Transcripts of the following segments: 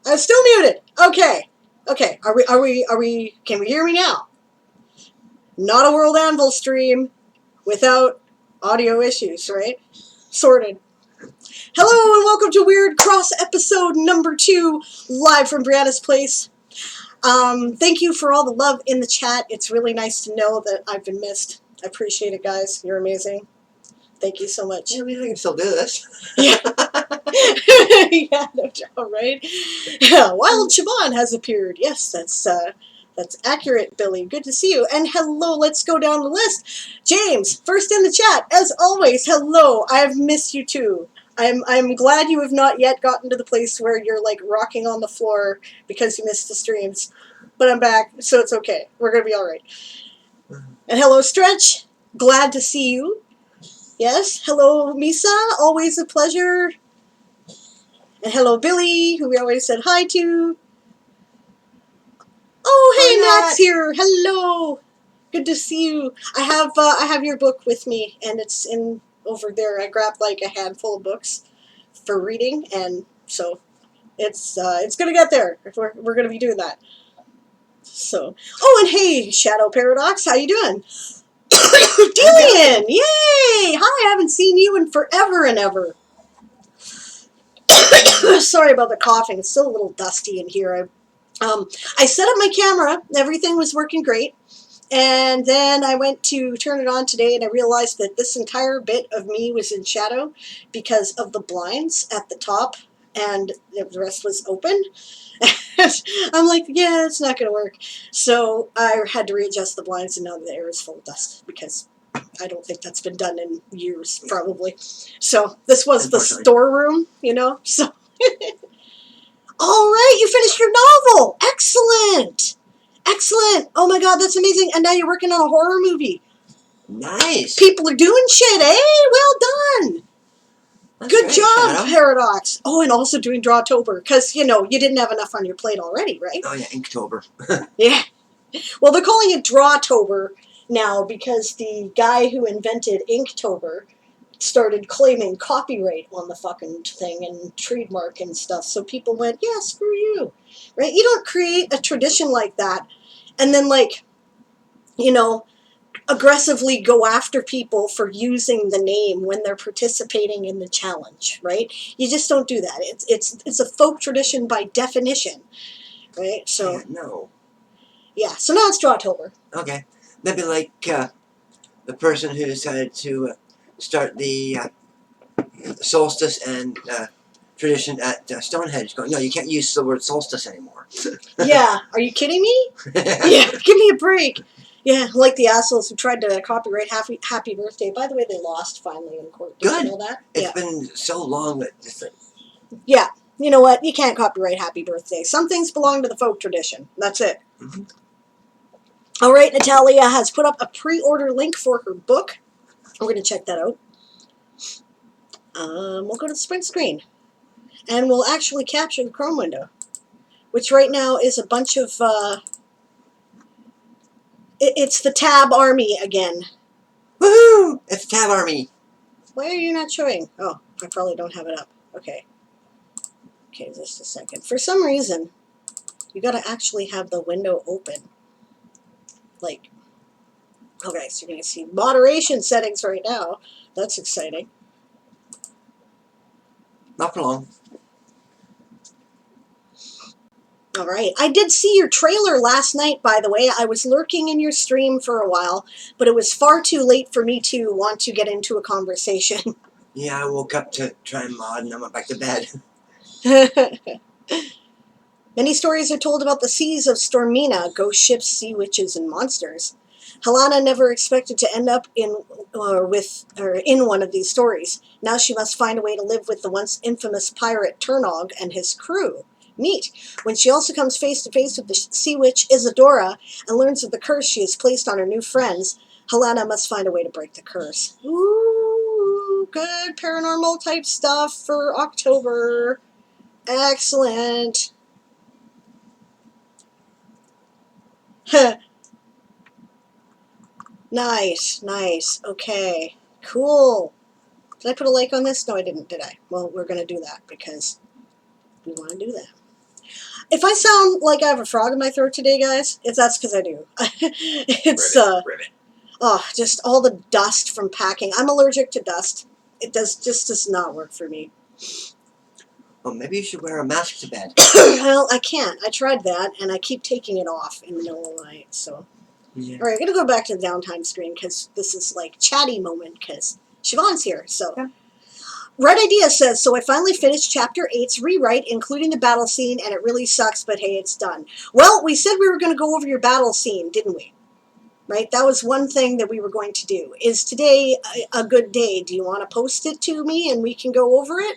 I'm still muted. Okay. Okay. Are we, can we hear me now? Not a World Anvil stream without audio issues, right? Sorted. Hello and welcome to Weird Cross episode number 2, live from Brianna's place. Thank you for all the love in the chat. It's really nice to know that I've been missed. I appreciate it, guys. You're amazing. Thank you so much. Yeah, we can still do this. Yeah. Yeah, no doubt, right? Yeah, Wild Siobhan has appeared. Yes, that's accurate, Billy. Good to see you. And hello, let's go down the list. James, first in the chat, as always. Hello, I've missed you too. I'm glad you have not yet gotten to the place where you're like rocking on the floor because you missed the streams. But I'm back, so it's okay. We're gonna be all right. And hello, Stretch. Glad to see you. Yes, hello, Misa. Always a pleasure. And hello, Billy, who we always said hi to. Oh, hey, Nat's here. Hello. Good to see you. I have your book with me, and it's in over there. I grabbed like a handful of books for reading, and so it's gonna get there. We're gonna be doing that. So, oh, and hey, Shadow Paradox, how you doing? Dillian, yay! Hi, I haven't seen you in forever and ever. Sorry about the coughing. It's still a little dusty in here. I set up my camera. Everything was working great. And then I went to turn it on today, and I realized that this entire bit of me was in shadow because of the blinds at the top, and the rest was open. I'm like, yeah, it's not going to work. So I had to readjust the blinds, and now the air is full of dust because I don't think that's been done in years, probably. So this was the storeroom, you know. So, all right, you finished your novel. Excellent. Excellent. Oh my God, that's amazing. And now you're working on a horror movie. Nice. People are doing shit, eh? Well done. That's good job, Shadow. Paradox. Oh, and also doing Drawtober, because, you know, you didn't have enough on your plate already, right? Oh, yeah, Inktober. Yeah. Well, they're calling it Drawtober now because the guy who invented Inktober started claiming copyright on the fucking thing and trademark and stuff. So people went, yeah, screw you. Right? You don't create a tradition like that and then, like, you know, aggressively go after people for using the name when they're participating in the challenge, right? You just don't do that. It's a folk tradition by definition, right? So yeah, no. Yeah, so now it's Drawtober. Okay. That'd be like the person who decided to start the solstice and tradition at Stonehenge going, no, you can't use the word solstice anymore. Yeah, are you kidding me? Yeah, give me a break. Yeah, like the assholes who tried to copyright Happy Birthday. By the way, they lost finally in court. Did you know that? It's been so long that just like... Yeah, you know what? You can't copyright Happy Birthday. Some things belong to the folk tradition. That's it. Mm-hmm. All right, Natalia has put up a pre-order link for her book. We're going to check that out. We'll go to the sprint screen. And we'll actually capture the Chrome window, which right now is a bunch of... It's the Tab Army again. Woohoo! It's Tab Army. Why are you not showing? Oh, I probably don't have it up. Okay. Okay, just a second. For some reason, you got to actually have the window open. Like, okay, so you're going to see moderation settings right now. That's exciting. Not for long. All right. I did see your trailer last night, by the way. I was lurking in your stream for a while, but it was far too late for me to want to get into a conversation. Yeah, I woke up to try and mod, and I went back to bed. Many stories are told about the seas of Stormina, ghost ships, sea witches, and monsters. Helena never expected to end up in one of these stories. Now she must find a way to live with the once infamous pirate Turnog and his crew. Neat. When she also comes face to face with the sea witch Isadora and learns of the curse she has placed on her new friends, Helena must find a way to break the curse. Ooh, good paranormal type stuff for October. Excellent. Nice, nice. Okay, cool. Did I put a like on this? No, I didn't, did I? Well, we're going to do that because we want to do that. If I sound like I have a frog in my throat today, guys, that's because I do. It's Ribbit. just all the dust from packing. I'm allergic to dust. It does not work for me. Well, maybe you should wear a mask to bed. Well, I can't. I tried that, and I keep taking it off in the middle of the night. So, Yeah. all right, I'm gonna go back to the downtime screen because this is like chatty moment because Siobhan's here. So, Yeah. Red Idea says, so I finally finished Chapter 8's rewrite, including the battle scene, and it really sucks, but hey, it's done. Well, we said we were going to go over your battle scene, didn't we? Right? That was one thing that we were going to do. Is today a good day? Do you want to post it to me and we can go over it?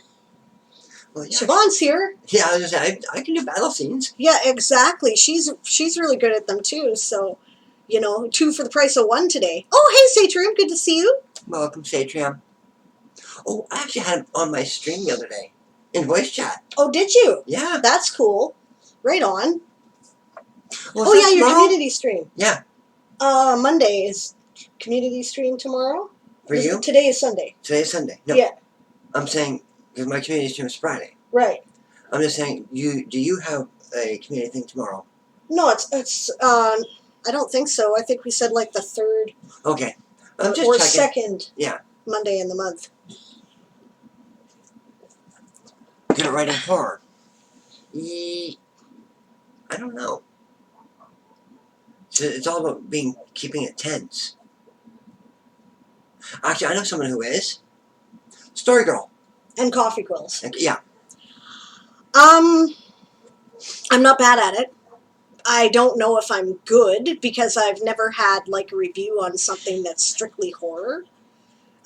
Well, yeah. Siobhan's here. Yeah, I was gonna say, I can do battle scenes. Yeah, exactly. She's really good at them too. So, 2 for the price of 1 today. Oh, hey, Satrium, good to see you. Welcome, Satrium. Oh, I actually had him on my stream the other day in voice chat. Oh, did you? Yeah. That's cool. Right on. Well, Oh, yeah, your tomorrow? community stream. Yeah. Monday is community stream tomorrow. For you? Today is Sunday. Today's Sunday. No. Yeah. I'm saying, because my community stream is Friday. Right. I'm just saying, do you have a community thing tomorrow? No, it's I don't think so. I think we said like the 3rd Okay. I'm just or checking. 2nd Yeah. Monday in the month. Good at writing horror. I don't know. It's all about keeping it tense. Actually, I know someone who is. Story Girl. And coffee quills. Yeah. I'm not bad at it. I don't know if I'm good because I've never had like a review on something that's strictly horror.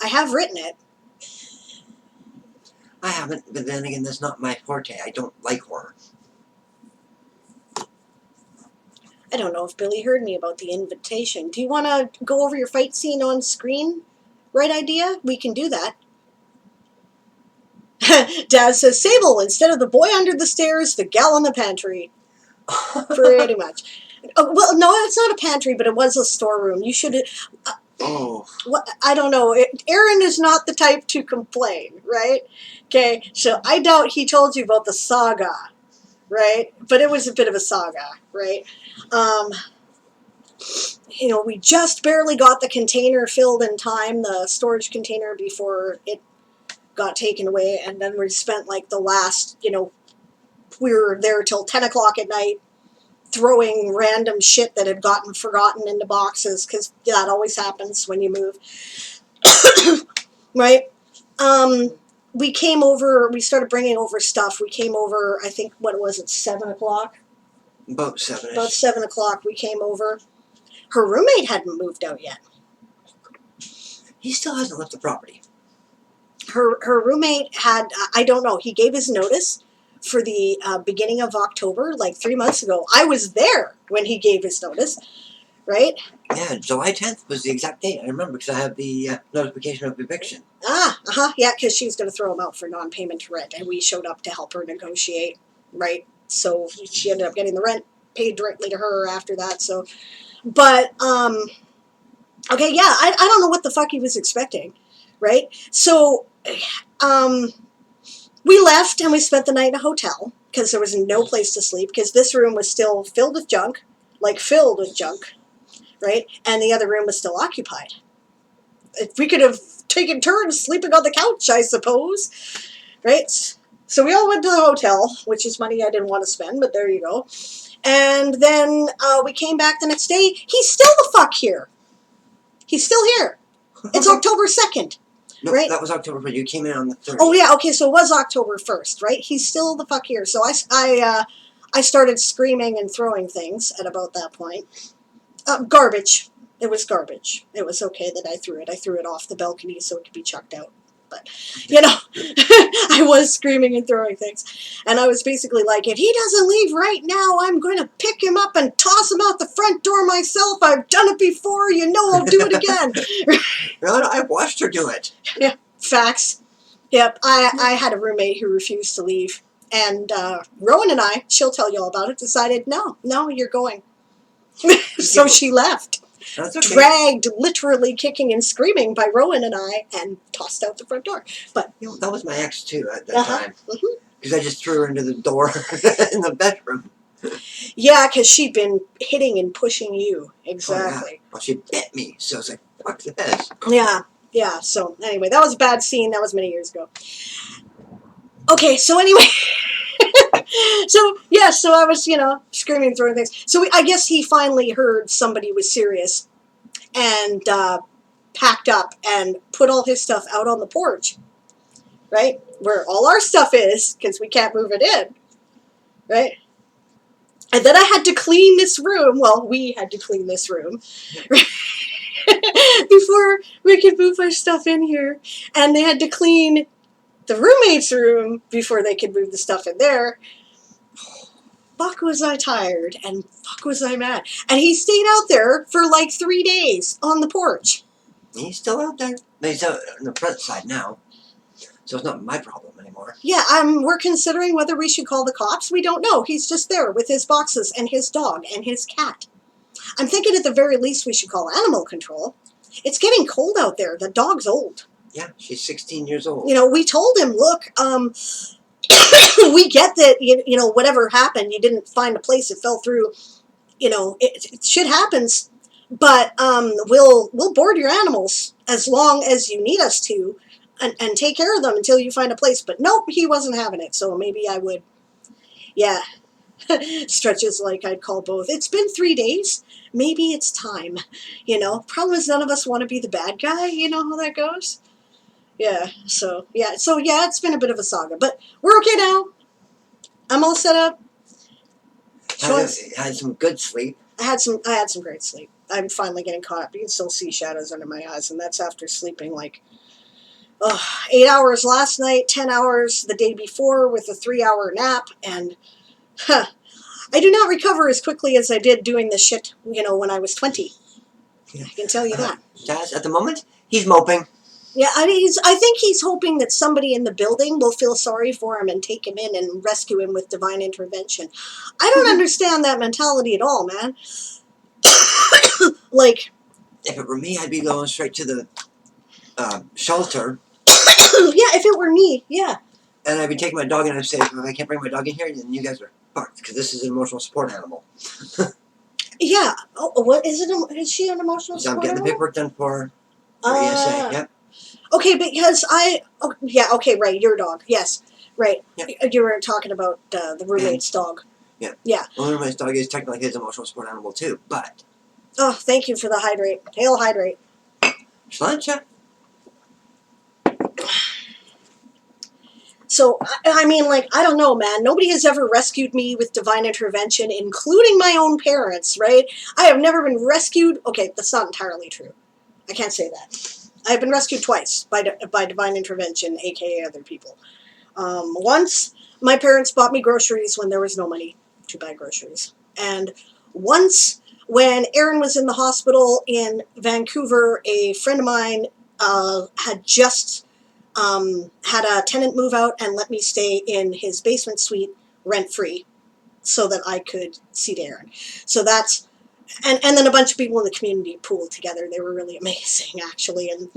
I have written it. I haven't, but then again, that's not my forte. I don't like horror. I don't know if Billy heard me about the invitation. Do you want to go over your fight scene on screen? Right idea? We can do that. Dad says, Sable, instead of the boy under the stairs, the gal in the pantry. Pretty much. Well, no, it's not a pantry, but it was a storeroom. You should... Oh. I don't know. Aaron is not the type to complain, right? Okay, so I doubt he told you about the saga, right? But it was a bit of a saga, right? We just barely got the container filled in time, the storage container, before it got taken away, and then we spent like the last, we were there till 10 o'clock at night throwing random shit that had gotten forgotten into boxes, because that always happens when you move. Right? We came over, we started bringing over stuff. We came over, I think, what was it, 7 o'clock? About 7-ish. About 7 o'clock we came over. Her roommate hadn't moved out yet. He still hasn't left the property. Her roommate had, I don't know, he gave his notice for the beginning of October, like 3 months ago. I was there when he gave his notice, right? Yeah, July 10th was the exact date. I remember because I have the notification of eviction. Yeah, because she was going to throw him out for non-payment to rent, and we showed up to help her negotiate, right? So she ended up getting the rent paid directly to her after that, so... But, okay, yeah, I don't know what the fuck he was expecting, right? So, we left and we spent the night in a hotel because there was no place to sleep because this room was still filled with junk, right? And the other room was still occupied. If we could have taken turns sleeping on the couch, I suppose, right? So we all went to the hotel, which is money I didn't want to spend, but there you go. And then we came back the next day. He's still the fuck here. He's still here. It's October 2nd. No, right? That was October 1st. You came in on the 30th. Oh, yeah. Okay, so it was October 1st, right? He's still the fuck here. So I started screaming and throwing things at about that point. Garbage. It was garbage. It was okay that I threw it. I threw it off the balcony so it could be chucked out. But, I was screaming and throwing things. And I was basically like, if he doesn't leave right now, I'm going to pick him up and toss him out the front door myself. I've done it before. I'll do it again. No, I've watched her do it. Yeah, facts. Yep, I had a roommate who refused to leave. And Rowan and I, she'll tell you all about it, decided, no, you're going. So she left. That's okay. Dragged, literally kicking and screaming by Rowan and I, and tossed out the front door. But that was my ex too at that time. Mm-hmm. Because I just threw her into the door in the bedroom. Yeah, because she'd been hitting and pushing you. Exactly. Oh, yeah. Well, she bit me, so I was like, fuck this. Yeah. So anyway, that was a bad scene. That was many years ago. Okay, so anyway. So I was, screaming, throwing things. So I guess he finally heard somebody was serious and packed up and put all his stuff out on the porch, right? Where all our stuff is, because we can't move it in, right? And then I had to clean this room. Well, we had to clean this room before we could move our stuff in here. And they had to clean the roommate's room before they could move the stuff in there. Fuck was I tired, and fuck was I mad. And he stayed out there for like 3 days on the porch. He's still out there. He's out on the front side now. So it's not my problem anymore. Yeah, we're considering whether we should call the cops. We don't know. He's just there with his boxes and his dog and his cat. I'm thinking at the very least we should call animal control. It's getting cold out there. The dog's old. Yeah, she's 16 years old. We told him, look, we get that, whatever happened, you didn't find a place, it fell through, shit happens, but we'll board your animals as long as you need us to and take care of them until you find a place. But nope, he wasn't having it, so maybe I would, yeah. Stretches like I'd call both. It's been 3 days. Maybe it's time. Problem is none of us want to be the bad guy. You know how that goes? Yeah, so it's been a bit of a saga, but we're okay now. I'm all set up. I had some good sleep. I had some great sleep. I'm finally getting caught up. You can still see shadows under my eyes, and that's after sleeping 8 hours last night, 10 hours the day before with a 3-hour nap, and I do not recover as quickly as I did doing this shit, when I was 20. I can tell you that. Daz, at the moment, he's moping. Yeah, I think he's hoping that somebody in the building will feel sorry for him and take him in and rescue him with divine intervention. I don't understand that mentality at all, man. If it were me, I'd be going straight to the shelter. Yeah, if it were me, yeah. And I'd be taking my dog in and I'd say, if I can't bring my dog in here, then you guys are fucked, because this is an emotional support animal. Yeah. Oh, what is it? Is she an emotional support I'm getting animal? the paperwork done for ESA, yep. Okay, because right, your dog, yes, right. Yep. You were talking about the roommate's dog. Yeah. Yeah. Well, the roommate's dog is technically his emotional support animal too, but... Oh, thank you for the hydrate. Hail hydrate. Slancha. So, I mean, I don't know, man. Nobody has ever rescued me with divine intervention, including my own parents, right? I have never been rescued. Okay, that's not entirely true. I can't say that. I've been rescued twice by divine intervention, aka other people. Once, my parents bought me groceries when there was no money to buy groceries. And once, when Aaron was in the hospital in Vancouver, a friend of mine had just had a tenant move out and let me stay in his basement suite rent-free so that I could see Aaron. So that's... And then a bunch of people in the community pooled together. They were really amazing, actually. And,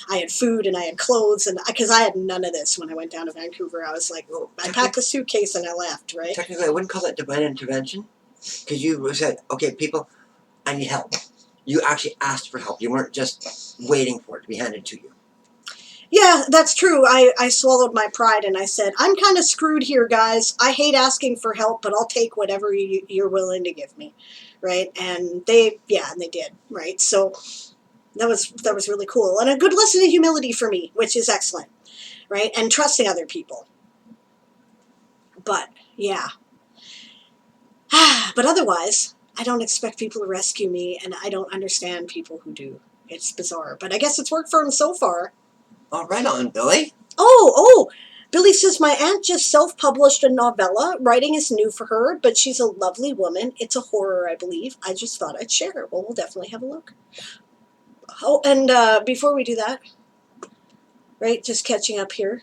I had food and I had clothes. And because I had none of this when I went down to Vancouver. I was like, well, I packed a suitcase and I left, right? Technically, I wouldn't call that divine intervention. Because you said, okay, people, I need help. You actually asked for help. You weren't just waiting for it to be handed to you. Yeah, that's true. I swallowed my pride and I said, I'm kind of screwed here, guys. I hate asking for help, but I'll take whatever you're willing to give me. Right? And they did, right? So that was really cool. And a good lesson in humility for me, which is excellent, right? And trusting other people. But, yeah. But otherwise, I don't expect people to rescue me, and I don't understand people who do. It's bizarre. But I guess it's worked for them so far. All right on, Billy. Oh! Billy says, my aunt just self-published a novella. Writing is new for her, but she's a lovely woman. It's a horror, I believe. I just thought I'd share it. Well, we'll definitely have a look. Oh, and before we do that, right, just catching up here.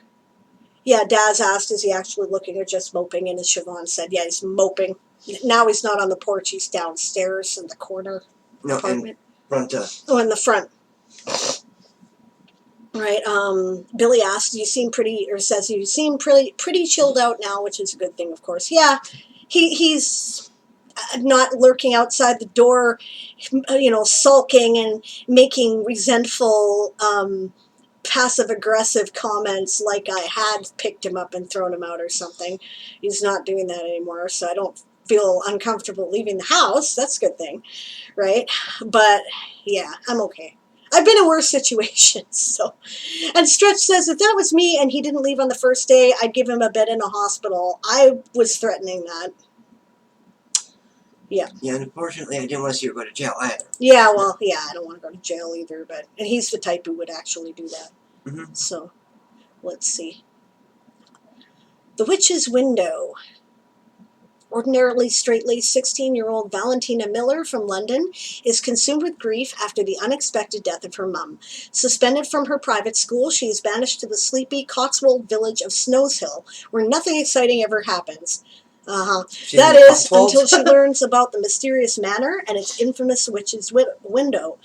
Yeah, Daz asked, is he actually looking or just moping? And as Siobhan said, yeah, he's moping. Now he's not on the porch. He's downstairs in the corner apartment. In front. In the front. Right. Billy asks, "You seem pretty," or says, "You seem pretty chilled out now," which is a good thing, of course. Yeah, he's not lurking outside the door, sulking and making resentful, passive aggressive comments like I had picked him up and thrown him out or something. He's not doing that anymore, so I don't feel uncomfortable leaving the house. That's a good thing, right? But yeah, I'm okay. I've been in worse situations, so. And Stretch says if that was me and he didn't leave on the first day, I'd give him a bed in a hospital. I was threatening that. Yeah. Yeah, unfortunately, I didn't want to see her go to jail either. Yeah, well, yeah, I don't want to go to jail either, and he's the type who would actually do that. Mm-hmm. So, let's see. The Witch's Window. Ordinarily straight-laced 16-year-old Valentina Miller from London is consumed with grief after the unexpected death of her mum. Suspended from her private school, she is banished to the sleepy Cotswold village of Snowshill, where nothing exciting ever happens. That is, until she learns about the mysterious manor and its infamous witch's window.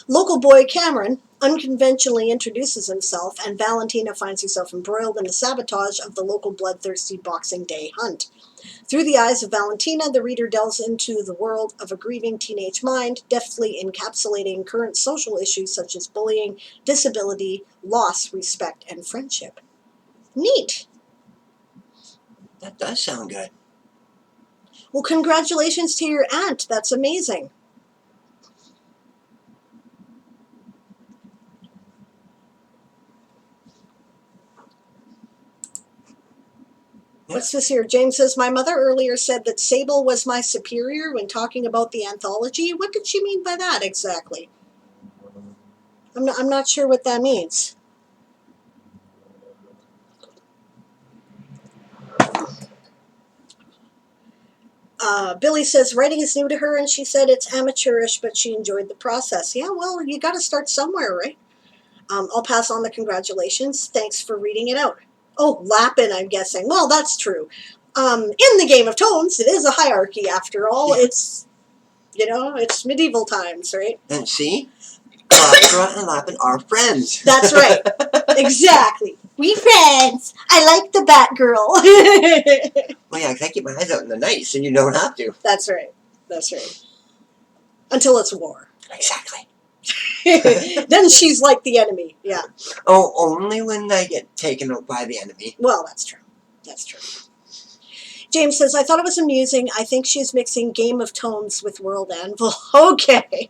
Local boy Cameron unconventionally introduces himself, and Valentina finds herself embroiled in the sabotage of the local bloodthirsty Boxing Day hunt. Through the eyes of Valentina, the reader delves into the world of a grieving teenage mind, deftly encapsulating current social issues such as bullying, disability, loss, respect, and friendship. Neat. That does sound good. Well, congratulations to your aunt. That's amazing. What's this here? James says, my mother earlier said that Sable was my superior when talking about the anthology. What did she mean by that exactly? I'm not sure what that means. Billy says, writing is new to her, and she said it's amateurish, but she enjoyed the process. Yeah, well, you got to start somewhere, right? I'll pass on the congratulations. Thanks for reading it out. Oh, Lappin, I'm guessing. Well, that's true. In the Game of Tones, it is a hierarchy, after all. Yeah. It's medieval times, right? And see? Barbara and Lappin are friends. That's right. Exactly. We friends. I like the Batgirl. Well, yeah, 'cause I keep my eyes out in the night, so you don't have to. That's right. That's right. Until it's war. Exactly. Then she's like the enemy. Yeah. Oh, only when I get taken out by the enemy. Well, that's true. That's true. James says, I thought it was amusing. I think she's mixing Game of Tones with World Anvil. Okay.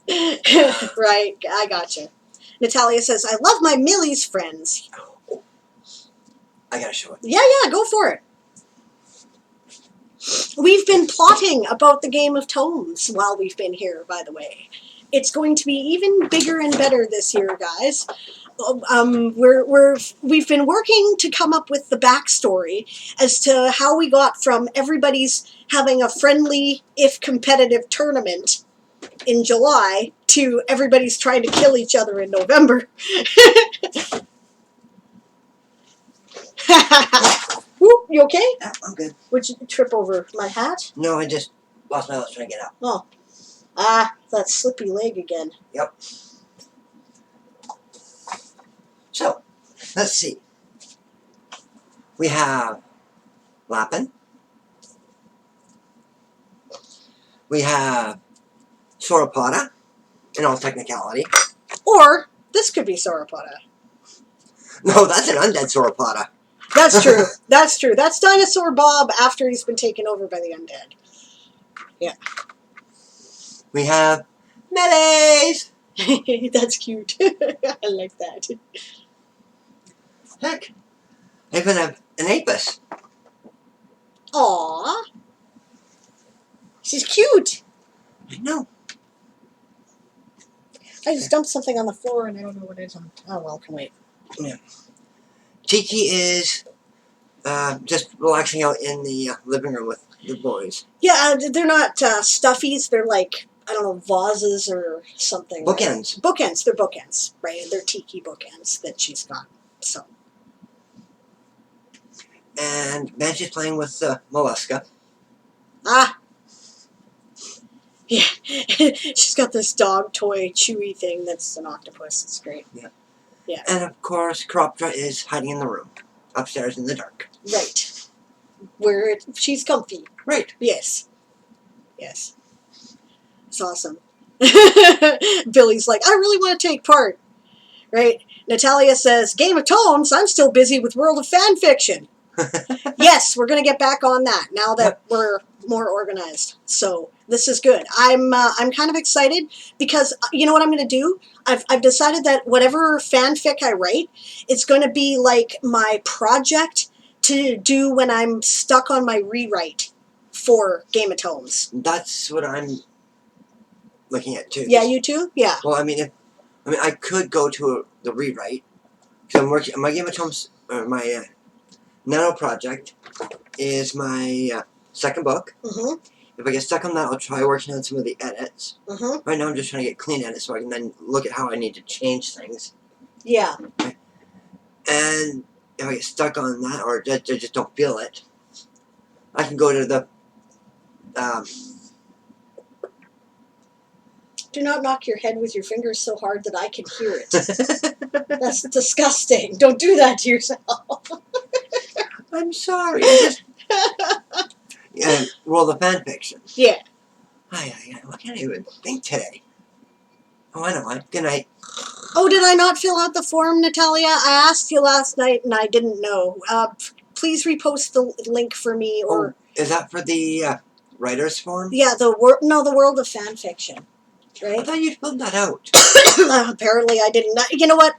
Right. I gotcha. Natalia says, I love my Millie's friends. Oh, I gotta show it. Yeah, go for it. We've been plotting about the Game of Tones while we've been here, by the way. It's going to be even bigger and better this year, guys. We've been working to come up with the backstory as to how we got from everybody's having a friendly, if competitive, tournament in July to everybody's trying to kill each other in November. Whoop, you okay? Yeah, I'm good. Would you trip over my hat? No, I just lost my balance trying to get up. Oh. That slippy leg again. Yep. So, let's see. We have Lappin. We have Sauropoda, in all technicality. Or, this could be Sauropoda. No, that's an undead Sauropoda. That's true. That's true. That's Dinosaur Bob after he's been taken over by the undead. Yeah. We have Melees. That's cute. I like that. Heck, I even have an Apis. Aww. She's cute. I know. I just dumped something on the floor and I don't know what it is on. Oh, well, can wait. Yeah. Tiki is just relaxing out in the living room with the boys. Yeah, they're not stuffies. They're like, I don't know, vases or something. Bookends. Right? Bookends. They're bookends, right? They're tiki bookends that she's got. So. And Bench is playing with Mollusca. Yeah. She's got this dog toy chewy thing that's an octopus. It's great. Yeah. Yeah. And of course, Croptra is hiding in the room, upstairs in the dark. Right. Where she's comfy. Right. Yes. Yes. It's awesome. Billy's like, I really want to take part. Right? Natalia says, Game of Tones, I'm still busy with World of Fan Fiction. Yes, we're going to get back on that now that we're more organized. So this is good. I'm kind of excited because you know what I'm going to do? I've decided that whatever fanfic I write, it's going to be like my project to do when I'm stuck on my rewrite for Game of Tones. That's what I'm looking at too. Yeah, you too? Yeah. Well, I mean, I could go to the rewrite because I'm working. My Game of Tones, my Nano project is my second book. Mm-hmm. If I get stuck on that, I'll try working on some of the edits. Mm-hmm. Right now, I'm just trying to get clean edits so I can then look at how I need to change things. Yeah. And if I get stuck on that, or I just don't feel it, I can go to the. Do not knock your head with your fingers so hard that I can hear it. That's disgusting. Don't do that to yourself. I'm sorry. I just. World of Fan Fiction. Yeah. I can't even think today. Oh, I know. Good night. Oh, did I not fill out the form, Natalia? I asked you last night and I didn't know. Please repost the link for me. Or is that for the writer's form? Yeah, the World of Fan Fiction. Right? I thought you'd filled that out. Apparently I didn't. You know what?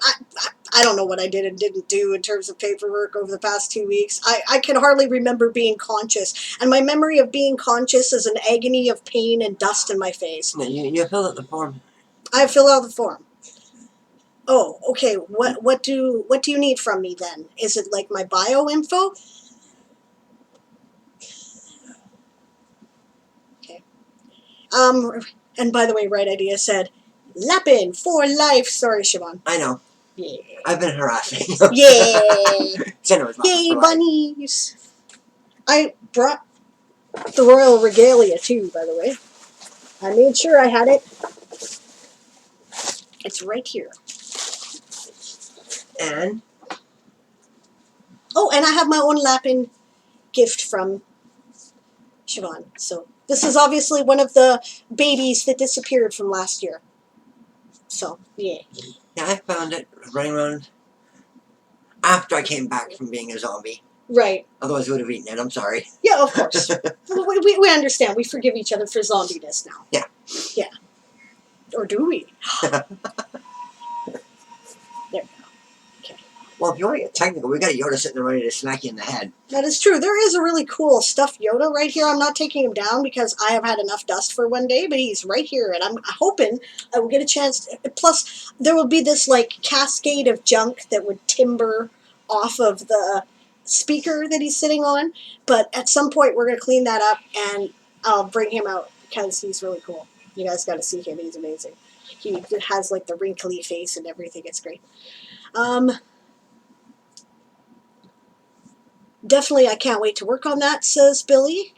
I don't know what I did and didn't do in terms of paperwork over the past 2 weeks. I can hardly remember being conscious. And my memory of being conscious is an agony of pain and dust in my face. No, you filled out the form. I fill out the form. Oh, okay. What do you need from me then? Is it like my bio info? Okay. And by the way, Right Idea said, Lappin for life. Sorry, Siobhan. I know. Yeah. I've been harassing you. Yeah. Yay, bunnies. I brought the royal regalia too, by the way. I made sure I had it. It's right here. And? Oh, and I have my own Lappin gift from Siobhan. So this is obviously one of the babies that disappeared from last year. So, yeah. Yeah, I found it running around after I came back from being a zombie. Right. Otherwise, I would have eaten it. I'm sorry. Yeah, of course. we understand. We forgive each other for zombiness now. Yeah. Yeah. Or do we? There we go. Okay. Well, if you want to get technical, we got a Yoda sitting there ready to smack you in the head. That is true. There is a really cool stuffed Yoda right here. I'm not taking him down because I have had enough dust for one day, but he's right here, and I'm hoping I will get a chance. Plus, there will be this like cascade of junk that would timber off of the speaker that he's sitting on. But at some point, we're going to clean that up, and I'll bring him out because he's really cool. You guys got to see him. He's amazing. He has like the wrinkly face and everything. It's great. Definitely, I can't wait to work on that, says Billy.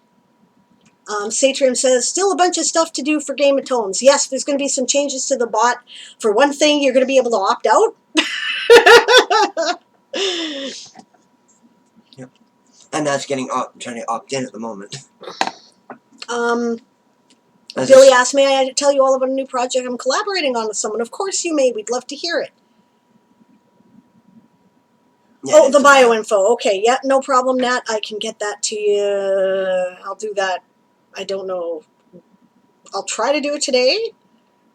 Satrium says, still a bunch of stuff to do for Game of Tones. Yes, there's going to be some changes to the bot. For one thing, you're going to be able to opt out. Yep. And that's getting trying to opt in at the moment. Billy asked me, I tell you all about a new project I'm collaborating on with someone. Of course you may. We'd love to hear it. Yeah, oh, the bio info. Okay, yeah, no problem, Nat. I can get that to you. I'll do that. I don't know. I'll try to do it today,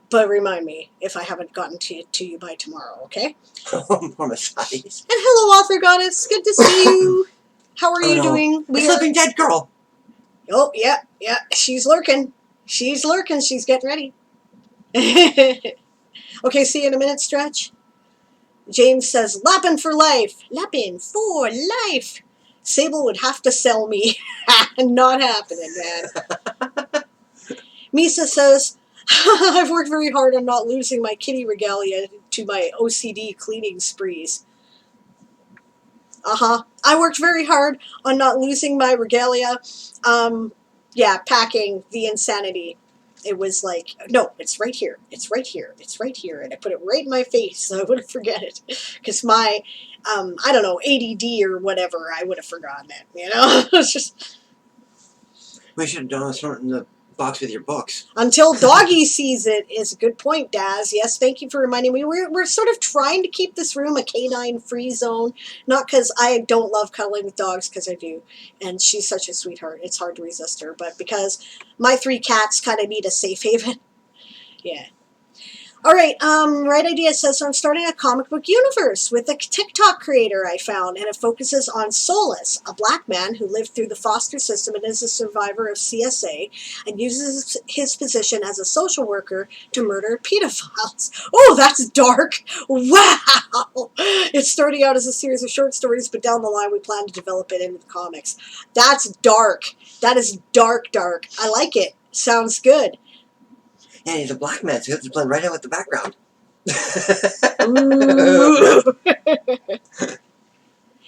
but remind me if I haven't gotten to you by tomorrow, okay? Poor Mercedes. And hello, Author Goddess. Good to see you. How are you doing? It's Living Dead Girl. Oh, yeah. She's lurking. She's lurking. She's getting ready. Okay, see you in a minute, Stretch. James says, Lappin for life. Lappin for life. Sable would have to sell me. Not happening, man. Misa says, I've worked very hard on not losing my kitty regalia to my OCD cleaning sprees. I worked very hard on not losing my regalia. Packing the insanity. It was like, no, it's right here. It's right here. It's right here. And I put it right in my face so I wouldn't forget it. Because my, I don't know, ADD or whatever, I would have forgotten it. You know? It's just We should have done this in the box with your books. until Doggy sees it is a good point, Daz. Yes, thank you for reminding me. We're sort of trying to keep this room a canine free zone. Not because I don't love cuddling with dogs, because I do. And she's such a sweetheart. It's hard to resist her. But because my 3 cats kind of need a safe haven. Yeah. All right, Right Idea says, so I'm starting a comic book universe with a TikTok creator I found, and it focuses on Solus, a black man who lived through the foster system and is a survivor of CSA, and uses his position as a social worker to murder pedophiles. Oh, that's dark. Wow. It's starting out as a series of short stories, but down the line we plan to develop it into the comics. That's dark. That is dark, dark. I like it. Sounds good. And he's a black man, so he has to blend right in with the background.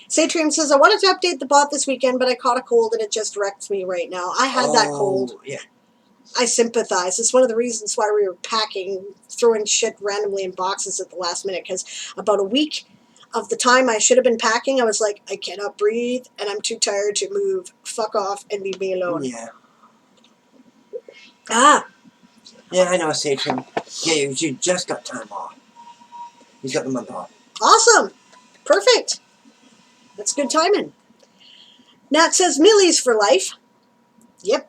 Satrium says, I wanted to update the bot this weekend, but I caught a cold and it just wrecks me right now. I had that cold. Yeah. I sympathize. It's one of the reasons why we were packing, throwing shit randomly in boxes at the last minute, because about a week of the time I should have been packing, I was like, I cannot breathe and I'm too tired to move. Fuck off and leave me alone. Yeah. Ah. Yeah, I know, Satrium. Yeah, you just got time off. He's got the month off. Awesome. Perfect. That's good timing. Nat says, Millies for life. Yep.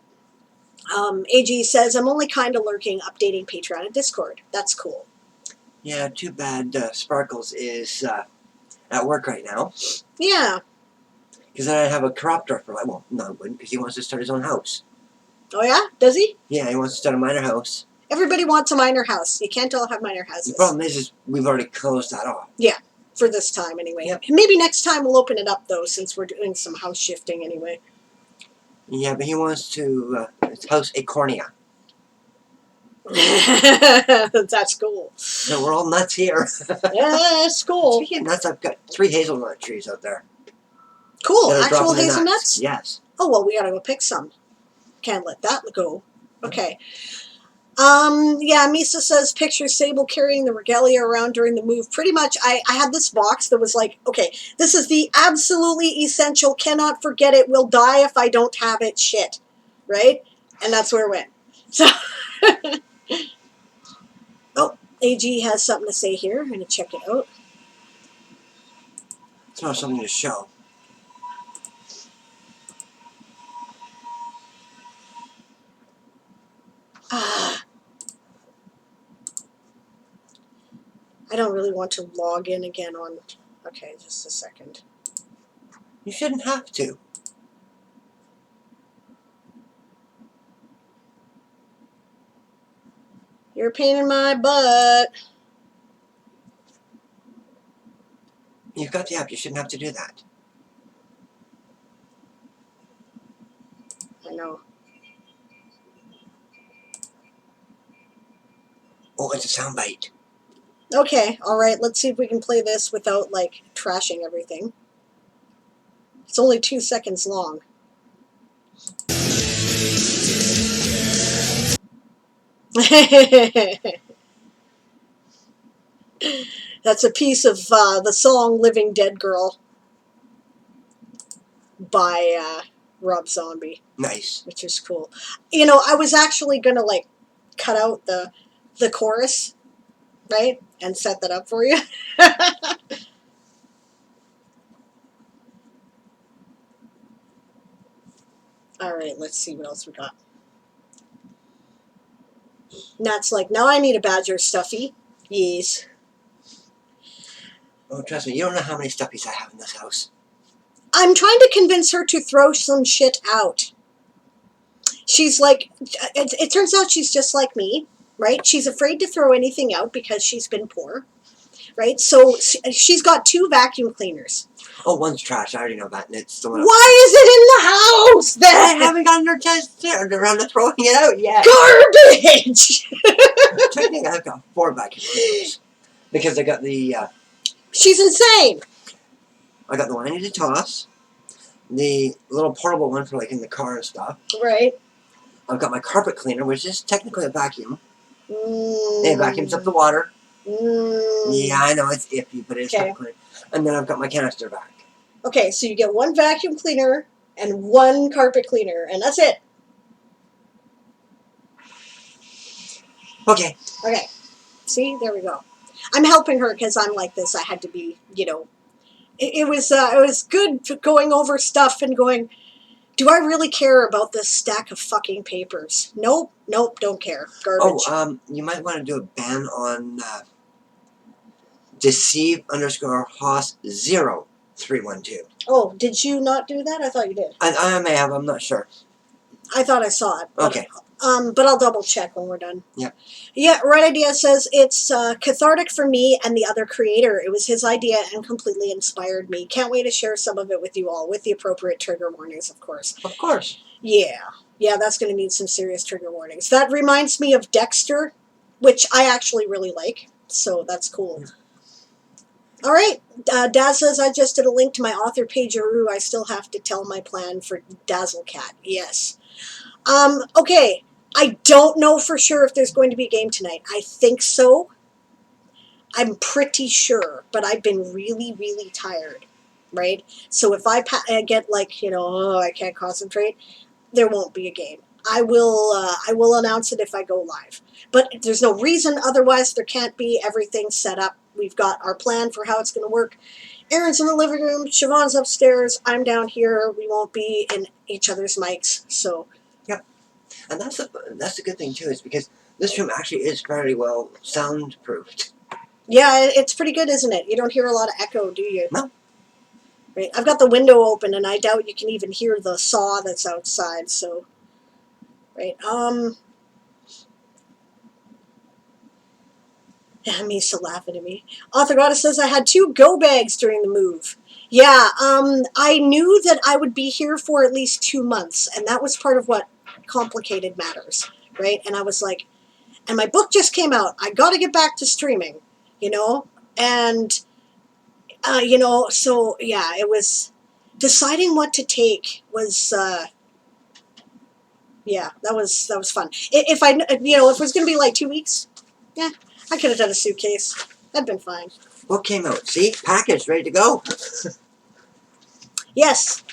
AG says, I'm only kind of lurking, updating Patreon and Discord. That's cool. Yeah, too bad Sparkles is at work right now. Yeah. Because then I'd have a corruptor for like, well, no, I wouldn't, because he wants to start his own house. Oh, yeah? Does he? Yeah, he wants to start a minor house. Everybody wants a minor house. You can't all have minor houses. The problem is we've already closed that off. Yeah, for this time anyway. Yep. Maybe next time we'll open it up, though, since we're doing some house shifting anyway. Yeah, but he wants to house a cornea. That's cool. So we're all nuts here. Yeah, that's cool. Speaking of nuts, I've got 3 hazelnut trees out there. Cool. That are Actual dropping the hazelnuts? nuts. Yes. Oh, well, we gotta go pick some. Can't let that go. Okay. Yeah, Misa says, picture Sable carrying the regalia around during the move. Pretty much, I had this box that was like, okay, this is the absolutely essential, cannot forget it, will die if I don't have it shit. Right? And that's where it went. So, oh, AG has something to say here. I'm going to check it out. It's not something to show. I don't really want to log in again on... Okay, just a second. You shouldn't have to. You're a pain in my butt. You've got the app. You shouldn't have to do that. I know. Oh, it's a soundbite. Okay, alright, let's see if we can play this without, like, trashing everything. It's only 2 seconds long. That's a piece of the song Living Dead Girl by Rob Zombie. Nice. Which is cool. You know, I was actually going to, like, cut out the chorus, right? And set that up for you. Alright, let's see what else we got. Nat's like, now I need a badger stuffy. Yes. Oh, trust me, you don't know how many stuffies I have in this house. I'm trying to convince her to throw some shit out. She's like, it turns out she's just like me, right? She's afraid to throw anything out because she's been poor, right? So she's got 2 vacuum cleaners. Oh, one's trash. I already know that. And it's the one. Why is it in the house then? I haven't gotten around to throwing it out yet. Garbage! Technically, I've got 4 vacuum cleaners. Because I got the... She's insane! I got the one I need to toss. The little portable one for, like, in the car and stuff. Right. I've got my carpet cleaner, which is technically a vacuum. Mm. It vacuums up the water. Mm. Yeah, I know it's iffy, but it's carpet cleaner. And then I've got my canister vac. Okay, so you get one vacuum cleaner and one carpet cleaner, and that's it. Okay. Okay. See, there we go. I'm helping her because I'm like this. I had to be, it was good going over stuff and going, do I really care about this stack of fucking papers? Nope, don't care. Garbage. Oh, you might want to do a ban on deceive_Hoss0312. Oh, did you not do that? I thought you did. I may have. I'm not sure. I thought I saw it. But, Okay. But I'll double check when we're done. Yeah. Yeah, Right Idea says it's cathartic for me and the other creator. It was his idea and completely inspired me. Can't wait to share some of it with you all, with the appropriate trigger warnings, of course. Of course. Yeah, that's going to need some serious trigger warnings. That reminds me of Dexter, which I actually really like, so that's cool. Yeah. All right, Daz says, I just did a link to my author pageroo. I still have to tell my plan for Dazzlecat. Yes. Okay, I don't know for sure if there's going to be a game tonight. I think so. I'm pretty sure, but I've been really, really tired, right? So if I get like, I can't concentrate, there won't be a game. I will announce it if I go live. But there's no reason otherwise. There can't be. Everything's set up. We've got our plan for how it's going to work. Aaron's in the living room. Siobhan's upstairs. I'm down here. We won't be in each other's mics. So, yep. And that's the good thing too, is because this room actually is fairly well soundproofed. Yeah, it's pretty good, isn't it? You don't hear a lot of echo, do you? No. Right. I've got the window open, and I doubt you can even hear the saw that's outside. So, right. Misa laughing at me. Author Goddess says I had 2 go bags during the move. Yeah. I knew that I would be here for at least 2 months, and that was part of what complicated matters, right? And I was like, and my book just came out. I got to get back to streaming, and. So yeah, it was deciding what to take was, that was fun. If it was going to be like 2 weeks, yeah, I could have done a suitcase. That'd been fine. What came out? See, packaged, ready to go. Yes.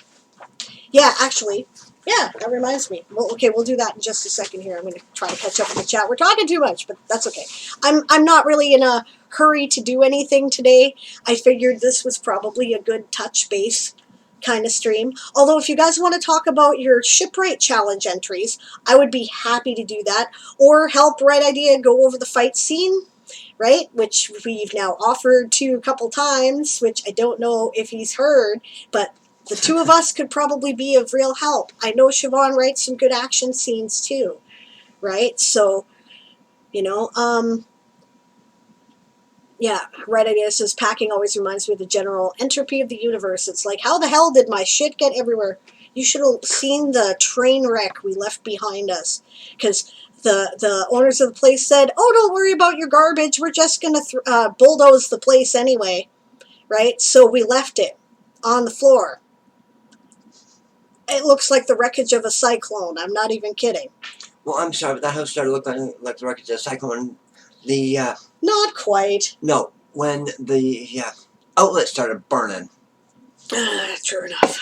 Yeah, actually. Yeah, that reminds me. Well, okay, we'll do that in just a second here. I'm going to try to catch up with the chat. We're talking too much, but that's okay. I'm not really in a hurry to do anything today. I figured this was probably a good touch base kind of stream. Although if you guys want to talk about your shipwright challenge entries, I would be happy to do that. Or help Right Idea go over the fight scene, right? Which we've now offered to a couple times, which I don't know if he's heard, but the 2 of us could probably be of real help. I know Siobhan writes some good action scenes too, right? So, yeah, Right Idea says packing always reminds me of the general entropy of the universe. It's like, how the hell did my shit get everywhere? You should have seen the train wreck we left behind us. Because the owners of the place said, oh, don't worry about your garbage. We're just going to bulldoze the place anyway, right? So we left it on the floor. It looks like the wreckage of a cyclone. I'm not even kidding. Well, I'm sorry, but that house started looking like the wreckage of a cyclone. Not quite. No, when the outlet started burning. True enough.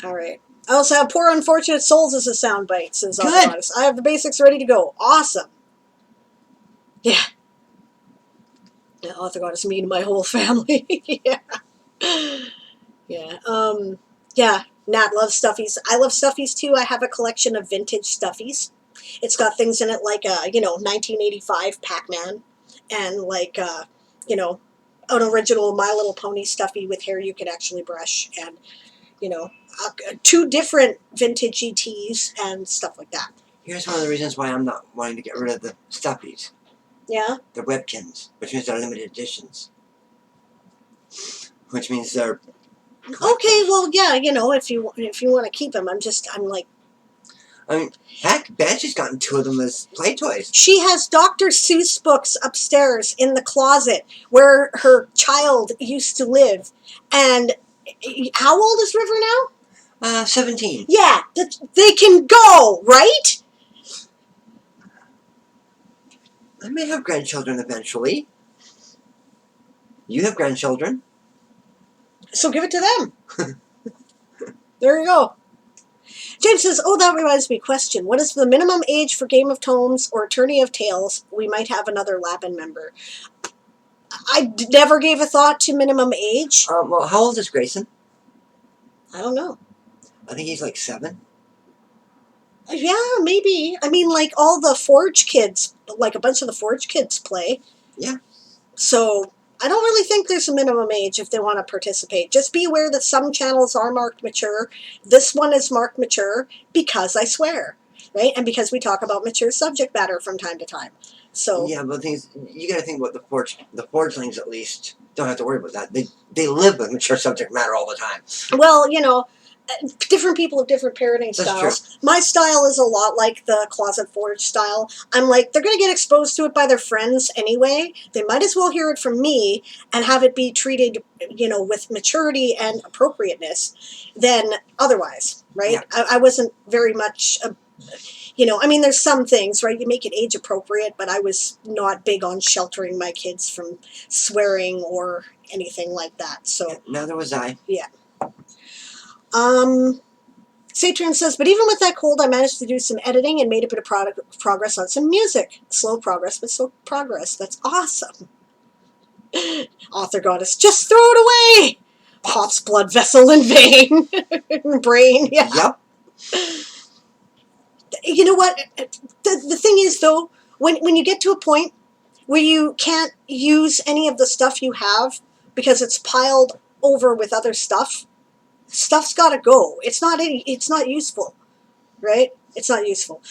All right. I also have Poor Unfortunate Souls as a soundbite, says Good. I have the basics ready to go. Awesome. Yeah. Author Goddess, me and my whole family. Yeah. Yeah. Yeah. Nat loves stuffies. I love stuffies too. I have a collection of vintage stuffies. It's got things in it like 1985 Pac-Man, and like an original My Little Pony stuffy with hair you could actually brush, and 2 different vintage ETs and stuff like that. Here's one of the reasons why I'm not wanting to get rid of the stuffies. Yeah. They're webkins, which means they're limited editions. Which means they're okay. Well, yeah. If you want to keep them, I'm like. I mean, heck, Banshee's gotten 2 of them as play toys. She has Dr. Seuss books upstairs in the closet where her child used to live. And how old is River now? 17. Yeah, they can go, right? I may have grandchildren eventually. You have grandchildren. So give it to them. There you go. James says, oh, that reminds me. Question. What is the minimum age for Game of Tomes or Attorney of Tales? We might have another Lapin member. I never gave a thought to minimum age. Well, how old is Grayson? I don't know. I think he's like 7. Yeah, maybe. I mean, like all the Forge kids, like a bunch of the Forge kids play. Yeah. So I don't really think there's a minimum age if they want to participate. Just be aware that some channels are marked mature. This one is marked mature because I swear, right? And because we talk about mature subject matter from time to time. So yeah, but the thing is, you got to think about the Forgelings at least don't have to worry about that. They live with mature subject matter all the time. well, you know, different people have different parenting That's styles. true. My style is a lot like the Closet Forge style. I'm like, they're going to get exposed to it by their friends anyway. They might as well hear it from me and have it be treated, you know, with maturity and appropriateness than otherwise, right? Yeah. I wasn't very much, you know, I mean, there's some things, right? You make it age appropriate, but I was not big on sheltering my kids from swearing or anything like that. So, Yeah, neither was I. yeah. Satran says, but even with that cold, I managed to do some editing and made a bit of progress on some music. Slow progress, but slow progress. That's awesome. Author Goddess, just throw it away. Pops blood vessel in vein. Brain, yeah. Yep. You know what? The thing is, though, when you get to a point where you can't use any of the stuff you have because it's piled over with other stuff, stuff's got to go. It's not useful, right? It's not useful.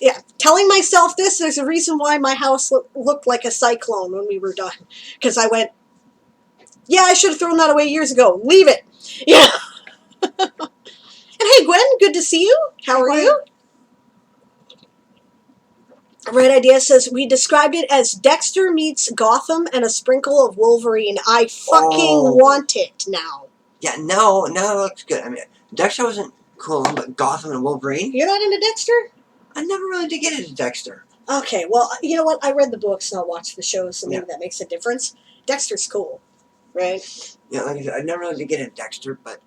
Yeah, telling myself this, there's a reason why my house looked like a cyclone when we were done. Because I went, yeah, I should have thrown that away years ago. Leave it. Yeah. And hey, Gwen, good to see you. How are you? Right Idea says, we described it as Dexter meets Gotham and a sprinkle of Wolverine. I fucking want it now. Yeah, now it looks good. I mean, Dexter wasn't cool, but Gotham and Wolverine. You're not into Dexter? I never really did get into Dexter. Okay, well, you know what? I read the books, not watched the shows, so maybe that makes a difference. Dexter's cool, right? Yeah, like I said, I never really did get into Dexter, but...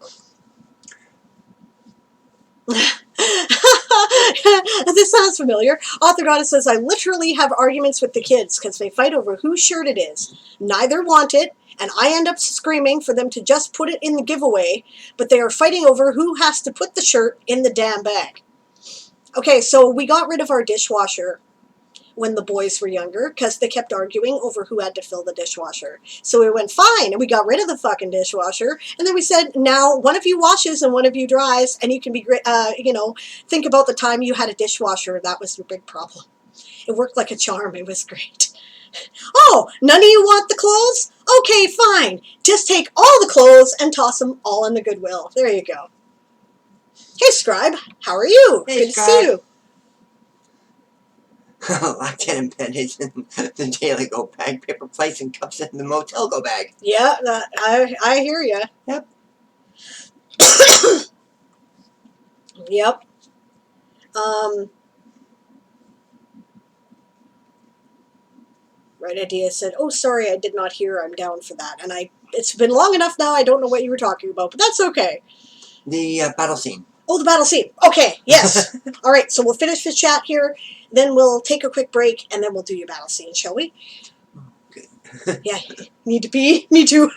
This sounds familiar. Author Goddess says, I literally have arguments with the kids because they fight over whose shirt it is. Neither want it, and I end up screaming for them to just put it in the giveaway, but they are fighting over who has to put the shirt in the damn bag. Okay, so we got rid of our dishwasher when the boys were younger because they kept arguing over who had to fill the dishwasher. So we went, fine, and we got rid of the fucking dishwasher. And then we said, now one of you washes and one of you dries, and you can be, think about the time you had a dishwasher. That was your big problem. It worked like a charm. It was great. Oh, none of you want the clothes? Okay, fine. Just take all the clothes and toss them all in the Goodwill. There you go. Hey, Scribe. How are you? Hey, good to see you. Lieutenant Bennett in the daily go bag, paper plates and cups in the motel go bag. Yeah, I hear you. Yep. Yep. Right Idea said, oh, sorry, I did not hear. I'm down for that. And it's been long enough now, I don't know what you were talking about, but that's okay. The battle scene. Oh, the battle scene. Okay, yes. All right, so we'll finish the chat here, then we'll take a quick break, and then we'll do your battle scene, shall we? Good. Yeah, need to pee? Me too.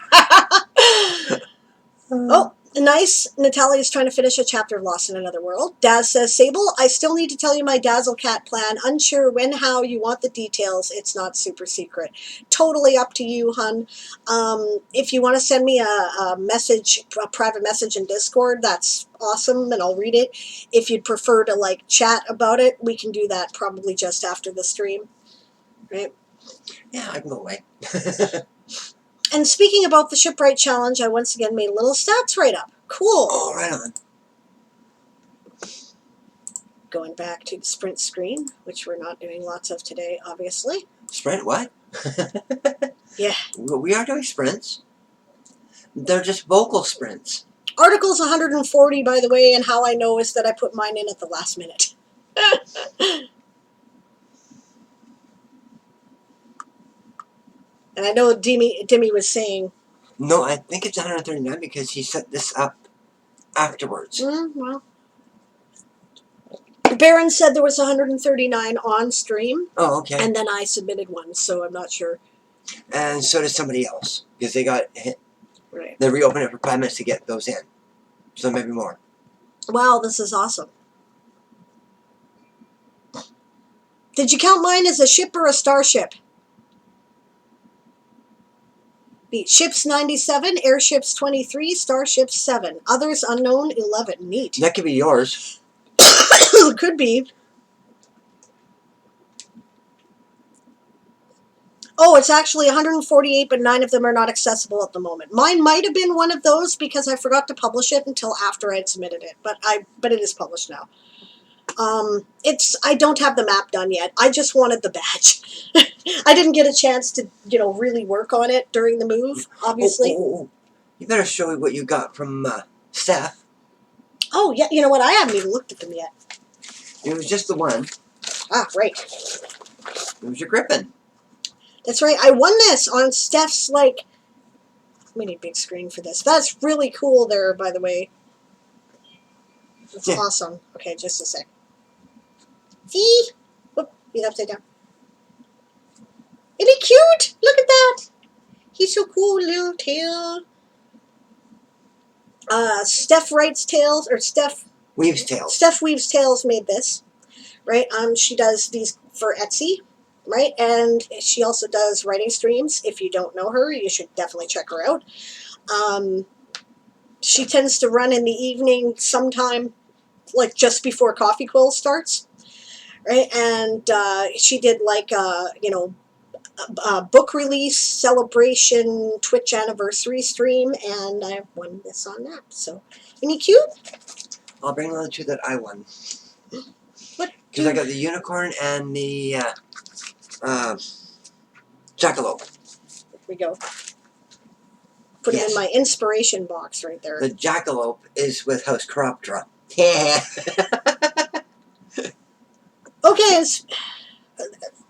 Oh, nice. Natalia's trying to finish a chapter of Lost in Another World. Daz says, Sable, I still need to tell you my Dazzle Cat plan. Unsure when, how, you want the details. It's not super secret. Totally up to you, hun. If you want to send me a message, a private message in Discord, that's awesome, and I'll read it. If you'd prefer to, chat about it, we can do that probably just after the stream. Right? Yeah, I can go away. And speaking about the Shipwright Challenge, I once again made a little stats write-up. Cool. Oh, right on. Going back to the sprint screen, which we're not doing lots of today, obviously. Sprint what? Yeah. We are doing sprints. They're just vocal sprints. Article's 140, by the way, and how I know is that I put mine in at the last minute. And I know Dimmy was saying... No, I think it's 139 because he set this up afterwards. Well... Baron said there was 139 on stream. Oh, okay. And then I submitted one, so I'm not sure. And so did somebody else, because they got hit. Right. They reopened it for 5 minutes to get those in. So maybe more. Wow, this is awesome. Did you count mine as a ship or a starship? The ships 97, airships 23, starships 7. Others unknown 11. Neat. That could be yours. Could be. Oh, it's actually 148, but 9 of them are not accessible at the moment. Mine might have been one of those because I forgot to publish it until after I'd submitted it, but it is published now. I don't have the map done yet. I just wanted the badge. I didn't get a chance to, really work on it during the move, obviously. Oh. You better show me what you got from Steph. Oh, yeah, you know what? I haven't even looked at them yet. It was just the one. Ah, right. It was your Griffin. That's right. I won this on Steph's, we need a big screen for this. That's really cool there, by the way. It's awesome. Okay, just a sec. See? Whoop, he's upside down. Isn't he cute? Look at that. He's so cool, little tail. Steph writes tails, or Steph Weaves tails. Steph Weaves Tales made this, right? She does these for Etsy, right? And she also does writing streams. If you don't know her, you should definitely check her out. She tends to run in the evening sometime, just before Coffee Quill starts, right? And she did a book release celebration Twitch anniversary stream, and I won this on that. So, isn't he cute? I'll bring the other two that I won. What? Because I got the unicorn and the jackalope. There we go. Put it in my inspiration box right there. The jackalope is with House Corruptra. Yeah. Okay,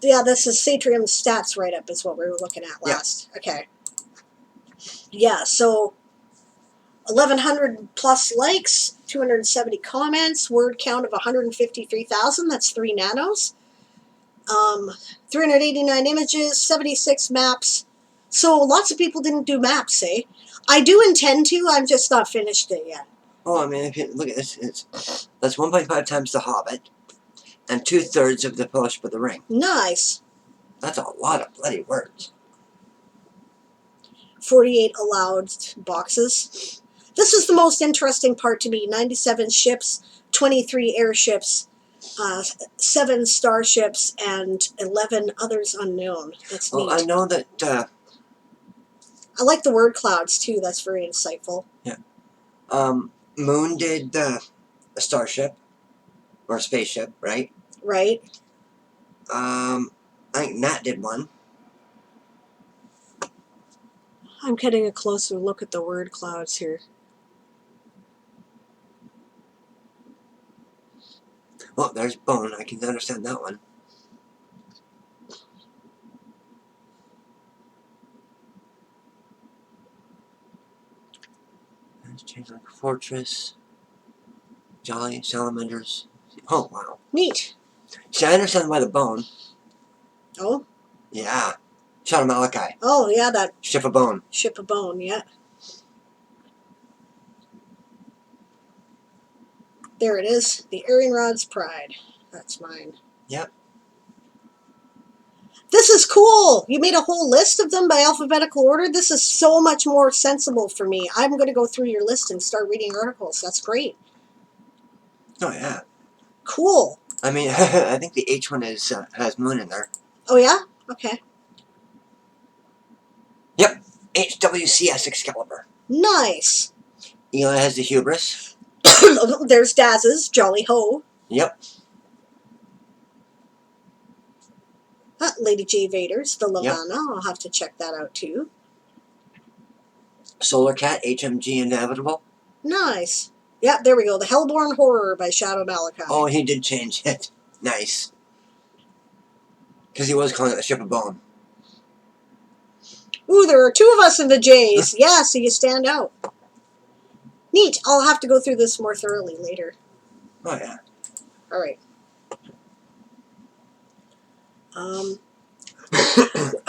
this is Satrium's stats write-up is what we were looking at last. Yep. Okay. Yeah, so 1,100 plus likes, 270 comments, word count of 153,000, that's 3 nanos. 389 images, 76 maps. So lots of people didn't do maps, eh? I do intend to, I'm just not finished it yet. Oh, I mean, if you look at this, that's 1.5 times The Hobbit, and 2/3 of the Fellowship of the Ring. Nice. That's a lot of bloody words. 48 allowed boxes. This is the most interesting part to me. 97 ships, 23 airships, 7 starships, and 11 others unknown. That's neat. Well, I know that... I like the word clouds, too. That's very insightful. Yeah. Moon did a starship, or a spaceship, right? Right. I think Nat did one. I'm getting a closer look at the word clouds here. Well, there's Bone. I can understand that one. Let's change like Fortress. Jolly, Salamanders. Oh, wow. Neat. See, I understand why the Bone. Oh? Yeah. Shot of Malachi. Oh, yeah, that... Ship of Bone. Ship of Bone, yeah. There it is. The Arianrod's Pride. That's mine. Yep. This is cool. You made a whole list of them by alphabetical order. This is so much more sensible for me. I'm going to go through your list and start reading articles. That's great. Oh, yeah. Cool. I mean, I think the H one is has Moon in there. Oh, yeah? Okay. Yep. HWCS Excalibur. Nice. Eli has the Hubris. There's Daz's Jolly Ho. Yep. Lady J Vader's the Lavana. Yep. I'll have to check that out too. Solar Cat HMG Inevitable. Nice. Yep, there we go. The Hellborn Horror by Shadow Malachi. Oh, he did change it. Nice. Because he was calling it the Ship of Bone. Ooh, there are 2 of us in the J's. Yeah, so you stand out. Neat. I'll have to go through this more thoroughly later. Oh, yeah. All right.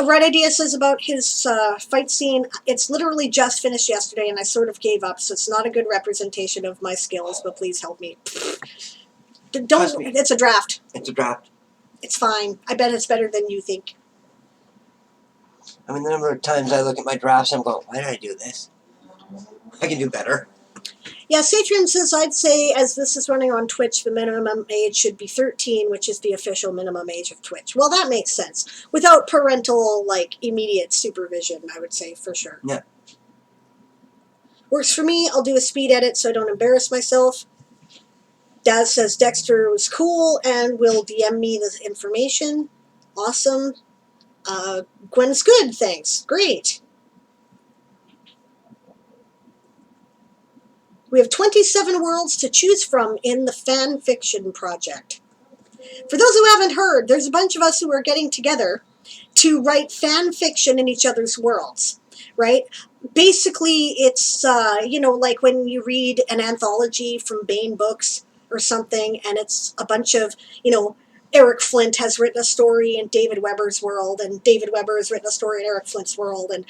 Red Idea says about his fight scene, it's literally just finished yesterday and I sort of gave up, so it's not a good representation of my skills, but please help me. Don't, it's a draft. It's a draft. It's fine. I bet it's better than you think. I mean, the number of times I look at my drafts and I'm going, why did I do this? I can do better. Yeah, Satrian says, I'd say, as this is running on Twitch, the minimum age should be 13, which is the official minimum age of Twitch. Well, that makes sense. Without parental, immediate supervision, I would say, for sure. Yeah. Works for me. I'll do a speed edit so I don't embarrass myself. Daz says Dexter was cool and will DM me the information. Awesome. Gwen's good, thanks. Great. We have 27 worlds to choose from in the fan fiction project. For those who haven't heard, there's a bunch of us who are getting together to write fan fiction in each other's worlds, right? Basically, it's, like when you read an anthology from Baen Books or something, and it's a bunch of, Eric Flint has written a story in David Weber's world, and David Weber has written a story in Eric Flint's world, and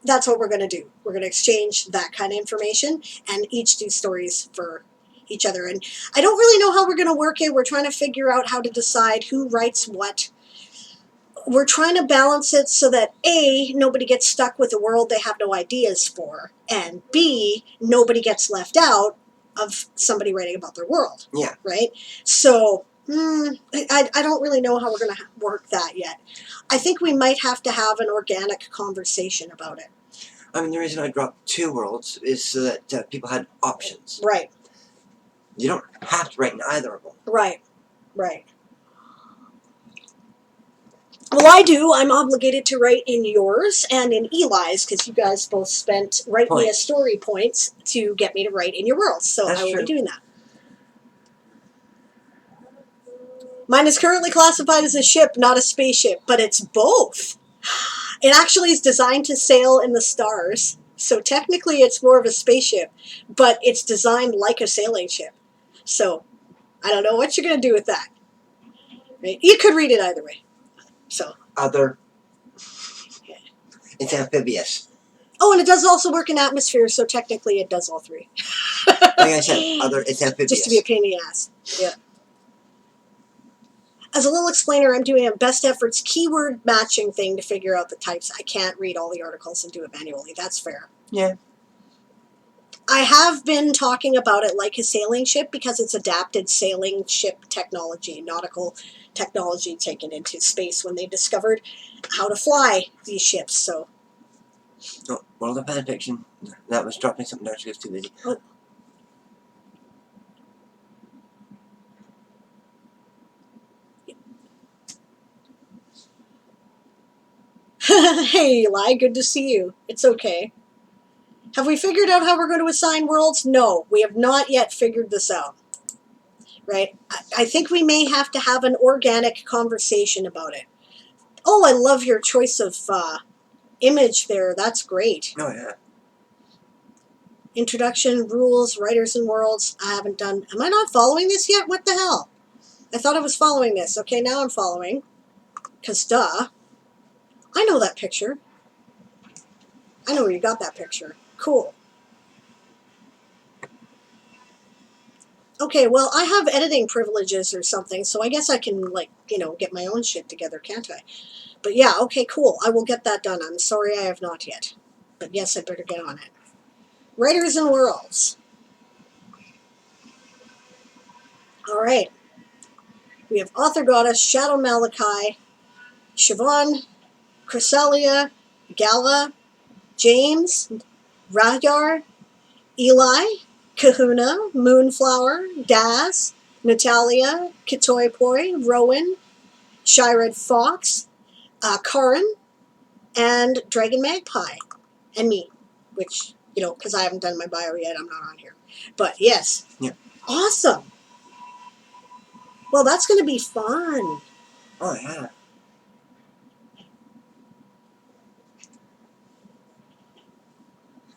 that's what we're going to do. We're going to exchange that kind of information and each do stories for each other. And I don't really know how we're going to work it. We're trying to figure out how to decide who writes what. We're trying to balance it so that A, nobody gets stuck with a world they have no ideas for, and B, nobody gets left out of somebody writing about their world. Yeah. Right? So I don't really know how we're going to work that yet. I think we might have to have an organic conversation about it. I mean, the reason I dropped 2 worlds is so that people had options. Right. You don't have to write in either of them. Right. Well, I do. I'm obligated to write in yours and in Eli's because you guys both spent write me a story points to get me to write in your worlds. So I will be doing that. Mine is currently classified as a ship, not a spaceship, but it's both. It actually is designed to sail in the stars, so technically it's more of a spaceship, but it's designed like a sailing ship. So I don't know what you're going to do with that. Right? You could read it either way. So Other. It's amphibious. Oh, and it does also work in atmosphere, so technically it does all 3. Like I said, it's amphibious. Just to be a pain in the ass. Yeah. As a little explainer, I'm doing a best efforts keyword matching thing to figure out the types. I can't read all the articles and do it manually. That's fair. Yeah. I have been talking about it like a sailing ship because it's adapted sailing ship technology, nautical technology taken into space when they discovered how to fly these ships. So, Oh, World of Fan Fiction. That was dropping something down. She was too busy. Oh. Hey, Eli, good to see you. It's okay. Have we figured out how we're going to assign worlds? No, we have not yet figured this out. Right? I think we may have to have an organic conversation about it. Oh, I love your choice of image there. That's great. Oh, yeah. Introduction, rules, writers and worlds. I haven't done... Am I not following this yet? What the hell? I thought I was following this. Okay, now I'm following. Because duh. I know that picture. I know where you got that picture. Cool. Okay, well, I have editing privileges or something, so I guess I can, get my own shit together, can't I? But yeah, okay, cool. I will get that done. I'm sorry I have not yet. But yes, I better get on it. Writers and Worlds. All right. We have Author Goddess, Shadow Malachi, Siobhan, Chrysalia, Gala, James, Radyar, Eli, Kahuna, Moonflower, Daz, Natalia, Kitoy Rowan, Shired Fox, Karin, and Dragon Magpie, and me, which because I haven't done my bio yet. I'm not on here. But yes. Yeah. Awesome. Well, that's going to be fun. Oh, yeah.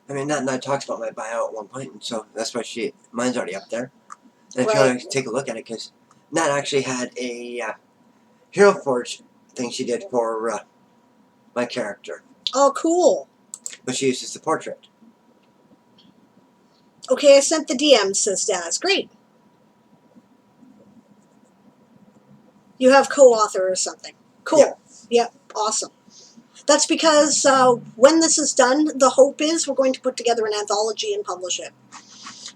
I mean, Nat talks about my bio at one point, and so that's why mine's already up there. And if you want to take a look at it, because Nat actually had a Worldforge thing she did for my character. Oh, cool. But she uses the portrait. Okay, I sent the DM, says Daz. Great. You have co-author or something. Cool. Yep. Awesome. That's because when this is done, the hope is we're going to put together an anthology and publish it.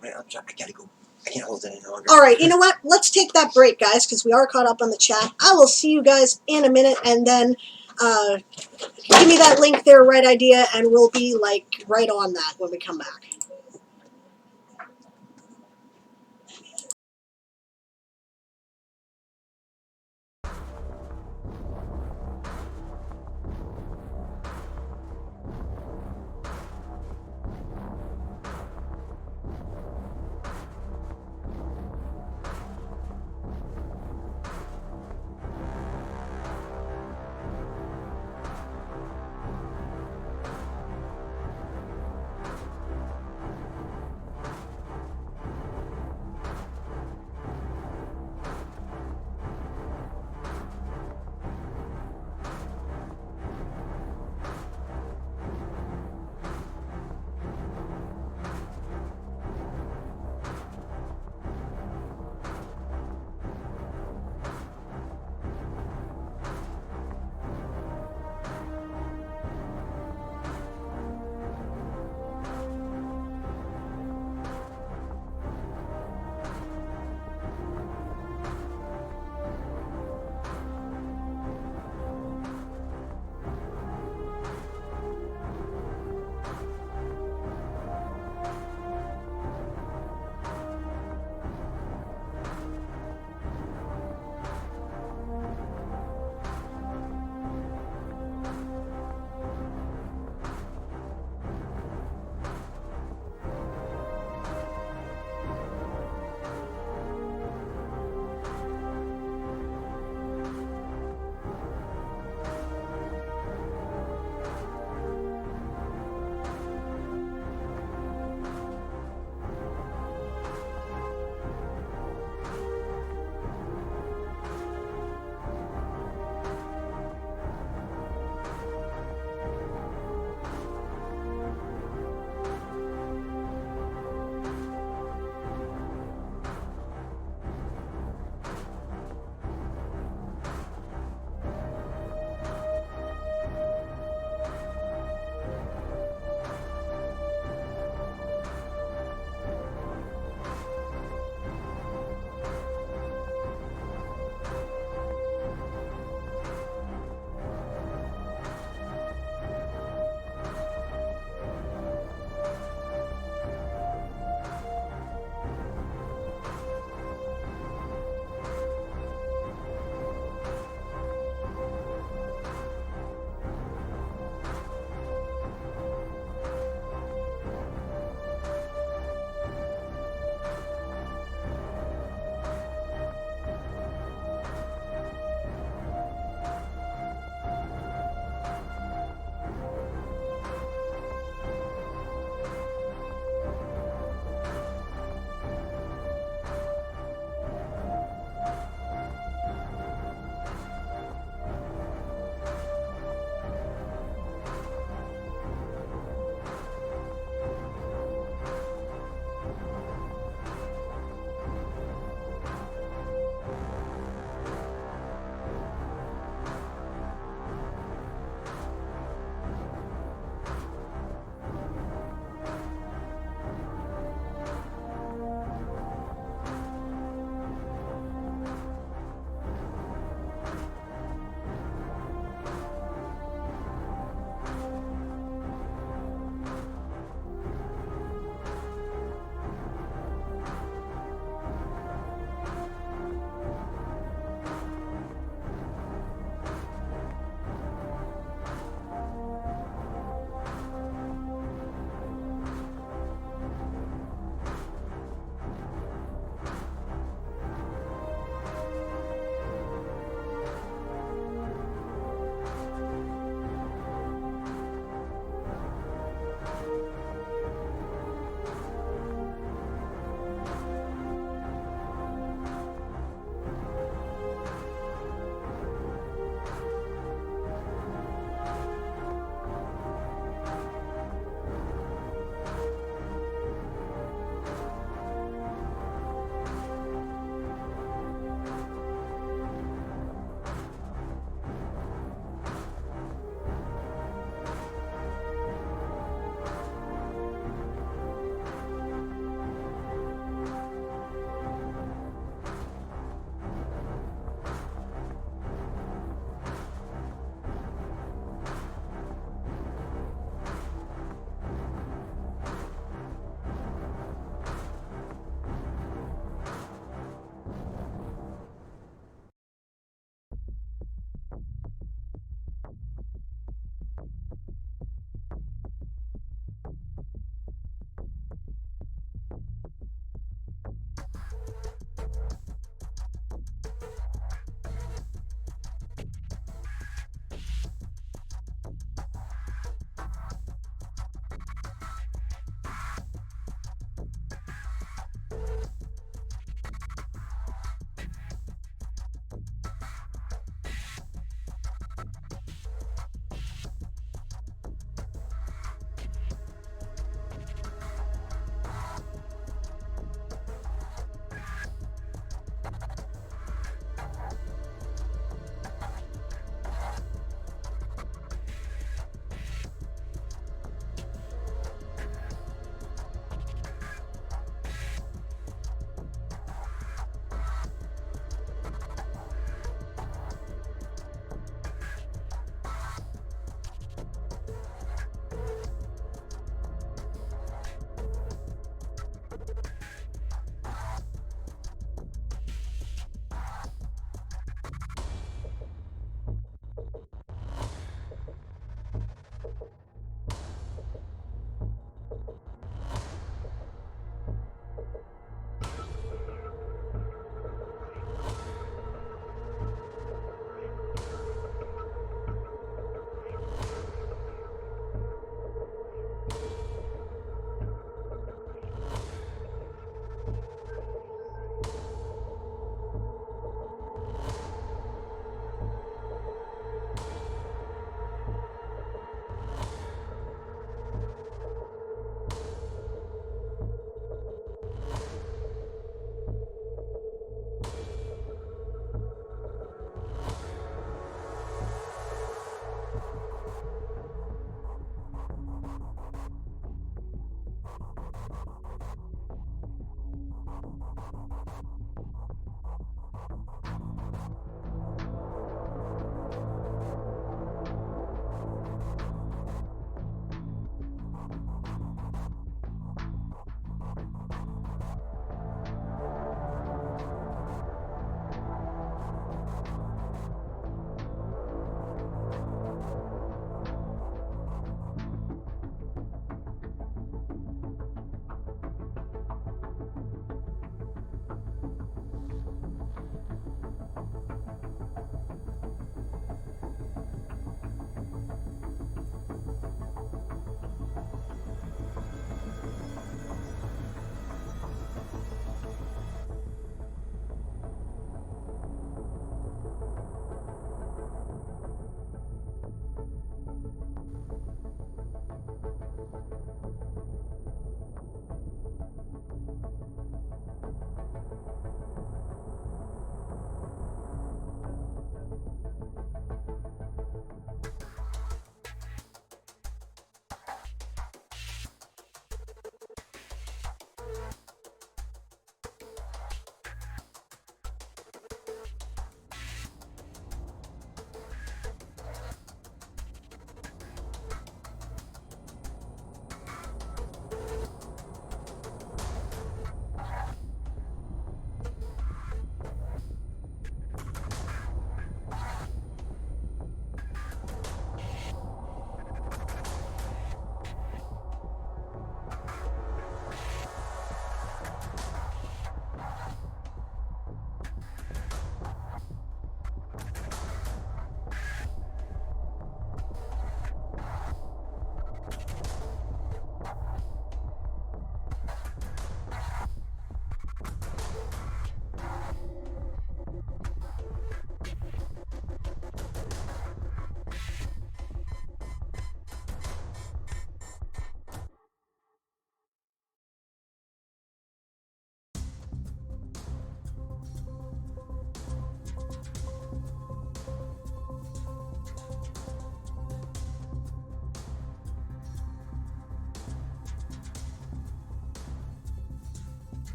Right, I'm sorry, I gotta go. I can't hold it any longer. All right, you know what? Let's take that break, guys, because we are caught up on the chat. I will see you guys in a minute, and then give me that link there, right idea, and we'll be like right on that when we come back.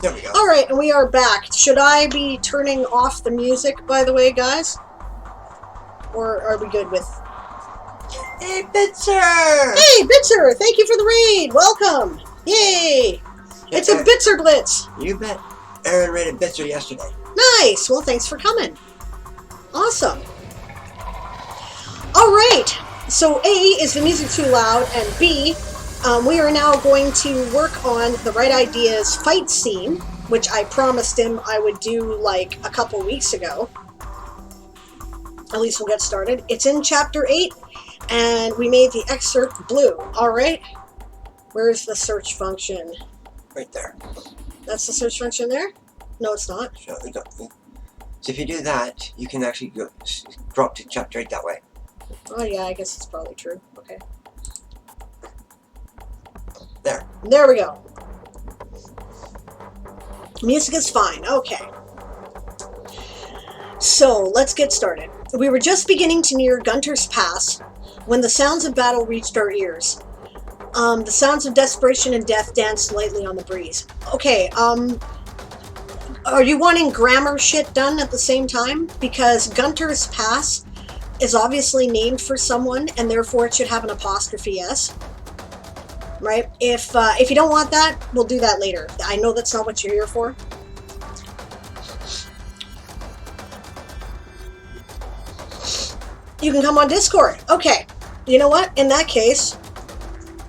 There we go. All right, and we are back. Should I be turning off the music, by the way, guys? Or are we good with... Hey, Bitzer! Hey, Bitzer! Thank you for the raid! Welcome! Yay! It's a Bitzer Blitz! You bet. Aaron rated Bitzer yesterday. Nice! Well, thanks for coming. Awesome. All right. So A, is the music too loud? And B, we are now going to work on the Right Ideas fight scene, which I promised him I would do like a couple weeks ago. At least we'll get started. It's in Chapter 8, and we made the excerpt blue. All right. Where's the search function? Right there. That's the search function there? No, it's not. So if you do that, you can actually go up to Chapter 8 that way. Oh, yeah, I guess it's probably true. Okay. There. There we go. Music is fine. Okay. So, let's get started. We were just beginning to near Gunter's Pass when the sounds of battle reached our ears. The sounds of desperation and death danced lightly on the breeze. Okay, are you wanting grammar shit done at the same time? Because Gunter's Pass is obviously named for someone, and therefore it should have an apostrophe S. Right? If you don't want that, we'll do that later. I know that's not what you're here for. You can come on Discord. Okay. You know what? In that case,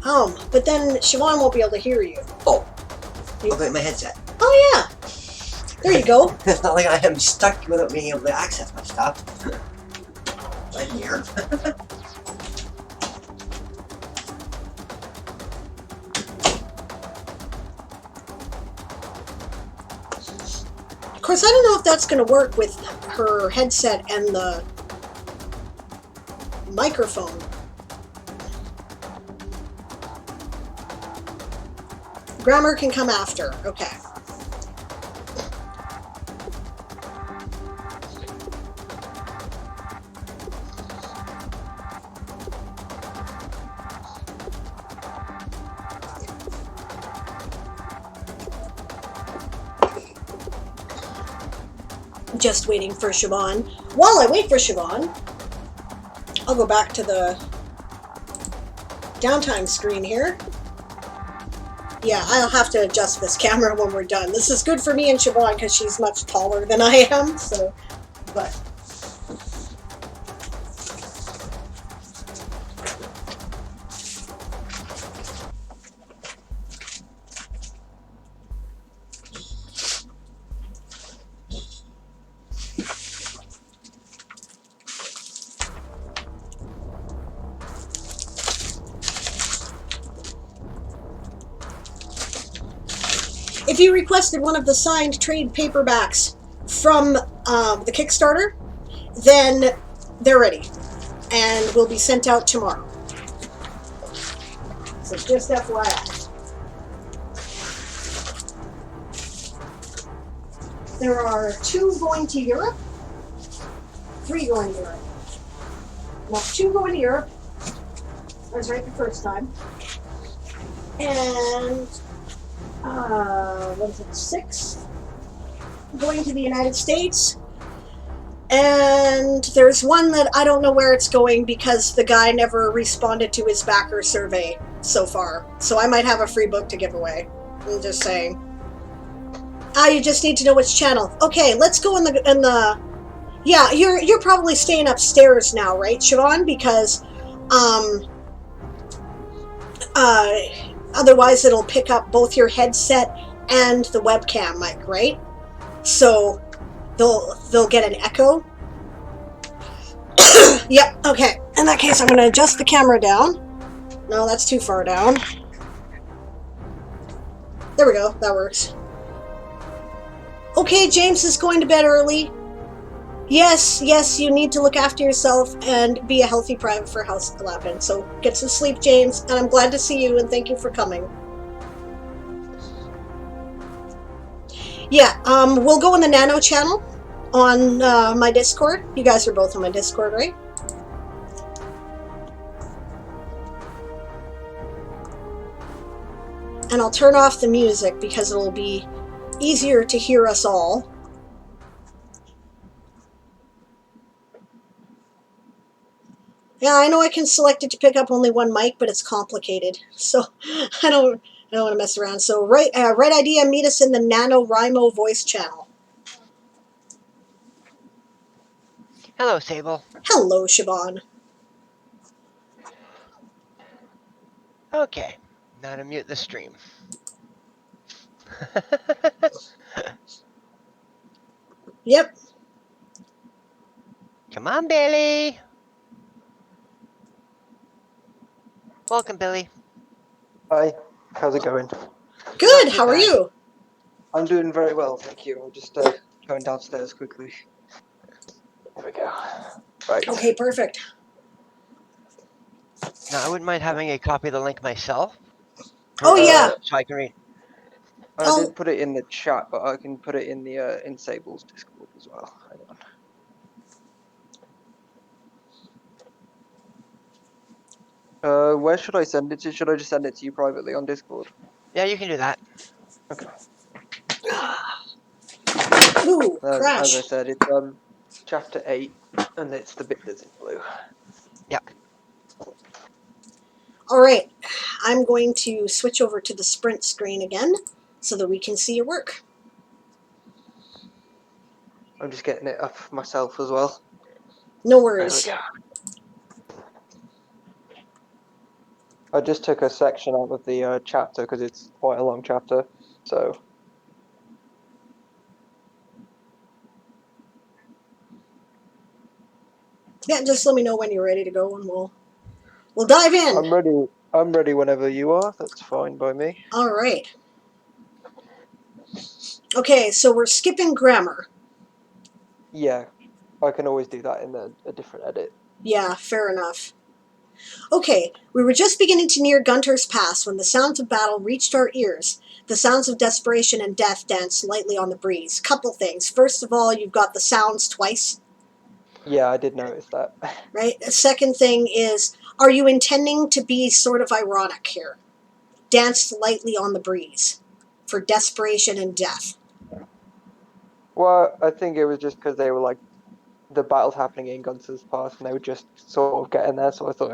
but then Siobhan won't be able to hear you. Oh. Okay, my headset. Oh, yeah. There you go. It's not like I am stuck without being able to access my stuff. Right here. Of course, I don't know if that's going to work with her headset and the microphone. Grammar can come after. Okay. Just waiting for Siobhan. While I wait for Siobhan, I'll go back to the downtime screen here. Yeah, I'll have to adjust this camera when we're done. This is good for me and Siobhan because she's much taller than I am, so, but... If you requested one of the signed trade paperbacks from the Kickstarter, then they're ready and will be sent out tomorrow. So just FYI. There are 2 going to Europe, 3 going to Europe. Well, 2 going to Europe. I was right the first time. And... what is it, 6 going to the United States, and there's 1 that I don't know where it's going because the guy never responded to his backer survey so far, so I might have a free book to give away. I'm just saying. You just need to know which channel. Okay, let's go in the yeah, you're probably staying upstairs now, right, Siobhan? Because otherwise it'll pick up both your headset and the webcam mic, right? So they'll get an echo. Yep, okay. In that case, I'm going to adjust the camera down. No, that's too far down. There we go. That works. Okay, James is going to bed early. Yes, you need to look after yourself and be a healthy private for House 11. So get some sleep, James, and I'm glad to see you and thank you for coming. Yeah, we'll go in the Nano channel on my Discord. You guys are both on my Discord, right? And I'll turn off the music because it'll be easier to hear us all. Yeah, I know I can select it to pick up only one mic, but it's complicated. So I don't want to mess around. So right idea, meet us in the NaNoWriMo voice channel. Hello, Sable. Hello, Siobhan. Okay, now to mute the stream. Yep. Come on, Billy. Welcome, Billy. Hi, how's it going? Good. too How are bad. you? I'm doing very well, thank you. I'm just going downstairs quickly. There we go. Right. Okay, perfect. Now, I wouldn't mind having a copy of the link myself. Oh yeah. So I can read. I Oh, did put it in the chat, but I can put it in the in Sable's Discord as well. Hang on. Where should I send it to? Should I just send it to you privately on Discord? Yeah, you can do that. Okay. ooh, As I crash. said, it's chapter 8, and it's the bit that's in blue. All right. I'm going to switch over to the sprint screen again so that we can see your work. I'm just getting it up myself as well. No There we worries. go. I just took a section out of the chapter because it's quite a long chapter, so. Yeah, just let me know when you're ready to go and we'll dive in. I'm ready. I'm ready whenever you are. That's fine by me. All right. Okay, so we're skipping grammar. Yeah, I can always do that in a different edit. Yeah, fair enough. Okay, we were just beginning to near Gunter's Pass when the sounds of battle reached our ears. The sounds of desperation and death danced lightly on the breeze. Couple things. First of all, you've got the sounds twice, Yeah, I did notice that. right? The second thing is, are you intending to be sort of ironic here? Danced lightly on the breeze for desperation and death. Well, I think it was just because they were like the battle's happening in Gunther's Pass, and they were just sort of getting there. So I thought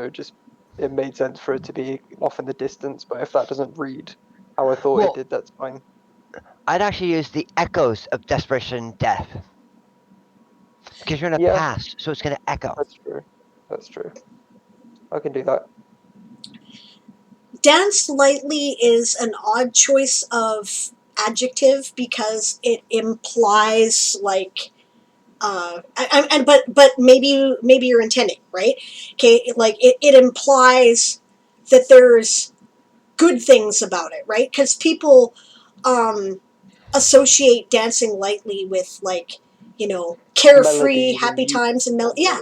it made sense for it to be off in the distance. But if that doesn't read how I thought Well, it did, that's fine. I'd actually use the echoes of desperation and death. Because you're in the Yeah, past, so it's going to echo. that's true. That's true. I can do that. Dance lightly is an odd choice of adjective because it implies like but maybe you're intending, right? Okay, like it implies that there's good things about it, right? Because people associate dancing lightly with like, carefree Melody and happy music. times and Yeah.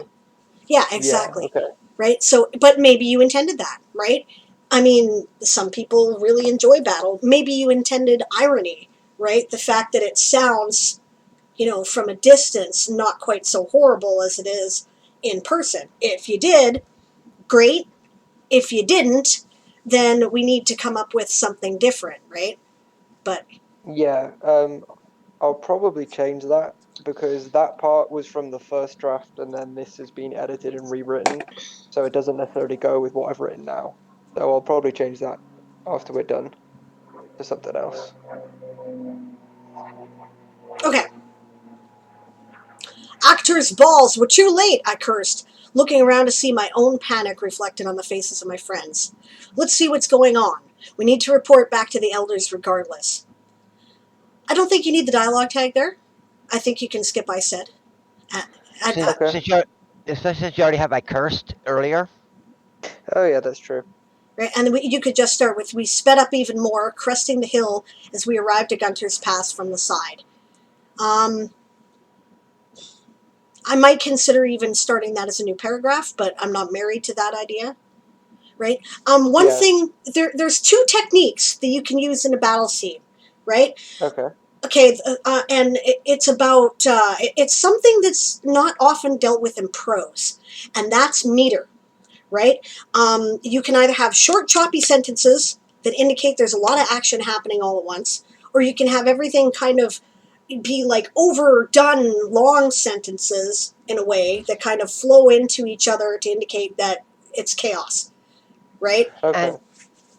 yeah, Yeah. exactly. Okay. Right? So, but maybe you intended that, right? I mean, some people really enjoy battle. Maybe you intended irony, right? The fact that it sounds, from a distance, not quite so horrible as it is in person. If you did, great. If you didn't, then we need to come up with something different, right? But Yeah. I'll probably change that because that part was from the first draft and then this has been edited and rewritten, so it doesn't necessarily go with what I've written now. So I'll probably change that after we're done to something else. okay. Actors' balls were too late, I cursed, looking around to see my own panic reflected on the faces of my friends. Let's see what's going on. We need to report back to the elders regardless. I don't think you need the dialogue tag there. I think you can skip, I said. Uh, Since, Okay. since, you, since you already have I cursed earlier. Oh yeah, that's true. right, and you could just start with, we sped up even more, cresting the hill as we arrived at Gunter's Pass from the side. I might consider even starting that as a new paragraph, but I'm not married to that idea. Right? One Yeah. thing, there's two techniques that you can use in a battle scene, right? Okay. Okay, and it's something that's not often dealt with in prose, and that's meter, right? You can either have short, choppy sentences that indicate there's a lot of action happening all at once, or you can have everything kind of be like overdone long sentences in a way that kind of flow into each other to indicate that it's chaos, right? Okay. And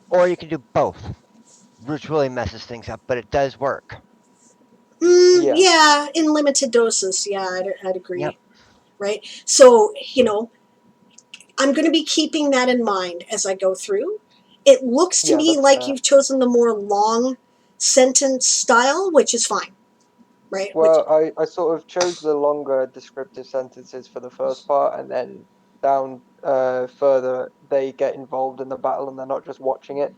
or you can do both, which really messes things up, but it does work. Yeah. Yeah, in limited doses. Yeah, I'd Yep. agree. Right. So, I'm going to be keeping that in mind as I go through. It looks to Yeah, me that's like fair. you've chosen the more long sentence style, which is fine, right? Which Well, I sort of chose the longer descriptive sentences for the first part, and then down further they get involved in the battle and they're not just watching it.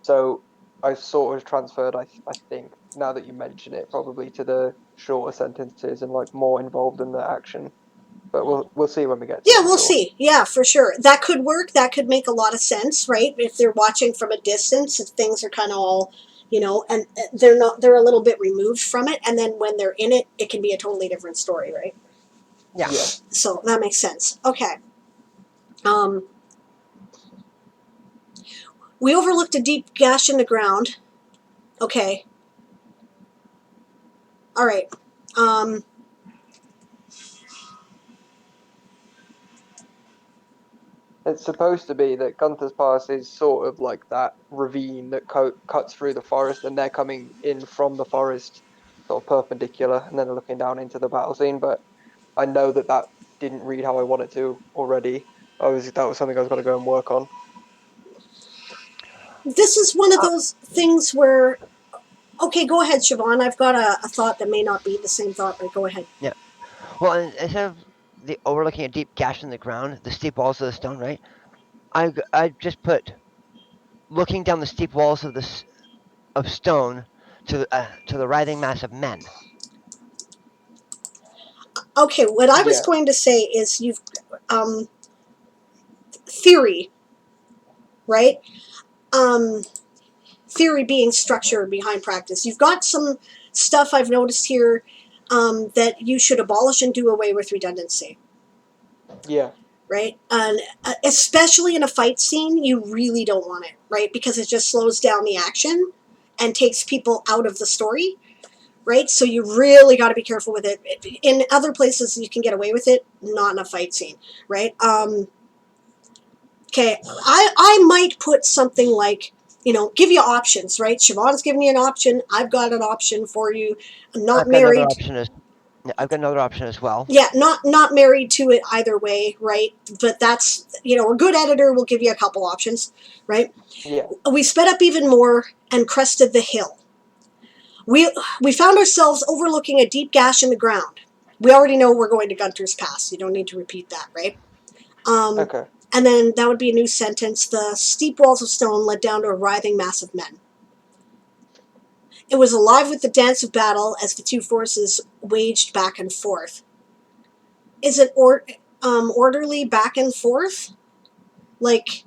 So I sort of transferred, I think, now that you mention it, probably to the shorter sentences and like more involved in the action. But we'll see when we get to it, Yeah, I'm we'll sure. see. Yeah, for sure. That could work. That could make a lot of sense, right? If they're watching from a distance, if things are kind of all, and they're a little bit removed from it, and then when they're in it, it can be a totally different story, right? Yeah. Yeah. So that makes sense. Okay. Um, we overlooked a deep gash in the ground. Okay. All right. Um, It's supposed to be that Gunther's Pass is sort of like that ravine that cuts through the forest, and they're coming in from the forest, sort of perpendicular, and then they're looking down into the battle scene. But I know that that didn't read how I wanted to already. That was something I was going to go and work on. this is one of Uh, those things where, okay, go ahead, Siobhan. I've got a thought that may not be the same thought, but go ahead. yeah. Well, instead of the overlooking a deep gash in the ground, the steep walls of the stone, right? I just put looking down the steep walls of stone to the writhing mass of men. Okay, what I was Yeah, going to say is um, theory, right? Um, theory being structure behind practice. You've got some stuff I've noticed here that you should abolish and do away with redundancy, yeah, right? And especially in a fight scene, you really don't want it, right? Because it just slows down the action and takes people out of the story, right? So you really got to be careful with it. In other places, you can get away with it, not in a fight scene, right? Okay, I might put something like, give you options, right? Siobhan's giving you an option. I've got an option for you. I'm not I've got another married. option as I've got another option as well. Yeah, not married to it either way, right? But that's, a good editor will give you a couple options, right? yeah. We sped up even more and crested the hill. We we found ourselves overlooking a deep gash in the ground. We already know we're going to Gunter's Pass. You don't need to repeat that, right? Um, Okay. and then that would be a new sentence. The steep walls of stone led down to a writhing mass of men. It was alive with the dance of battle as the two forces waged back and forth. Is it orderly back and forth? Like,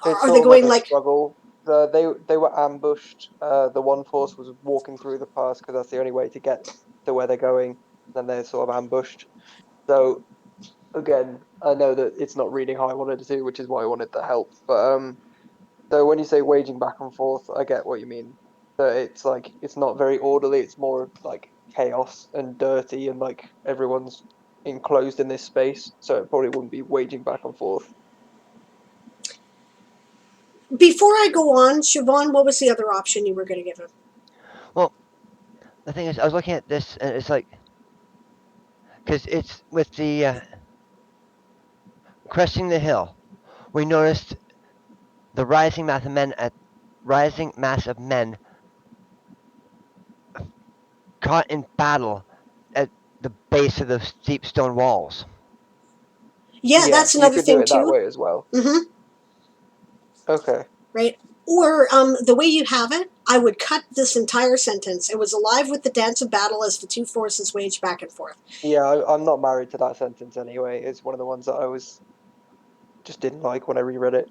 It's are they sort of like going a like, struggle. They were ambushed. The one force was walking through the pass because that's the only way to get to where they're going. Then they're sort of ambushed. So again, I know that it's not reading how I wanted it to, which is why I wanted the help. But so when you say waging back and forth, I get what you mean. That it's like it's not very orderly. It's more like chaos and dirty, and like everyone's enclosed in this space. So it probably wouldn't be waging back and forth. before I go on, Siobhan, what was the other option you were going to give him? Well, the thing is, I was looking at this, and it's like because it's with the cresting the hill. We noticed the rising mass of men caught in battle at the base of the steep stone walls. Yeah, Yeah, that's you another could do thing it that too. way as well. Mm-hmm. Okay. Right? Or the way you have it, I would cut this entire sentence. It was alive with the dance of battle as the two forces waged back and forth. Yeah, I'm not married to that sentence anyway. It's one of the ones that I was just didn't like when I reread it.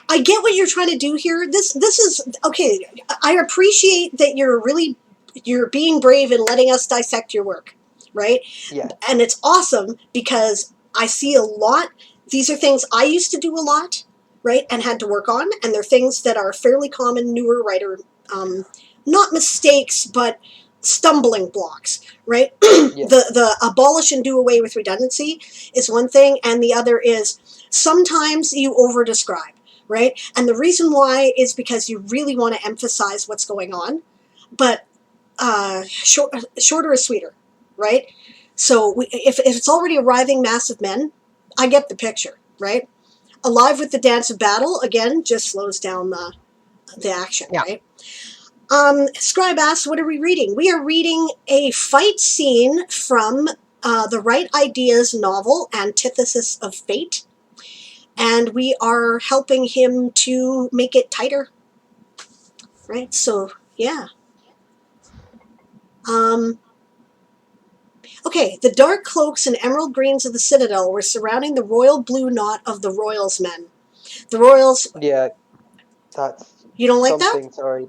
I get what you're trying to do here. This is okay. I appreciate that you're being brave and letting us dissect your work, right? Yeah, And it's awesome because I see a lot. These are things I used to do a lot, right, and had to work on, and they're things that are fairly common newer writer um, not mistakes, but stumbling blocks, right? Yeah. The abolish and do away with redundancy is one thing, and the other is sometimes you over describe, right? And the reason why is because you really want to emphasize what's going on, but shorter is sweeter, right? So if it's already arriving mass of men, I get the picture, right? Alive with the dance of battle, again, just slows down the action, Yeah. right? Scribe asks, what are we reading? We are reading a fight scene from the Right Ideas novel, Antithesis of Fate, and we are helping him to make it tighter, right? So, yeah. Okay, the dark cloaks and emerald greens of the Citadel were surrounding the royal blue knot of the Royals men. The Royals, Yeah, that's you don't like that? something, sorry,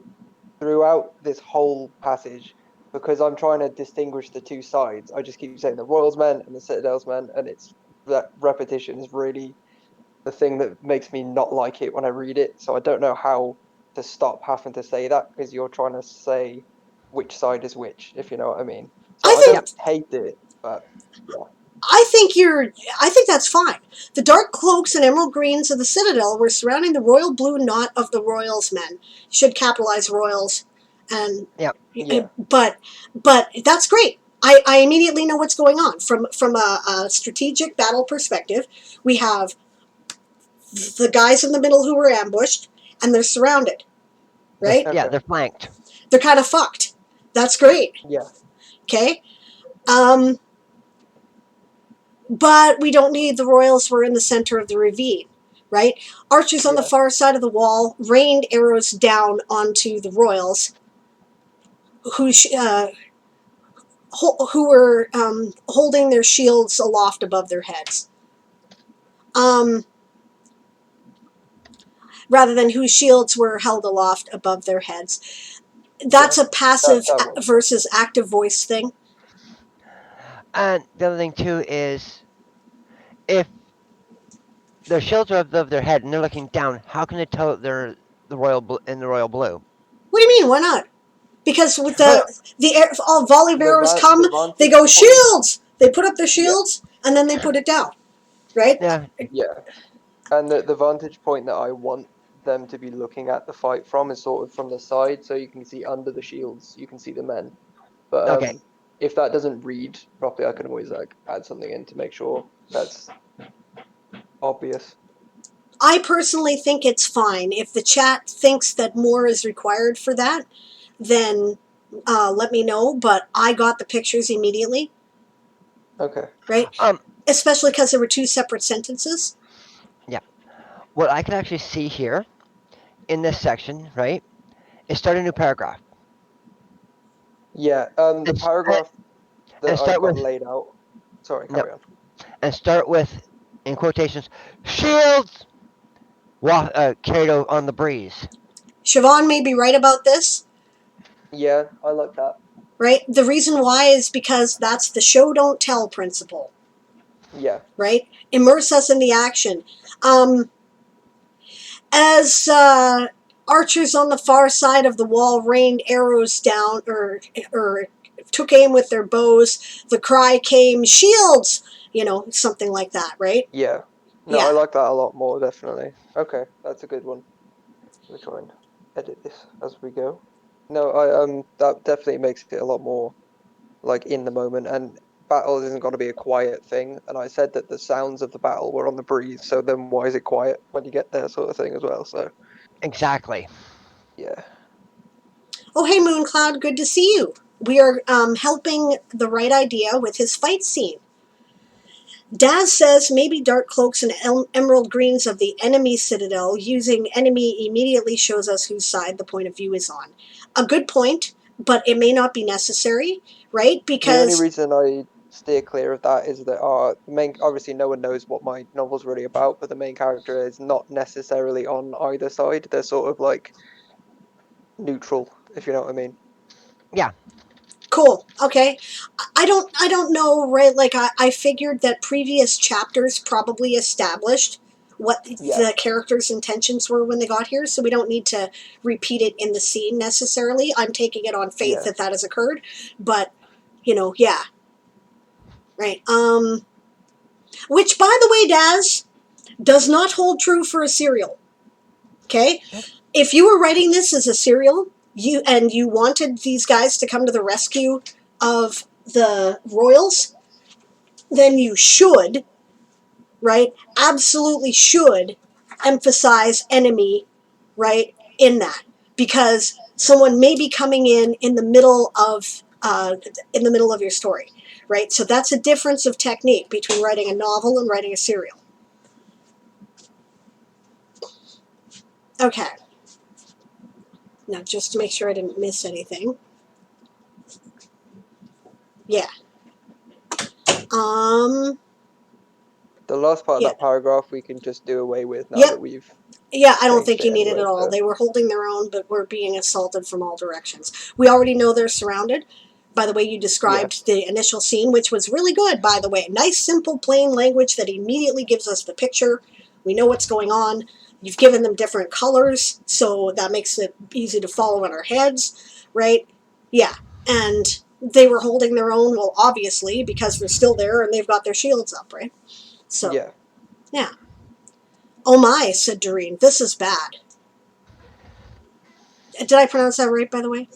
throughout this whole passage, because I'm trying to distinguish the two sides. I just keep saying the Royals men and the Citadel's men, and it's that repetition is really the thing that makes me not like it when I read it. So I don't know how to stop having to say that because you're trying to say which side is which, if you know what I mean. So I I think Yep. don't hate it, but yeah, I think you're. I think that's fine. The dark cloaks and emerald greens of the Citadel were surrounding the royal blue knot of the Royals men. Should capitalize Royals, and Yep. yeah, but that's great. I immediately know what's going on from a strategic battle perspective. We have the guys in the middle who were ambushed, and they're surrounded. Right? Yeah, okay, they're flanked. They're kind of fucked. That's great. yeah, Okay. Um, but we don't need the Royals were in the center of the ravine, right? Archers on the yeah, far side of the wall rained arrows down onto the Royals, who who were holding their shields aloft above their heads, um, rather than whose shields were held aloft above their heads. yeah. That's a passive That makes sense. versus active voice thing. And the other thing too is if their shields are above their head and they're looking down, how can they tell that they're in the royal blue? What do you mean? Why not? Because with Well, all volley of arrows come, The they vantage go point, shields. They put up their yeah, shields and then they put it down, right? yeah, yeah. And the vantage point that I want them to be looking at the fight from is sort of from the side, so you can see under the shields, you can see the men. But okay. if that doesn't read properly, I can always like add something in to make sure that's obvious. I personally think it's fine. If the chat thinks that more is required for that, then let me know. But I got the pictures immediately, Okay. right? Um, Especially because there were two separate sentences. yeah. What I can actually see here in this section, right, is start a new paragraph. Yeah. The It's and, paragraph that and I've start got with laid out. Sorry, no, carry on. and start with in quotations shields carried on the breeze. Siobhan may be right about this, Yeah, I like that. right? The reason why is because that's the show don't tell principle, Yeah. right? Immerse us in the action. As archers on the far side of the wall rained arrows down, or took aim with their bows, the cry came, "Shields!" Something like that, right? Yeah. No, I Yeah. like that a lot more, definitely. Okay, that's a good one. Let me try and edit this as we go. No, I that definitely makes it a lot more like in the moment, and battle isn't going to be a quiet thing. And I said that the sounds of the battle were on the breeze, so then why is it quiet when you get there, sort of thing as well. So Exactly. yeah, Oh, hey, Mooncloud, good to see you. We are helping the right idea with his fight scene. Daz says maybe dark cloaks and emerald greens of the enemy citadel using enemy immediately shows us whose side the point of view is on. A good point, but it may not be necessary, right? the only Because reason I steer clear of that is that the main obviously no one knows what my novel's really about, but the main character is not necessarily on either side. They're sort of like neutral, if you know what I mean. Yeah. cool. Okay. I don't know, right? Like I figured that previous chapters probably established what Yeah. the characters' intentions were when they got here, so we don't need to repeat it in the scene necessarily. I'm taking it on faith Yeah. that has occurred, but yeah, right. Which, by the way, Daz, does not hold true for a serial. Okay, Nope. if you were writing this as a serial, you wanted these guys to come to the rescue of the royals, then you should, right? Absolutely should emphasize enemy, right, in that, because someone may be coming in the middle of your story, right? So that's a difference of technique between writing a novel and writing a serial. Okay. Now, just to make sure I didn't miss anything. Yeah. The last part of Yeah. that paragraph we can just do away with now that Yep. we've Yeah, I don't changed think it you need it anyway. at all. So They were holding their own, but were being assaulted from all directions. We already know they're surrounded by the way you yeah, described the initial scene, which was really good, by the way. Nice, simple, plain language that immediately gives us the picture. We know what's going on. You've given them different colors, so that makes it easy to follow in our heads, right? Yeah. And they were holding their own, well, obviously, because they're still there and they've got their shields up, right? So, yeah. yeah. Oh my, said Doreen, this is bad. Did I pronounce that right, by the way?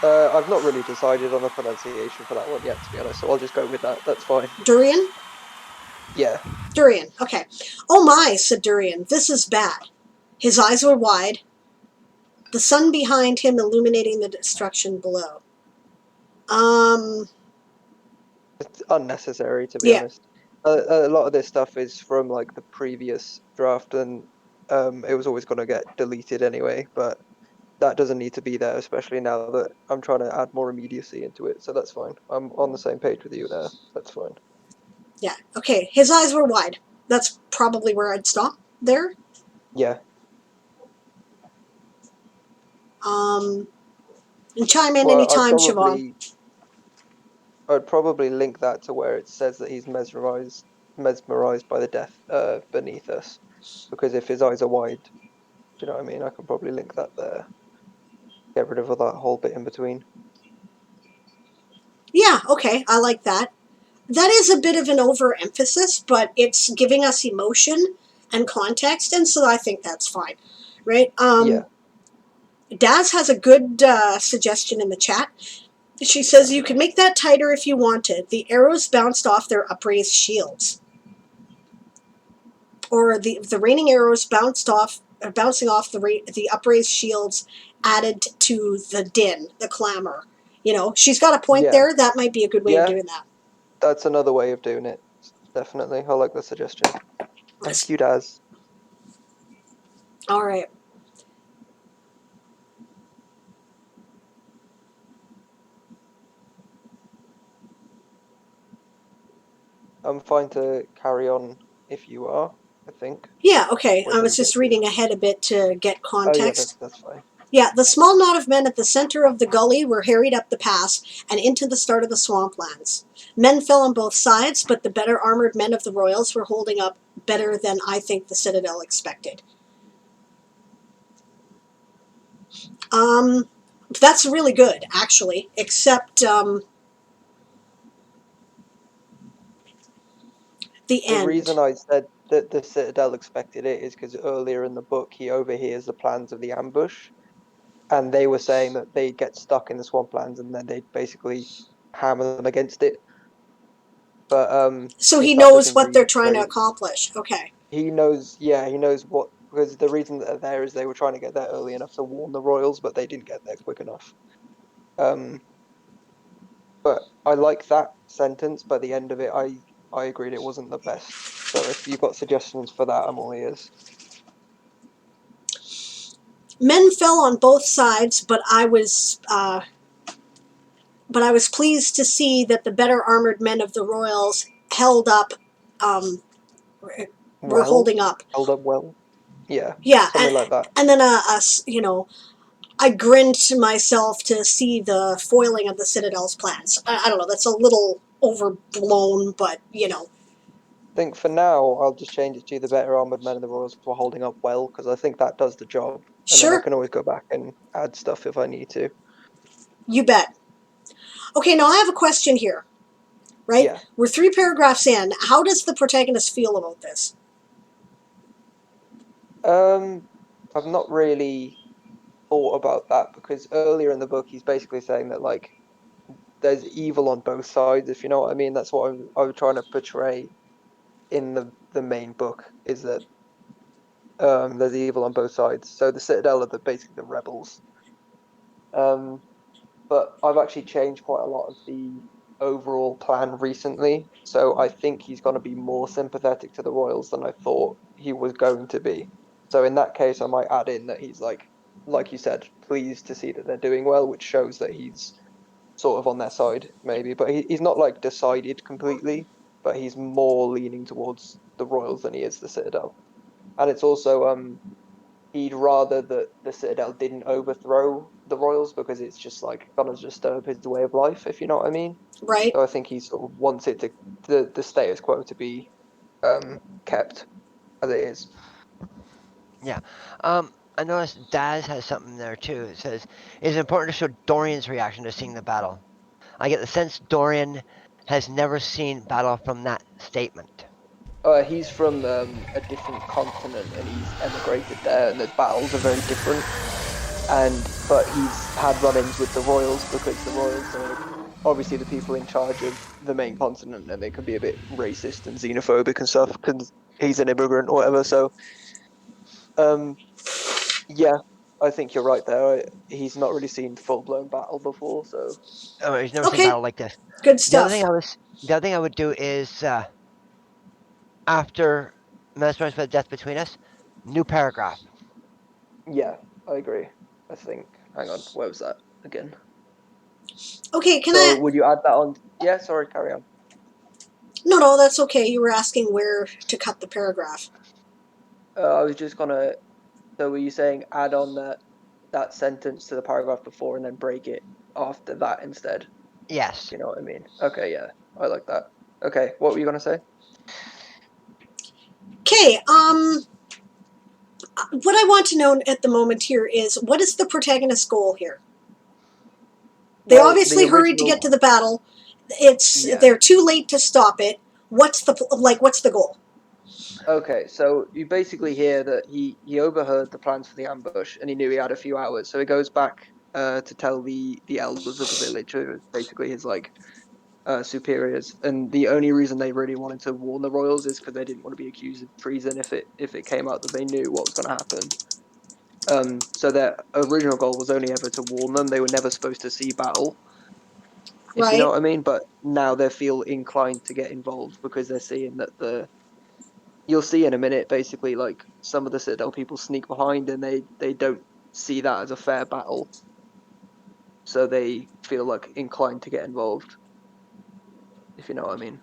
I've not really decided on a pronunciation for that one yet, to be honest. So I'll just go with that. That's fine. Durian? Yeah, Durian, okay. Oh my, said Durian, this is bad. His eyes were wide, the sun behind him illuminating the destruction below. it's unnecessary, to be Yeah. honest. A lot of this stuff is from like the previous draft, and it was always going to get deleted anyway. But that doesn't need to be there, especially now that I'm trying to add more immediacy into it. So that's fine. I'm on the same page with you there. That's fine. Yeah, okay. His eyes were wide. That's probably where I'd stop there. Yeah, And chime in well, anytime, Siobhan. I'd probably link that to where it says that he's mesmerized by the death beneath us, because if his eyes are wide, do you know what I mean? I can probably link that there. Get rid of all that whole bit in between. Yeah, okay, I like that. That is a bit of an overemphasis, but it's giving us emotion and context, and so I think that's fine, right? Yeah, Daz has a good suggestion in the chat. She says you could make that tighter if you wanted. The arrows bounced off their upraised shields, or the raining arrows bouncing off the upraised shields, added to the din, the clamor. She's got a point yeah, there. That might be a good way of yeah. doing that. That's another way of doing it. Definitely, I like the suggestion. Thank you, Daz. All right. I'm fine to carry on if you are, I think. Yeah, okay. Where I do was we just get to? reading ahead a bit to get Oh yeah, context. that's fine. Yeah, the small knot of men at the center of the gully were harried up the pass and into the start of the swamplands. Men fell on both sides, but the better armored men of the Royals were holding up better than I think the Citadel expected. That's really good, actually, except the The end. reason I said that the Citadel expected it is because earlier in the book he overhears the plans of the ambush, and they were saying that they get stuck in the swamplands and then they basically hammer them against it. But So he if that knows doesn't what they're read trying to very, accomplish. Okay. he knows. Yeah, he knows what, because the reason that they're there is they were trying to get there early enough to warn the royals, but they didn't get there quick enough. Um, but I like that sentence. By the end of it, I agreed it wasn't the best. So if you've got suggestions for that, I'm all ears. Men fell on both sides, but I was pleased to see that the better armored men of the Royals held up, um, were Well, holding up. held up well. Yeah, Yeah, something like that. and then I grinned to myself to see the foiling of the Citadel's plans. I don't know, that's a little overblown, but think for now I'll just change it to the better armored men and the royals were holding up well, because I think that does the job, and then I Sure, can always go back and add stuff if I need to. you bet. Okay, now I have a question here, right? Yeah. We're 3 paragraphs in. How does the protagonist feel about this? I've not really thought about that, because earlier in the book he's basically saying that like there's evil on both sides, if you know what I mean. That's what I'm trying to portray in the main book, is that there's evil on both sides. So the Citadel are basically the rebels. Um, but I've actually changed quite a lot of the overall plan recently. So I think he's going to be more sympathetic to the Royals than I thought he was going to be. So in that case, I might add in that he's like you said, pleased to see that they're doing well, which shows that he's sort of on their side, maybe. But he's not like decided completely, but he's more leaning towards the Royals than he is the Citadel. And it's also he'd rather that the Citadel didn't overthrow the Royals, because it's just like gonna disturb his way of life, if you know what I mean. Right? So I think he sort of wants it to the status quo to be kept as it is. Yeah. I noticed Daz has something there too. It says it is important to show Dorian's reaction to seeing the battle. I get the sense Dorian has never seen battle from that statement. He's from a different continent, and he's emigrated there, and the battles are very different. But he's had run-ins with the Royals, because the Royals are obviously the people in charge of the main continent, and they can be a bit racist and xenophobic and stuff because he's an immigrant or whatever. So, um, yeah, I think you're right there. He's not really seen full-blown battle before, so Oh, he's never seen Okay, battle like this. good The other thing stuff. I was, the other thing I would do is after Mesmer's the death between us, new paragraph. yeah, I agree. I think. Hang on, where was that again? Okay, can So I? would you add that on? Yeah, sorry, carry on. No, that's okay. You were asking where to cut the paragraph. I was just gonna. So were you saying add on that sentence to the paragraph before and then break it after that instead? If Yes. you know what I mean. Okay, yeah, I like that. Okay, what were you gonna say? Okay, what I want to know at the moment here is what is the protagonist's goal here? They Well, the obviously hurried to get to original, the battle. It's yeah. they're too late to stop it. What's the goal? Okay, so you basically hear that he overheard the plans for the ambush and he knew he had a few hours, so he goes back to tell the elders of the village, who are basically his like superiors, and the only reason they really wanted to warn the royals is because they didn't want to be accused of treason if it came out that they knew what was going to happen. So their original goal was only ever to warn them. They were never supposed to see battle, if you know Right? what I mean. But now they feel inclined to get involved because they're seeing that you'll see in a minute, basically, like some of the Citadel people sneak behind and they don't see that as a fair battle, so they feel like inclined to get involved, if you know what I mean.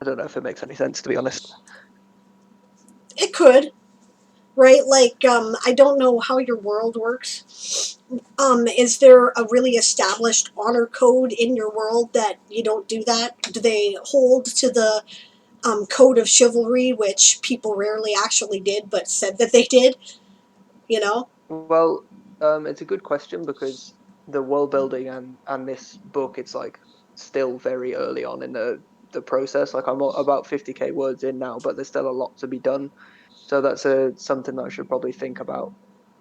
I don't know if it makes any sense, to be honest. It could, right? Like, I don't know how your world works. Is there a really established honor code in your world that you don't do that? Do they hold to the code of chivalry, which people rarely actually did, but said that they did? You know? Well, it's a good question, because the world building and this book, it's like still very early on in the process. Like I'm about 50k words in now, but there's still a lot to be done. So that's something that I should probably think about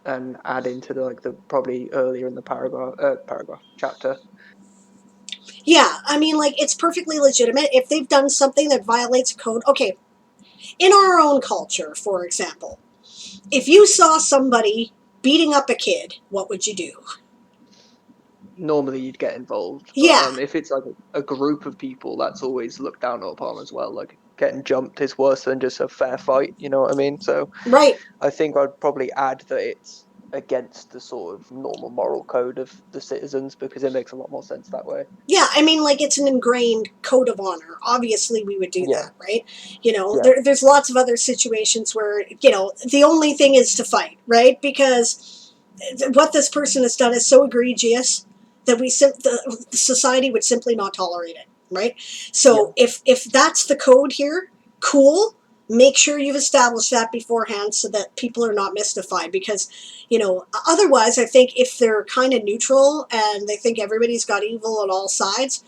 and add into the probably earlier in the paragraph chapter. Yeah, I mean, like, it's perfectly legitimate. If they've done something that violates a code, okay, in our own culture, for example, if you saw somebody beating up a kid, what would you do? Normally you'd get involved, but Yeah, if it's like a group of people, that's always looked down upon as well. Like getting jumped is worse than just a fair fight, you know what I mean? So right. I think I'd probably add that it's against the sort of normal moral code of the citizens, because it makes a lot more sense that way. Yeah, I mean, like, it's an ingrained code of honor. Obviously, we would do Yeah, that, right? You know, yeah, there's lots of other situations where, you know, the only thing is to fight, right? Because what this person has done is so egregious that the society would simply not tolerate it, right? yeah. So if that's the code here, cool, make sure you've established that beforehand so that people are not mystified. Because, otherwise, I think if they're kind of neutral and they think everybody's got evil on all sides,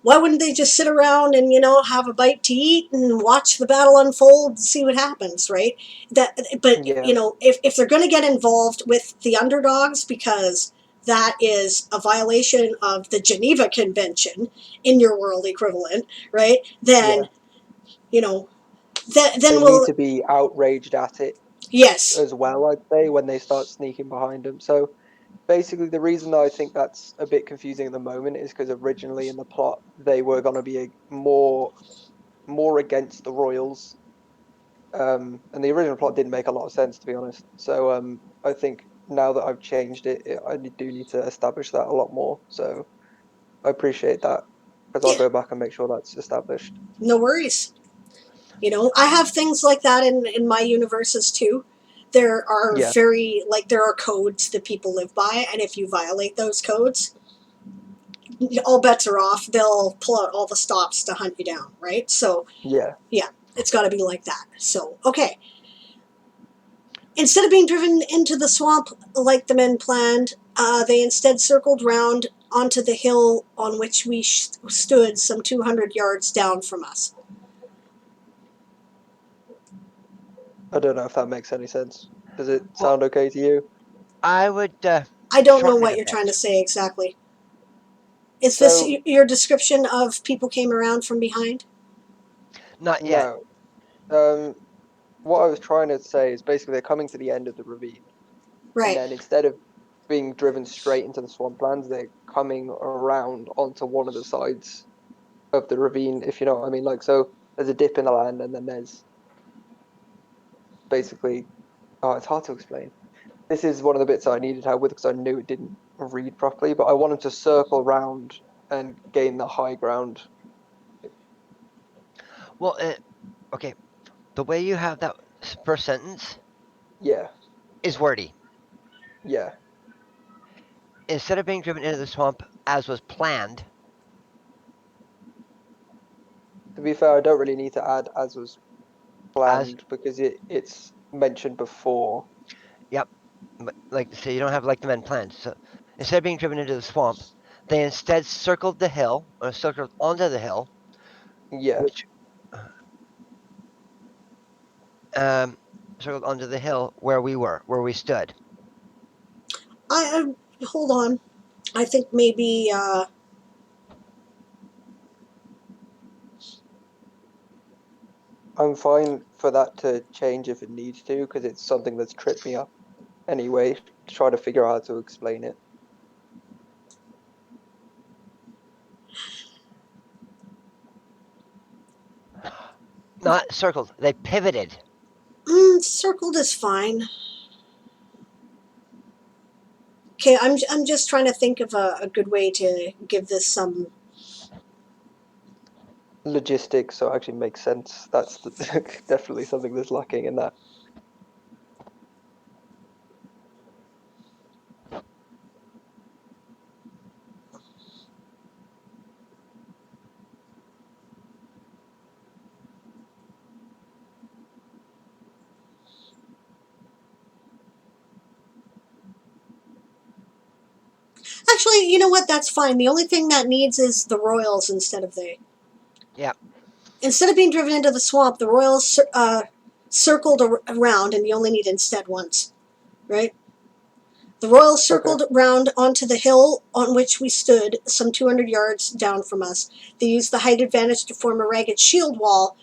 why wouldn't they just sit around and have a bite to eat and watch the battle unfold and see what happens, right? But Yeah, if they're going to get involved with the underdogs because that is a violation of the Geneva Convention in your world equivalent, right? yeah. Then you know then They need we'll to be outraged at it yes, as well, I'd say, when they start sneaking behind them. So basically, the reason that I think that's a bit confusing at the moment is because originally in the plot they were going to be more against the royals, and the original plot didn't make a lot of sense, to be honest. So I think now that I've changed it, I do need to establish that a lot more. So I appreciate that because I'll yeah, go back and make sure that's established. no worries. I have things like that in my universes too. There are Yeah, there are codes that people live by, and if you violate those codes, all bets are off. They'll pull out all the stops to hunt you down, right? So, yeah, yeah, it's got to be like that. So, okay. Instead of being driven into the swamp like the men planned, they instead circled round onto the hill on which we stood some 200 yards down from us. I don't know if that makes any sense. Does it Well, sound okay to you? I would I don't know shorten it what a you're trying to bit. say exactly. Is this So, your description of people came around from behind? Not yet. no. Um, what I was trying to say is basically they're coming to the end of the ravine, and Right. then instead of being driven straight into the swamplands, they're coming around onto one of the sides of the ravine, if you know what I mean. Like, so there's a dip in the land, and then there's basically, oh, it's hard to explain. This is one of the bits I needed help with because I knew it didn't read properly, but I wanted to circle round and gain the high ground. Well, okay. The way you have that first sentence Yeah, is wordy. yeah. Instead of being driven into the swamp as was planned, To be fair, I don't really need to add as was as planned because it's mentioned before. yep, like so you don't have like the men planned. So instead of being driven into the swamp, they instead circled the hill or circled onto the hill, Yeah, which um circled onto the hill where we stood. I hold on. I think maybe I'm fine for that to change if it needs to because it's something that's tripped me up anyway. To try to figure out how to explain it. Not circled. They pivoted. circled is fine. Okay, I'm just trying to think of a good way to give this some. Logistics, so it actually makes sense. That's definitely something that's lacking in that. Actually, you know what? That's fine. The only thing that needs is the royals instead of they. Yeah. Instead of being driven into the swamp, the royals circled around, and you only need instead once, right? The royals Okay. circled round onto the hill on which we stood, some 200 yards down from us. They used the height advantage to form a ragged shield wall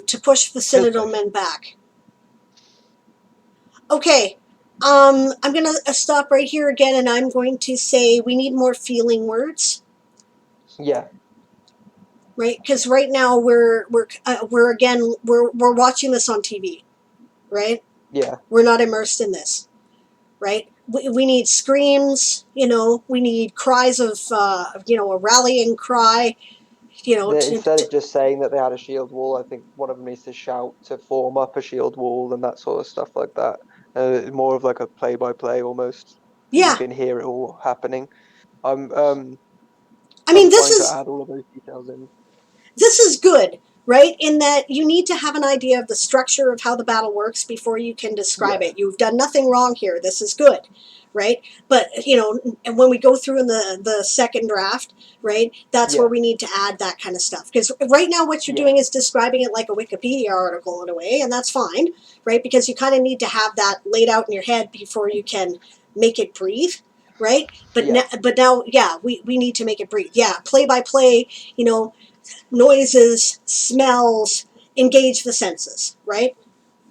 to push the To Citadel push. men back. Okay, I'm going to stop right here again, and I'm going to say we need more feeling words, Yeah. right? Because right now we're watching this on TV, right? Yeah. We're not immersed in this, right? We need screams, we need cries of, a rallying cry, Instead of just saying that they had a shield wall, I think one of them needs to shout to form up a shield wall and that sort of stuff like that. More of like a play-by-play almost. You yeah. can hear it all happening. I'm I I'm mean, this trying to is add all of those details in. this is good. right? In that you need to have an idea of the structure of how the battle works before you can describe Yeah. it. You've done nothing wrong here. This is good, right? But and when we go through in the second draft, right, that's where Yeah. we need to add that kind of stuff. Because right now what you're Yeah. doing is describing it like a Wikipedia article in a way, and that's fine, right? Because you kind of need to have that laid out in your head before you can make it breathe, right? But Yeah. now, yeah, we need to make it breathe. Yeah, play by play, noises, smells, engage the senses, right?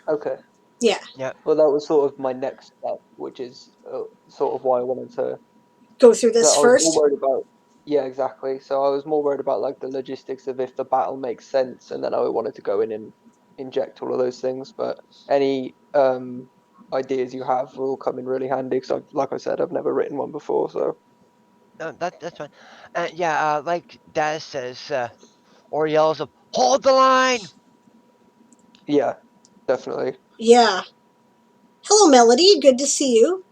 Okay. Yeah, Yeah. Well, that was sort of my next step, which is sort of why I wanted to. go through That this I was more first. worried about. Yeah, exactly. So I was more worried about like the logistics of if the battle makes sense, and then I wanted to go in and inject all of those things. But any ideas you have will come in really handy because, like I said, I've never written one before. So No, that's fine. Yeah, like Daz says, or yells of "Hold the line!" yeah, definitely. Yeah. Hello, Melody. Good to see you.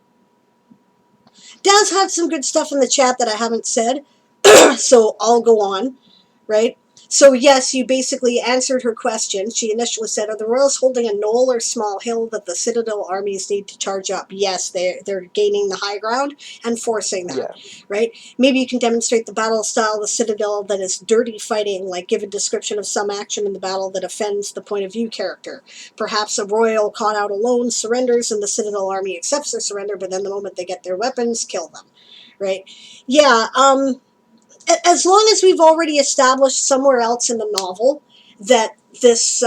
Daz had some good stuff in the chat that I haven't said, so I'll go on, right? So yes, you basically answered her question. She initially said, "Are the royals holding a knoll or small hill that the citadel armies need to charge up?" Yes, they're gaining the high ground and forcing that, Yeah, right? Maybe you can demonstrate the battle style of the citadel that is dirty fighting, like give a description of some action in the battle that offends the point of view character. Perhaps a royal caught out alone surrenders and the citadel army accepts their surrender, but then the moment they get their weapons, kill them, right? Yeah, as long as we've already established somewhere else in the novel that this,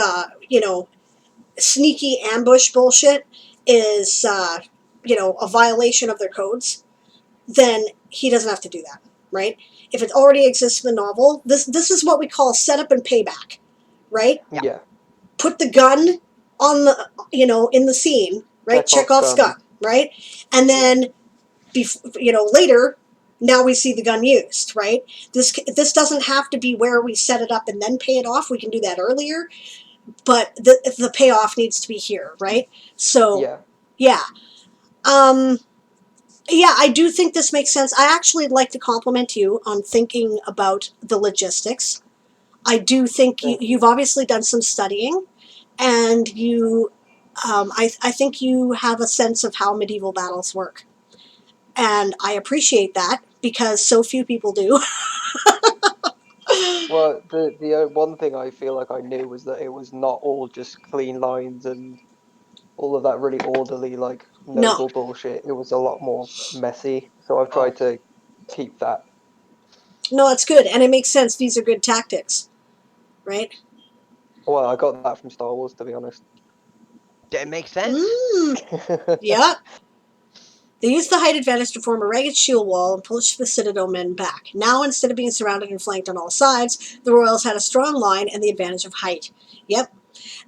sneaky ambush bullshit is, a violation of their codes, then he doesn't have to do that, right? If it already exists in the novel, this is what we call setup and payback, right? Yeah. yeah. Put the gun on the, in the scene, right? Chekhov's Chekhov's gun. gun, right? And Yeah, then later, now we see the gun used, right? This doesn't have to be where we set it up and then pay it off. We can do that earlier, but the payoff needs to be here, right? So yeah. yeah, um, yeah, I do think this makes sense. I actually like to compliment you on thinking about the logistics. I do think Thank you've you. obviously done some studying, and I think you have a sense of how medieval battles work. And I appreciate that because so few people do. Well, the one thing I feel like I knew was that it was not all just clean lines and all of that really orderly, like No, noble bullshit. It was a lot more messy. So I've Oh, tried to keep that. no, it's good, and it makes sense. These are good tactics, right? Well, I got that from Star Wars, to be honest. it makes sense. Mm, yeah. They used the height advantage to form a ragged shield wall and push the citadel men back. Now, instead of being surrounded and flanked on all sides, the royals had a strong line and the advantage of height. Yep.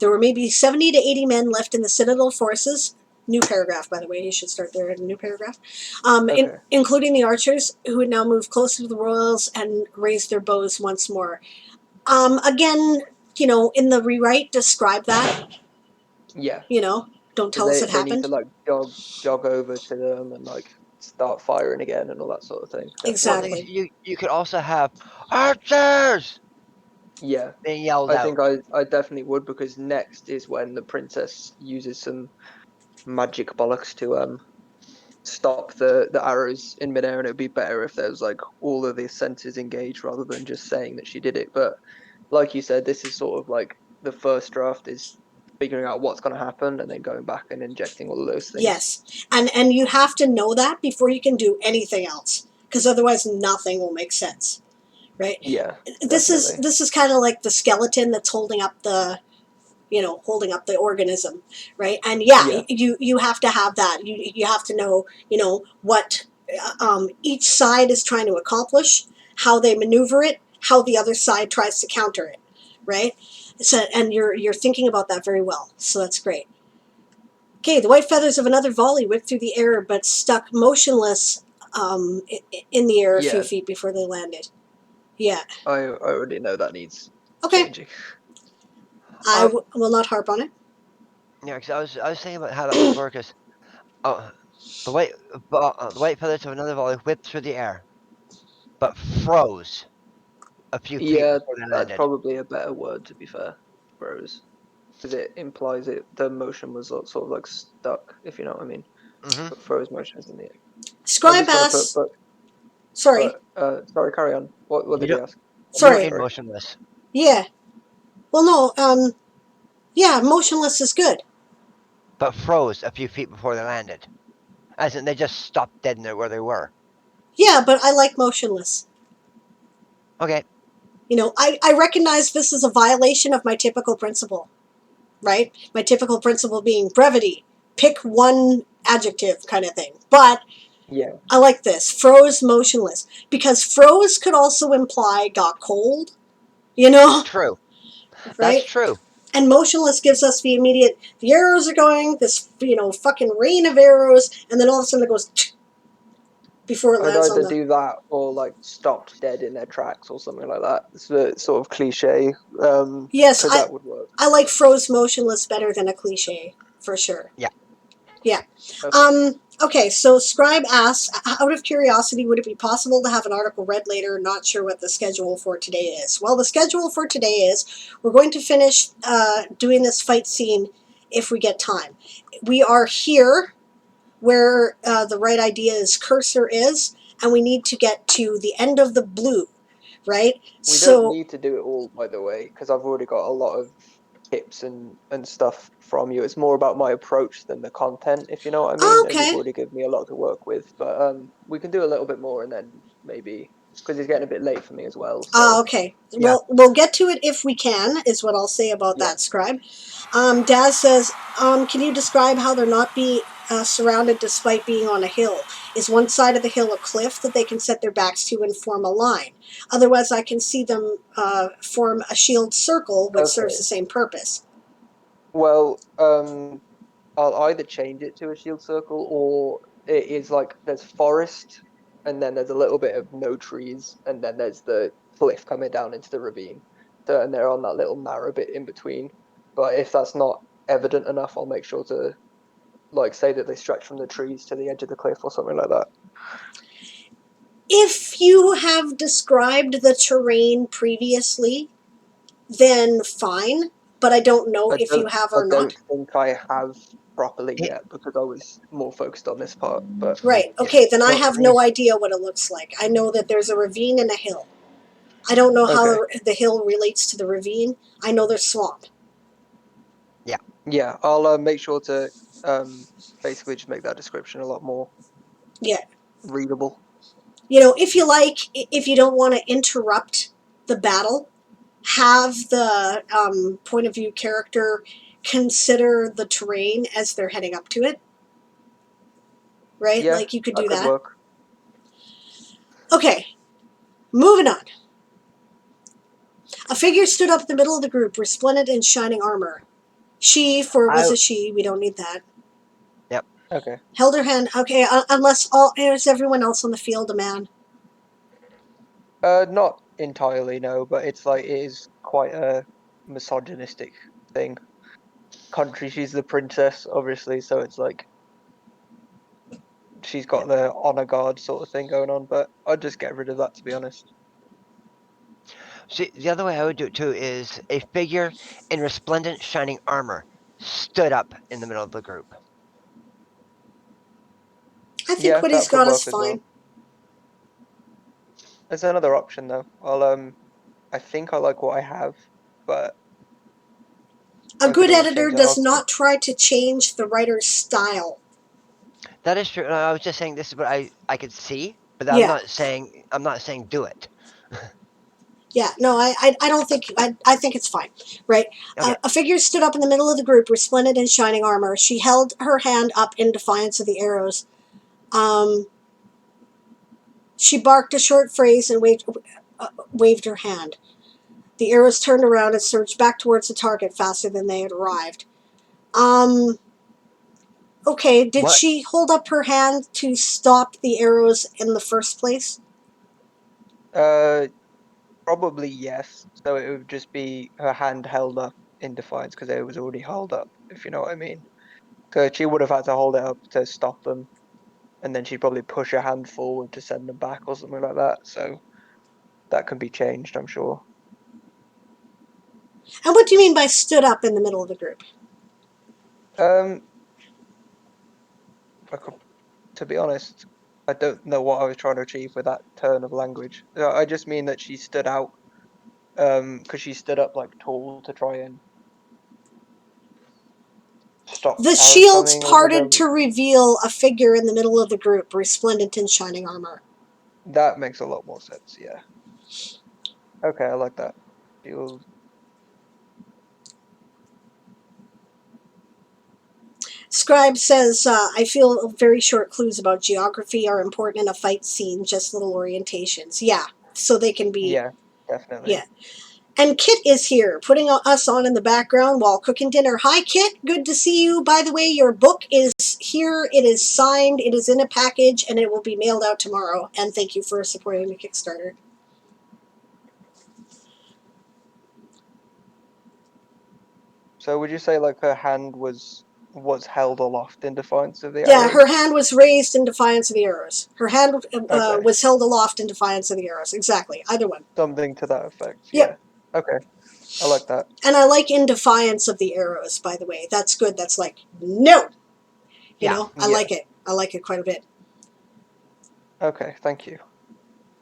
There were maybe 70 to 80 men left in the citadel forces. New paragraph, by the way. You should start there in a new paragraph. Okay. Including the archers, who had now moved closer to the royals and raised their bows once more. Again, in the rewrite, describe that. Yeah. Don't Because tell us it they need to happened. like jog over to them and like start firing again and all that sort of thing. Well, the thing Definitely. is, Exactly. you could also have archers Yeah. being yelled I out. think I definitely would because next is when the princess uses some magic bollocks to stop the arrows in midair, and it would be better if there was like all of the senses engaged rather than just saying that she did it. But like you said, this is sort of like the first draft is figuring out what's going to happen and then going back and injecting all of those things. Yes, and you have to know that before you can do anything else, because otherwise nothing will make sense, right? Yeah, This is definitely. this is kind of like the skeleton that's holding up the organism, right? And yeah, Yeah, you have to have that. You have to know what each side is trying to accomplish, how they maneuver it, how the other side tries to counter it, right? So and you're thinking about that very well. So that's great. Okay, the white feathers of another volley whipped through the air, but stuck motionless in the air a few yeah. feet before they landed. Yeah. I already know that needs Okay. changing. I Um, will not harp on it. yeah, because I was thinking about how that would work. Is uh, the white feathers of another volley whipped through the air, but froze. a few feet Yeah, before they that's landed. probably a better word, to be fair. Froze. Because it implies the motion was sort of like stuck, if you know what I mean. Mm-hmm. But froze motion is in the air. I was Scribe just gonna put, asks, sorry, sorry, carry on. What You did he don't ask? you don't sorry, need Sorry. motionless, yeah. Well, no, yeah, motionless is good. but froze a few feet before they landed. As in, they just stopped dead in there where they were. Yeah, but I like motionless. Okay. You know, I recognize this is a violation of my typical principle, right? My typical principle being brevity, pick one adjective kind of thing. But Yeah. I like this froze motionless because froze could also imply got cold, you know, True. That's right? true. And motionless gives us the immediate, the arrows are going, this, fucking rain of arrows, and then all of a sudden it goes before it I'd lands on either the. do that or like stopped dead in their tracks or something like that. It's a sort of cliche, Yes, because that would work. I like froze motionless better than a cliche, for sure. Yeah. Yeah. Okay. Okay, so Scribe asks, out of curiosity, would it be possible to have an article read later? Not sure what the schedule for today is. Well, the schedule for today is we're going to finish doing this fight scene if we get time. We are here where the right idea's cursor is, and we need to get to the end of the blue, right? We don't So, need to do it all, by the way, because I've already got a lot of tips and stuff from you. It's more about my approach than the content, if you know what I mean. And you've okay. already given me a lot to work with. But we can do a little bit more, and then maybe because it's getting a bit late for me as well. So Okay. Yeah. We'll get to it if we can, is what I'll say about yeah. that, Scribe. Daz says, can you describe how they're not be surrounded despite being on a hill? Is one side of the hill a cliff that they can set their backs to and form a line? Otherwise, I can see them form a shield circle, which serves Okay. the same purpose. Well, I'll either change it to a shield circle or it is like there's forest and then there's a little bit of no trees and then there's the cliff coming down into the ravine. So, and they're on that little narrow bit in between. But if that's not evident enough, I'll make sure to like say that they stretch from the trees to the edge of the cliff or something like that. If you have described the terrain previously, then fine, but I don't know if you have I or not. don't think I have properly He, yet because I was more focused on this part. But Right, yeah. okay, then I Well, have no idea what it looks like. I know that there's a ravine and a hill. I don't know how okay, the hill relates to the ravine. I know there's swamp. yeah. yeah, I'll make sure to basically just make that description a lot more Yeah. readable. If you like, if you don't want to interrupt the battle, have the point of view character consider the terrain as they're heading up to it, right? Yeah, Like you could that do could that. work. Okay, moving on. A figure stood up in the middle of the group, resplendent in shining armor. She, for it was I a she, we don't need that. Yep. Okay. Held her hand. Okay, unless is everyone else on the field a man? Not entirely, no, but it's like it is quite a misogynistic thing. Country, she's the princess, obviously, so it's like she's got Yep. the honor guard sort of thing going on, but I'd just get rid of that to be honest. See, the other way I would do it too is a figure in resplendent shining armor stood up in the middle of the group. I think Yeah, what he's that could got is work as fine. well. There's another option though. I think I like what I have, but A I could good always editor change that. does not try to change the writer's style. That is true. I was just saying this is what I could see, but Yeah, I'm not saying do it. yeah. No, I don't think. I think it's fine. Right. Okay. A figure stood up in the middle of the group, resplendent in shining armor. She held her hand up in defiance of the arrows. Um, she barked a short phrase and waved her hand. The arrows turned around and surged back towards the target faster than they had arrived. Um, okay, did What? she hold up her hand to stop the arrows in the first place? Uh, Probably yes. So it would just be her hand held up in defiance because it was already held up, if you know what I mean. So she would have had to hold it up to stop them, and then she'd probably push her hand forward to send them back or something like that. So that can be changed, I'm sure. And what do you mean by stood up in the middle of the group? To be honest, I don't know what I was trying to achieve with that turn of language. I just mean that she stood out, because she stood up like tall to try and stop The arrows shields coming or parted whatever. to reveal a figure in the middle of the group, resplendent in shining armor. That makes a lot more sense. Yeah. Okay, I like that. Scribe says, I feel very short clues about geography are important in a fight scene, just little orientations. Yeah, so they can be. Yeah, definitely. Yeah. And Kit is here, putting us on in the background while cooking dinner. Hi, Kit. Good to see you. By the way, your book is here. It is signed. It is in a package, and it will be mailed out tomorrow. And thank you for supporting the Kickstarter. So would you say like her hand was held aloft in defiance of the Yeah, her arrows? hand was raised in defiance of the arrows. Her hand Okay, was held aloft in defiance of the arrows. Exactly. Either one. something to that effect. Yeah. Yep. Okay, I like that. And I like in defiance of the arrows, by the way. That's good. That's like, no. You Yeah. know, I Yeah. like it. I like it quite a bit. Okay, thank you.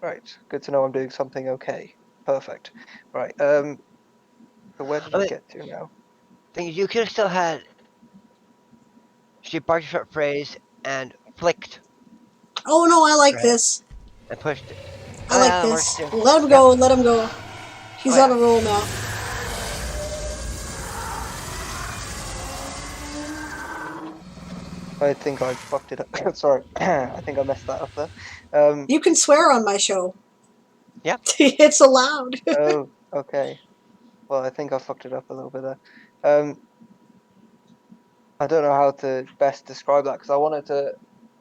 Right, good to know I'm doing something okay. Perfect. Right. So where did I we mean, get to now? thing is, you could have still had. She barked a short phrase and flicked Oh, no, I her like head this. and pushed it. I Oh like yeah, that works this. too. Let him Yep. go. Let him go. He's Oh on yeah. a roll now. I think I fucked it up. Sorry, I think I messed that up there. You can swear on my show. Yep. It's allowed. Oh, okay. Well, I think I fucked it up a little bit there. I don't know how to best describe that because I wanted to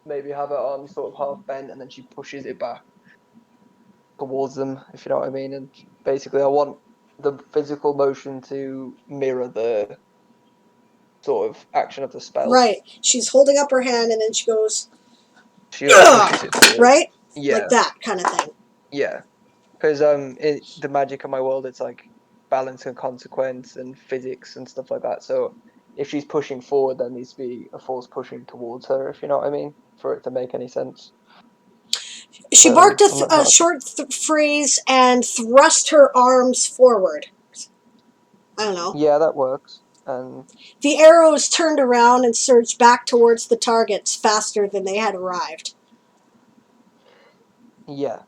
maybe have it on sort of half bent and then she pushes it back towards them, if you know what I mean. And basically, I want the physical motion to mirror the sort of action of the spell. Right. She's holding up her hand and then she goes, She like pushes it forward. right? Like Yeah, that kind of thing. yeah. Because the magic of my world, it's like balance and consequence and physics and stuff like that. So if she's pushing forward, there needs to be a force pushing towards her, if you know what I mean, for it to make any sense. She barked I'm not a sure. short phrase and thrust her arms forward. I don't know. Yeah, that works. And The arrows turned around and surged back towards the targets faster than they had arrived. yeah,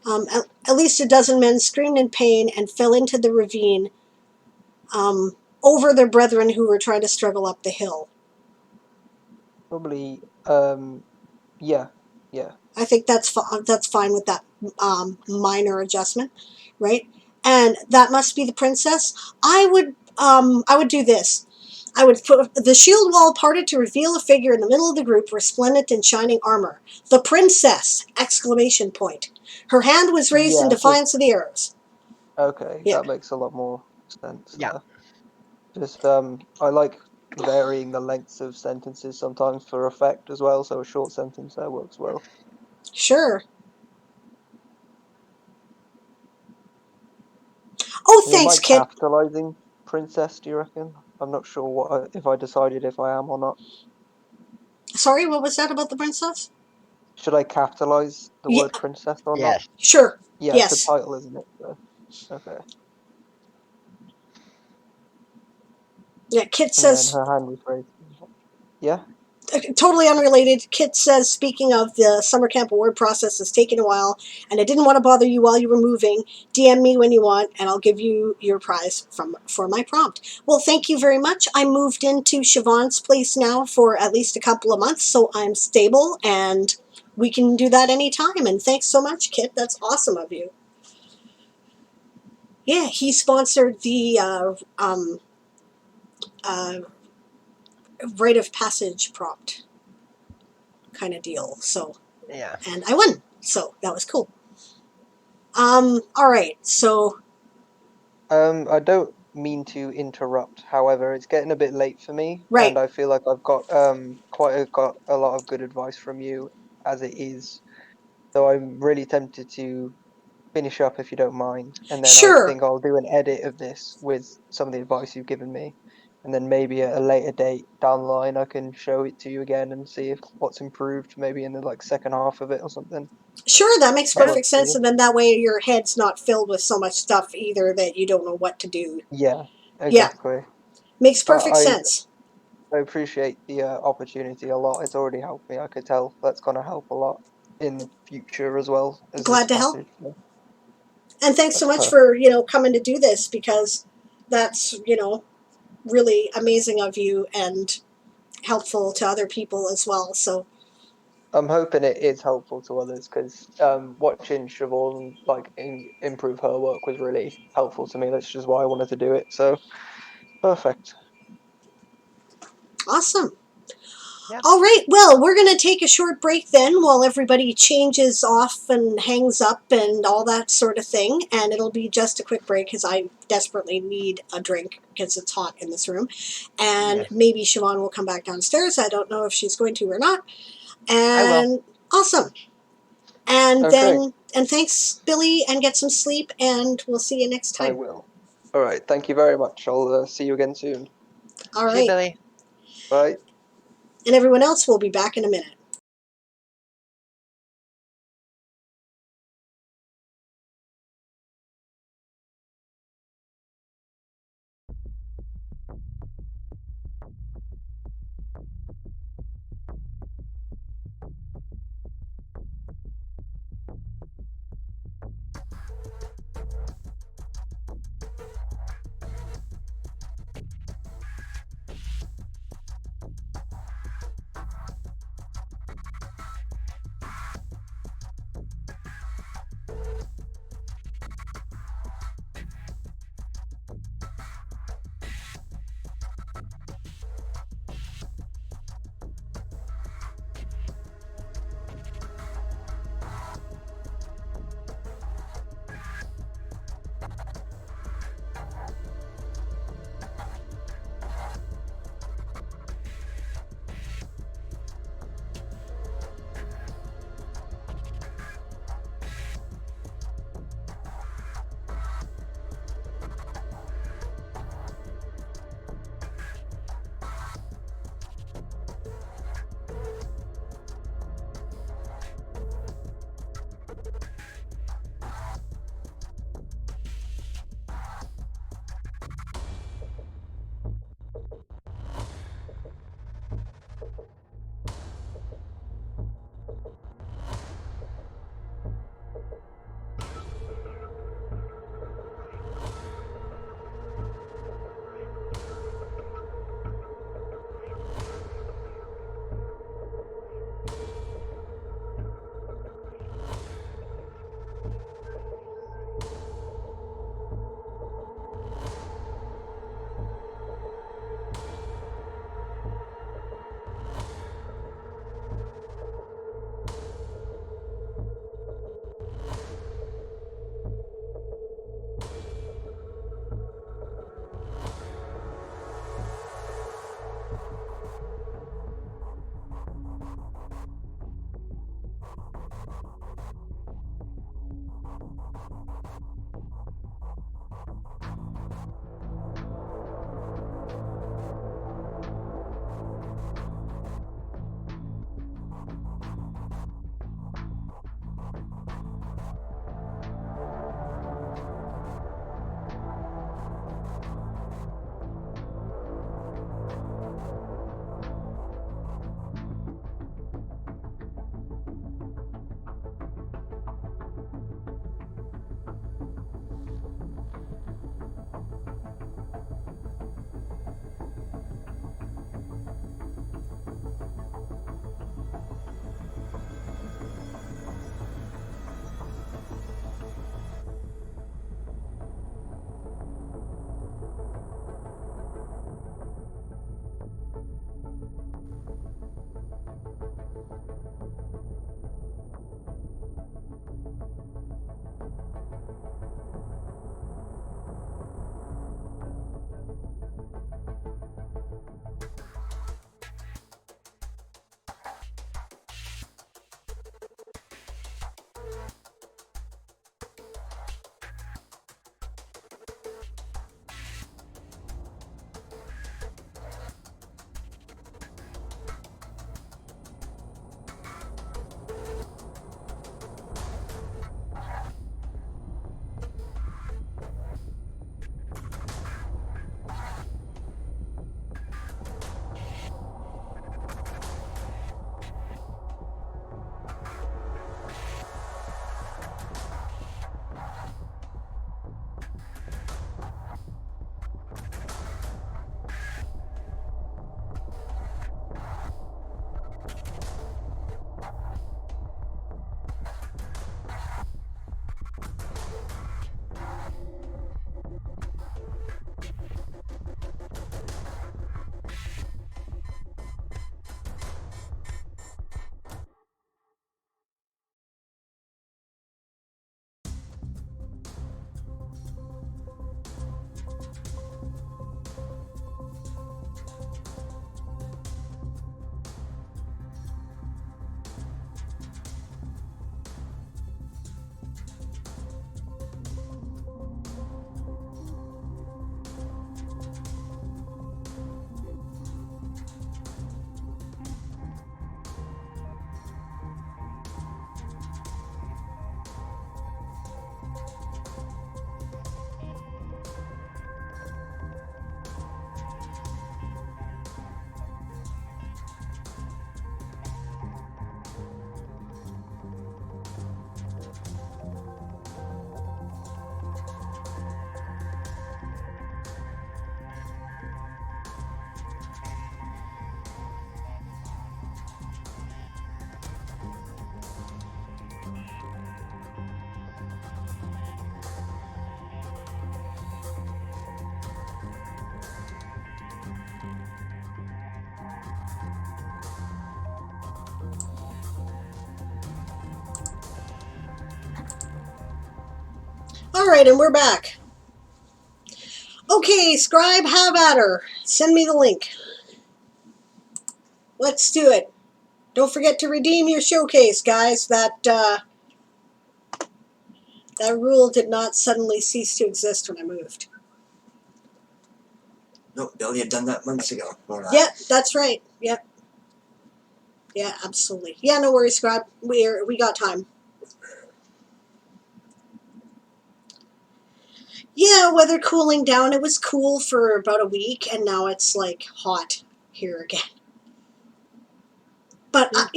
At least a dozen men screamed in pain and fell into the ravine over their brethren who were trying to struggle up the hill. probably. Yeah, yeah, I think that's fine with that minor adjustment, right? And that must be the princess. I would do this. I would put the shield wall parted to reveal a figure in the middle of the group, resplendent in shining armor. The princess! Exclamation point. Her hand was raised in yeah. defiance of the arrows. Okay, Yeah, that makes a lot more sense Yeah. there. Just I like varying the lengths of sentences sometimes for effect as well. So a short sentence there works well. sure. Oh, Am I thanks, Kit. capitalizing princess? Do you reckon? I'm not sure if I decided if I am or not. Sorry, what was that about the princess? Should I capitalize the Yeah, word princess or not? Yes. sure. Yeah, it's a Yes. title, isn't it? So, okay. Yeah, Kit And then says her hand was raised. Yeah. totally unrelated. Kit says, speaking of the summer camp award process has taken a while, and I didn't want to bother you while you were moving. DM me when you want, and I'll give you your prize for my prompt. Well, thank you very much. I moved into Siobhan's place now for at least a couple of months, so I'm stable, and we can do that anytime. And thanks so much, Kit. That's awesome of you. Yeah, he sponsored the uh, rite of passage prompt kind of deal. So, Yeah. and I won. So that was cool. All right. So I don't mean to interrupt. However, it's getting a bit late for me, and Right. I feel like I've got got a lot of good advice from you as it is. So I'm really tempted to finish up if you don't mind, and then I Sure. think I'll do an edit of this with some of the advice you've given me, and then maybe at a later date down the line I can show it to you again and see if what's improved, maybe in the like second half of it or something. Sure, that makes That Yeah. perfect works for sense. you? And then that way your head's not filled with so much stuff either that you don't know what to do. Yeah, Yeah, exactly. makes But perfect sense. I appreciate the opportunity a lot. It's already helped me. I could tell that's going to help a lot in the future as well as Glad this to help. passage. So And thanks so that's much perfect. for, coming to do this because that's, really amazing of you and helpful to other people as well. So, I'm hoping it is helpful to others because watching Siobhan like improve her work was really helpful to me. That's just why I wanted to do it. So perfect. awesome. Yeah. All right, well, we're going to take a short break then while everybody changes off and hangs up and all that sort of thing. And it'll be just a quick break because I desperately need a drink because it's hot in this room. And Yes. maybe Siobhan will come back downstairs. I don't know if she's going to or not. I will. And awesome. And Okay, then, and thanks, Billy, and get some sleep. And we'll see you next I time. will. All right. Thank you very much. I'll see you again soon. All See you, right. Billy. Bye. And everyone else will be back in a minute. right, and we're back. Okay, Scribe, have at her. Send me the link. Let's do it. Don't forget to redeem your showcase, guys. That rule did not suddenly cease to exist when I moved. No, Bill, you had done that months ago. Yeah, that's right. Yep. Yeah, absolutely. Yeah, no worries, Scribe. We got time. Yeah, weather cooling down. It was cool for about a week, and now it's like hot here again. But I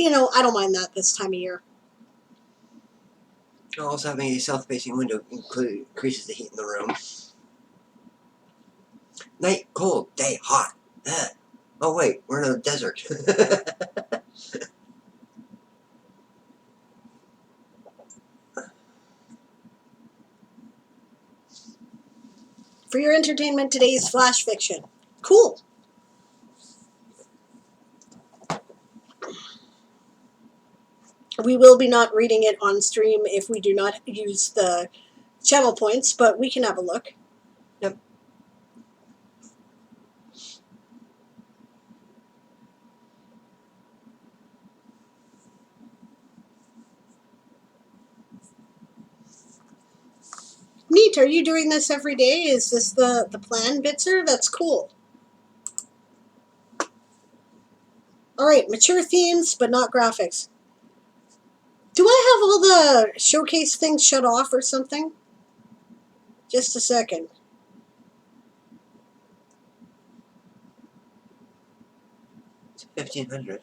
don't mind that this time of year. Also, having a south-facing window increases the heat in the room. Night cold, day hot. Oh wait, we're in a desert. For your entertainment, today's flash fiction. Cool. We will be not reading it on stream if we do not use the channel points, but we can have a look. Yep. Neat. Are you doing this every day? Is this the plan, Bitzer? That's cool. All right, mature themes, but not graphics. Do I have all the showcase things shut off or something? Just a second. It's 1500.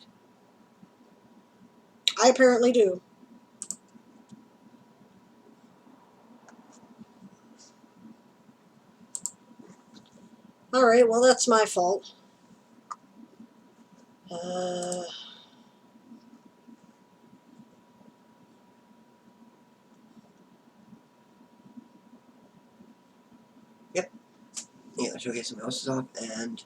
I apparently do. All right, well, that's my fault. Yep. Yeah, showcase some houses off and.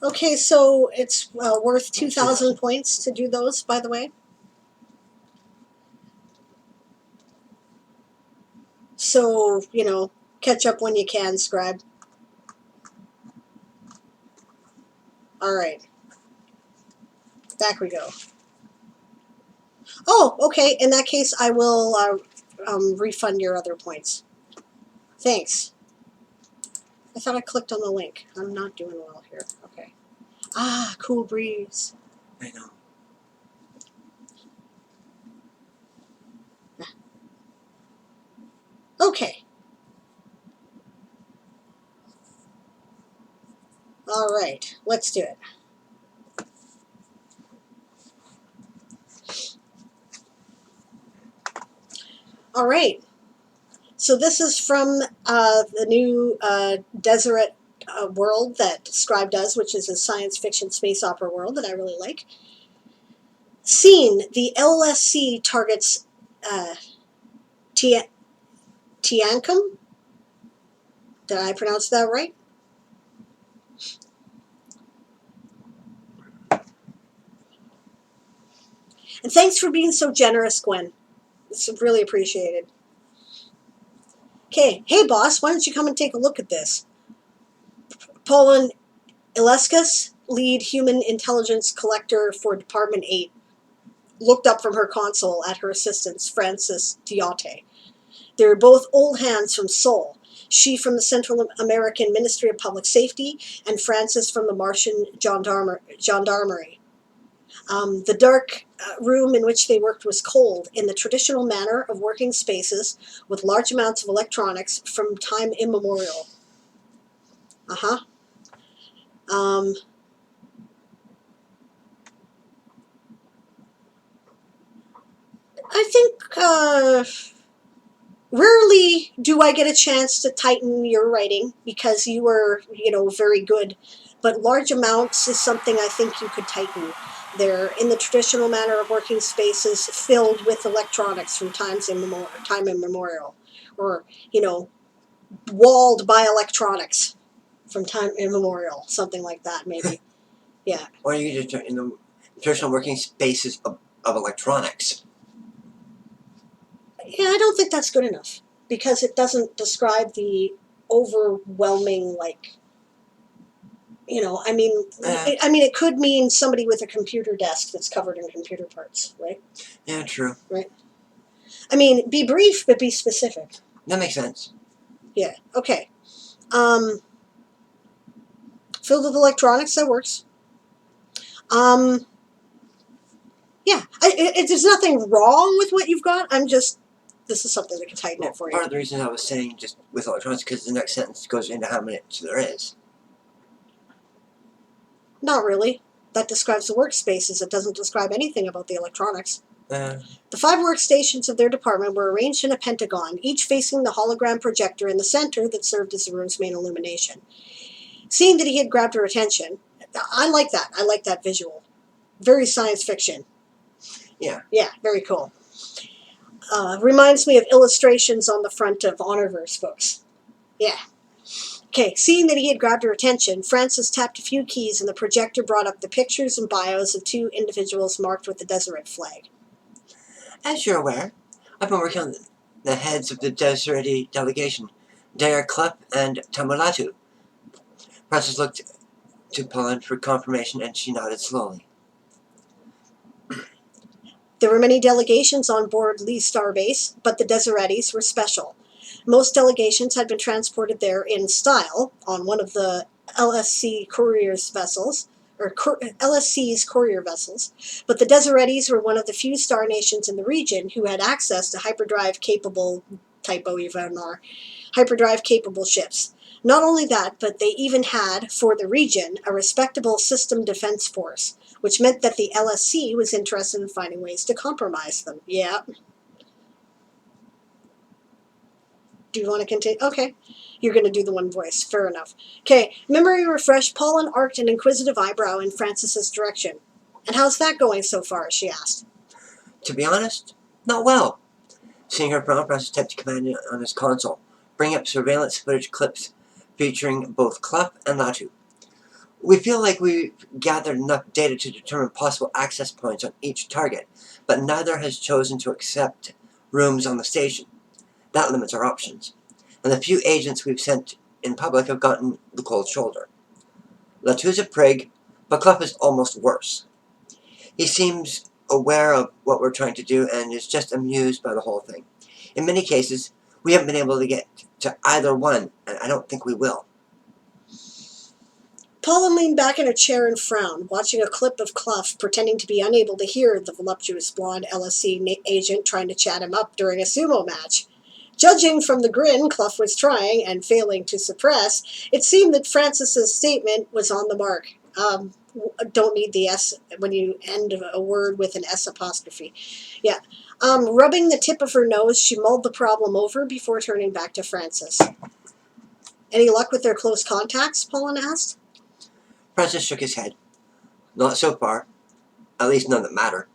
Okay, so it's worth 2,000 points to do those, by the way. So, catch up when you can, Scribe. All right. Back we go. Oh, okay. In that case, I will refund your other points. Thanks. I thought I clicked on the link. I'm not doing well here. Okay. Ah, cool breeze. I know. Okay. All right. Let's do it. All right. So this is from the new Deseret world that Scribe does, which is a science fiction space opera world that I really like. Scene: the LSC targets Tiancum. Did I pronounce that right? And thanks for being so generous, Gwen. It's really appreciated. Okay, hey boss, why don't you come and take a look at this? Poland Ilescas, lead human intelligence collector for Department 8, looked up from her console at her assistant, Francis Diote. They're both old hands from Seoul. She from the Central American Ministry of Public Safety, and Francis from the Martian Gendarmerie. The dark room in which they worked was cold, in the traditional manner of working spaces with large amounts of electronics from time immemorial. Uh-huh. I think rarely do I get a chance to tighten your writing because you were, very good. But large amounts is something I think you could tighten. They're in the traditional manner of working spaces filled with electronics from time immemorial. Or, walled by electronics from time immemorial. Something like that, maybe. Yeah. Or you could just in the traditional working spaces of electronics. Yeah, I don't think that's good enough because it doesn't describe the overwhelming, like, I mean, it could mean somebody with a computer desk that's covered in computer parts, right? Yeah, true. Right. I mean, be brief, but be specific. That makes sense. Yeah. Okay. Filled with electronics, that works. Yeah. There's nothing wrong with what you've got. This is something that can tighten Well, it for you. part of the reason I was saying just with electronics because the next sentence goes into how much there is. Not really. That describes the workspaces. It doesn't describe anything about the electronics. The 5 workstations of their department were arranged in a pentagon, each facing the hologram projector in the center that served as the room's main illumination. Seeing that he had grabbed her attention, I like that. I like that visual. Very science fiction. Yeah. Yeah, very cool. Reminds me of illustrations on the front of Honorverse books. Yeah. Okay, seeing that he had grabbed her attention, Francis tapped a few keys and the projector brought up the pictures and bios of 2 individuals marked with the Deseret flag. As you're aware, I've been working on the heads of the Deseret delegation, Dare Klepp and Tamalatu. Francis looked to Pauline for confirmation and she nodded slowly. There were many delegations on board Lee Starbase, but the Deseretis were special. Most delegations had been transported there in style on one of the LSC's courier vessels, but the Deseretis were one of the few star nations in the region who had access to hyperdrive-capable ships. Not only that, but they even had, for the region, a respectable system defense force, which meant that the LSC was interested in finding ways to compromise them. Yeah. Do you want to continue? Okay. You're going to do the one voice. Fair enough. Okay. Memory refreshed, Paulin arched an inquisitive eyebrow in Francis's direction. And how's that going so far? She asked. To be honest, not well. Seeing her frown, Francis typed command on his console. Bring up surveillance footage clips featuring both Klepp and Latu. We feel like we've gathered enough data to determine possible access points on each target, but neither has chosen to accept rooms on the station. That limits our options. And the few agents we've sent in public have gotten the cold shoulder. Latu's a prig, but Klepp is almost worse. He seems aware of what we're trying to do and is just amused by the whole thing. In many cases, we haven't been able to get to either one, and I don't think we will. Paulin leaned back in her chair and frowned, watching a clip of Clough pretending to be unable to hear the voluptuous blonde LSC agent trying to chat him up during a sumo match. Judging from the grin Clough was trying and failing to suppress, it seemed that Francis's statement was on the mark. Don't need the S when you end a word with an S apostrophe. Yeah. Rubbing the tip of her nose, she mulled the problem over before turning back to Francis. Any luck with their close contacts? Paulin asked. Francis shook his head. Not so far. At least none that matter.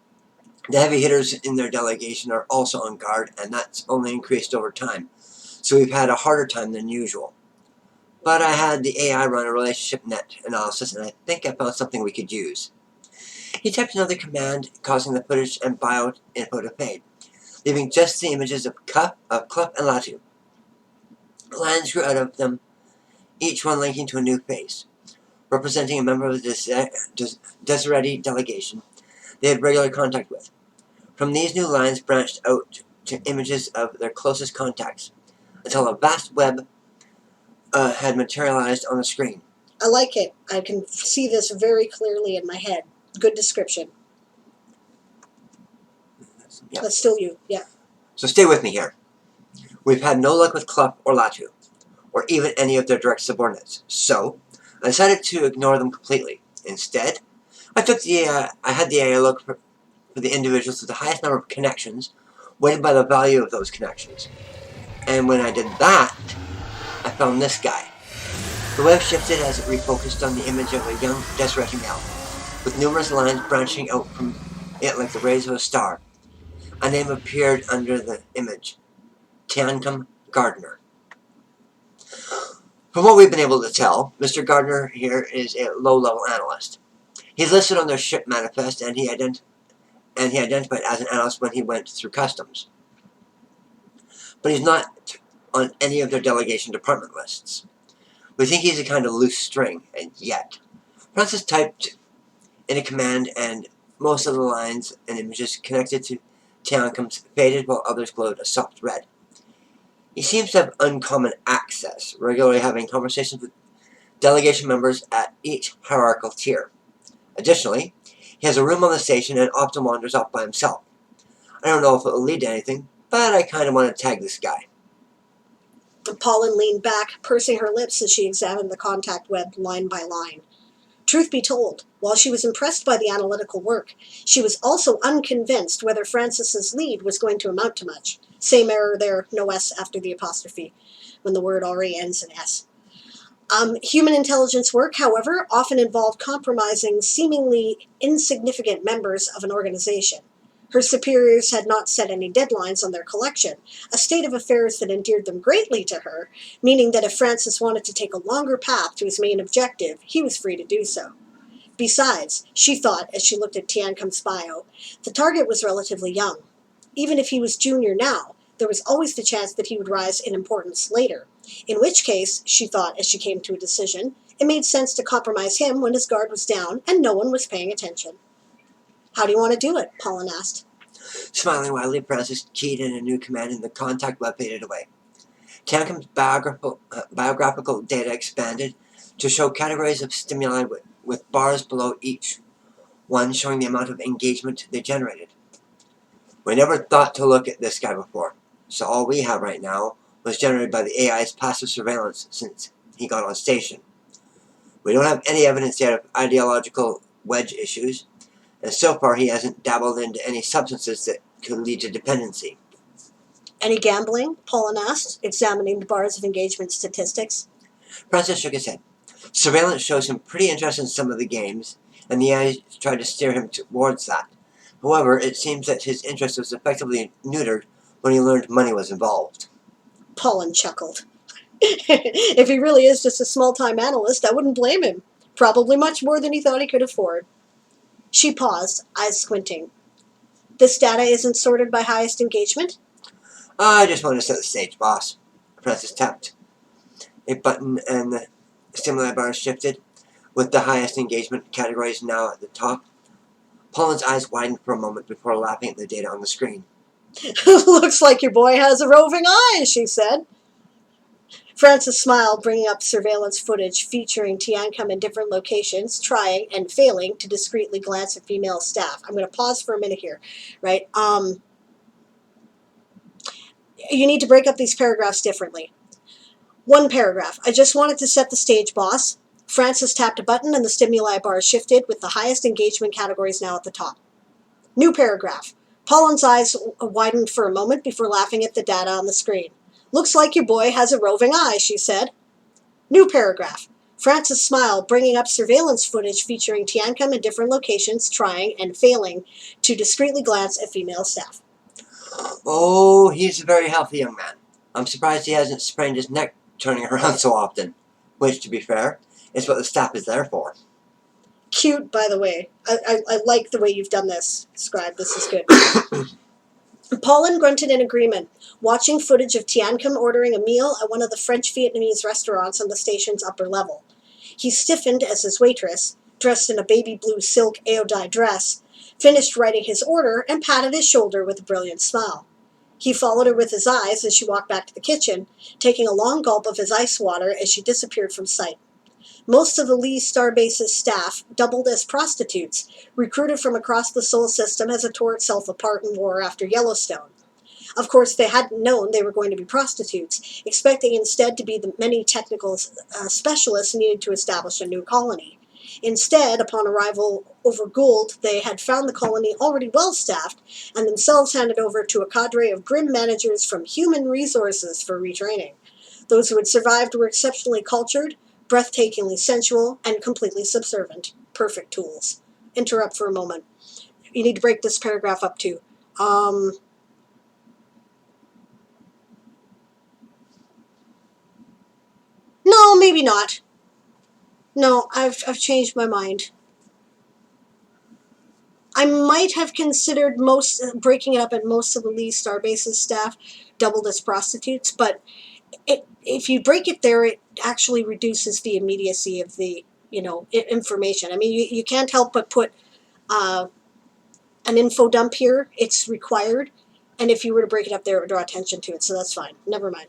The heavy hitters in their delegation are also on guard, and that's only increased over time. So we've had a harder time than usual. But I had the AI run a relationship net analysis, and I think I found something we could use. He typed another command, causing the footage and bio info to fade, leaving just the images of Klepp and Latu. Lines grew out of them, each one linking to a new face, representing a member of the Deseret delegation they had regular contact with. From these new lines branched out to images of their closest contacts, until a vast web had materialized on the screen. I like it. I can see this very clearly in my head. Good description. Yeah. That's still you, yeah. So stay with me here. We've had no luck with Klepp or Latu, or even any of their direct subordinates. So I decided to ignore them completely. Instead, I had the AI look for the individuals with the highest number of connections, weighted by the value of those connections. And when I did that, I found this guy. The web shifted as it refocused on the image of a young Deseret male, with numerous lines branching out from it like the rays of a star. A name appeared under the image. Tiancum Gardner. From what we've been able to tell, Mr. Gardner here is a low-level analyst. He's listed on their ship manifest, and he identified as an analyst when he went through customs. but he's not on any of their delegation department lists. We think he's a kind of loose string, and yet. Francis typed in a command, and most of the lines and images connected to Tiancum's faded while others glowed a soft red. He seems to have uncommon access, regularly having conversations with delegation members at each hierarchical tier. Additionally, he has a room on the station and often wanders off by himself. I don't know if it will lead to anything, but I kind of want to tag this guy. Pauline leaned back, pursing her lips as she examined the contact web line by line. Truth be told, while she was impressed by the analytical work, she was also unconvinced whether Francis's lead was going to amount to much. Same error there, no S after the apostrophe, when the word already ends in S. Human intelligence work, however, often involved compromising seemingly insignificant members of an organization. Her superiors had not set any deadlines on their collection, a state of affairs that endeared them greatly to her, meaning that if Francis wanted to take a longer path to his main objective, he was free to do so. Besides, she thought, as she looked at Tiancum's bio, the target was relatively young. Even if he was junior now, there was always the chance that he would rise in importance later, in which case, she thought as she came to a decision, it made sense to compromise him when his guard was down and no one was paying attention. How do you want to do it? Pauline asked. Smiling widely, Francis keyed in a new command and the contact web faded away. Tiancum's biographical data expanded to show categories of stimuli with bars below each one showing the amount of engagement they generated. We never thought to look at this guy before, so all we have right now was generated by the AI's passive surveillance since he got on station. We don't have any evidence yet of ideological wedge issues, and so far he hasn't dabbled into any substances that could lead to dependency. Any gambling? Pauline asked, examining the bars of engagement statistics. Francis shook his head. Surveillance shows him pretty interested in some of the games, and the AI tried to steer him towards that. However, it seems that his interest was effectively neutered when he learned money was involved. Pauline chuckled. If he really is just a small-time analyst, I wouldn't blame him. Probably much more than he thought he could afford. She paused, eyes squinting. This data isn't sorted by highest engagement? I just want to set the stage, boss. Francis tapped a button and the stimuli bar shifted, with the highest engagement categories now at the top. Pauline's eyes widened for a moment before laughing at the data on the screen. Looks like your boy has a roving eye, she said. Francis smiled, bringing up surveillance footage featuring Tiancum in different locations, trying and failing to discreetly glance at female staff. I'm going to pause for a minute here, right? You need to break up these paragraphs differently. One paragraph. I just wanted to set the stage, boss. Francis tapped a button and the stimuli bar shifted, with the highest engagement categories now at the top. New paragraph. Pauline's eyes widened for a moment before laughing at the data on the screen. Looks like your boy has a roving eye, she said. New paragraph. Francis smiled, bringing up surveillance footage featuring Tiancum in different locations, trying and failing to discreetly glance at female staff. Oh, he's a very healthy young man. I'm surprised he hasn't sprained his neck turning around so often. Which, to be fair, is what the staff is there for. Cute, by the way. I like the way you've done this, Scribe. This is good. Pauline grunted in agreement, watching footage of Tiancum ordering a meal at one of the French-Vietnamese restaurants on the station's upper level. He stiffened as his waitress, dressed in a baby blue silk Aodai dress, finished writing his order and patted his shoulder with a brilliant smile. He followed her with his eyes as she walked back to the kitchen, taking a long gulp of his ice water as she disappeared from sight. Most of the Lee Starbase's staff doubled as prostitutes, recruited from across the Sol system as it tore itself apart in war after Yellowstone. Of course, they hadn't known they were going to be prostitutes, expecting instead to be the many technical specialists needed to establish a new colony. Instead, upon arrival over Gould, they had found the colony already well-staffed and themselves handed over to a cadre of grim managers from human resources for retraining. Those who had survived were exceptionally cultured, breathtakingly sensual, and completely subservient. Perfect tools. Interrupt for a moment. You need to break this paragraph up too. No, maybe not. No, I've changed my mind. I might have considered breaking it up at most of the Lee Starbase's staff doubled as prostitutes, but if you break it there, it actually reduces the immediacy of the information. I mean, you can't help but put an info dump here. It's required, and if you were to break it up there, it would draw attention to it. So that's fine. Never mind.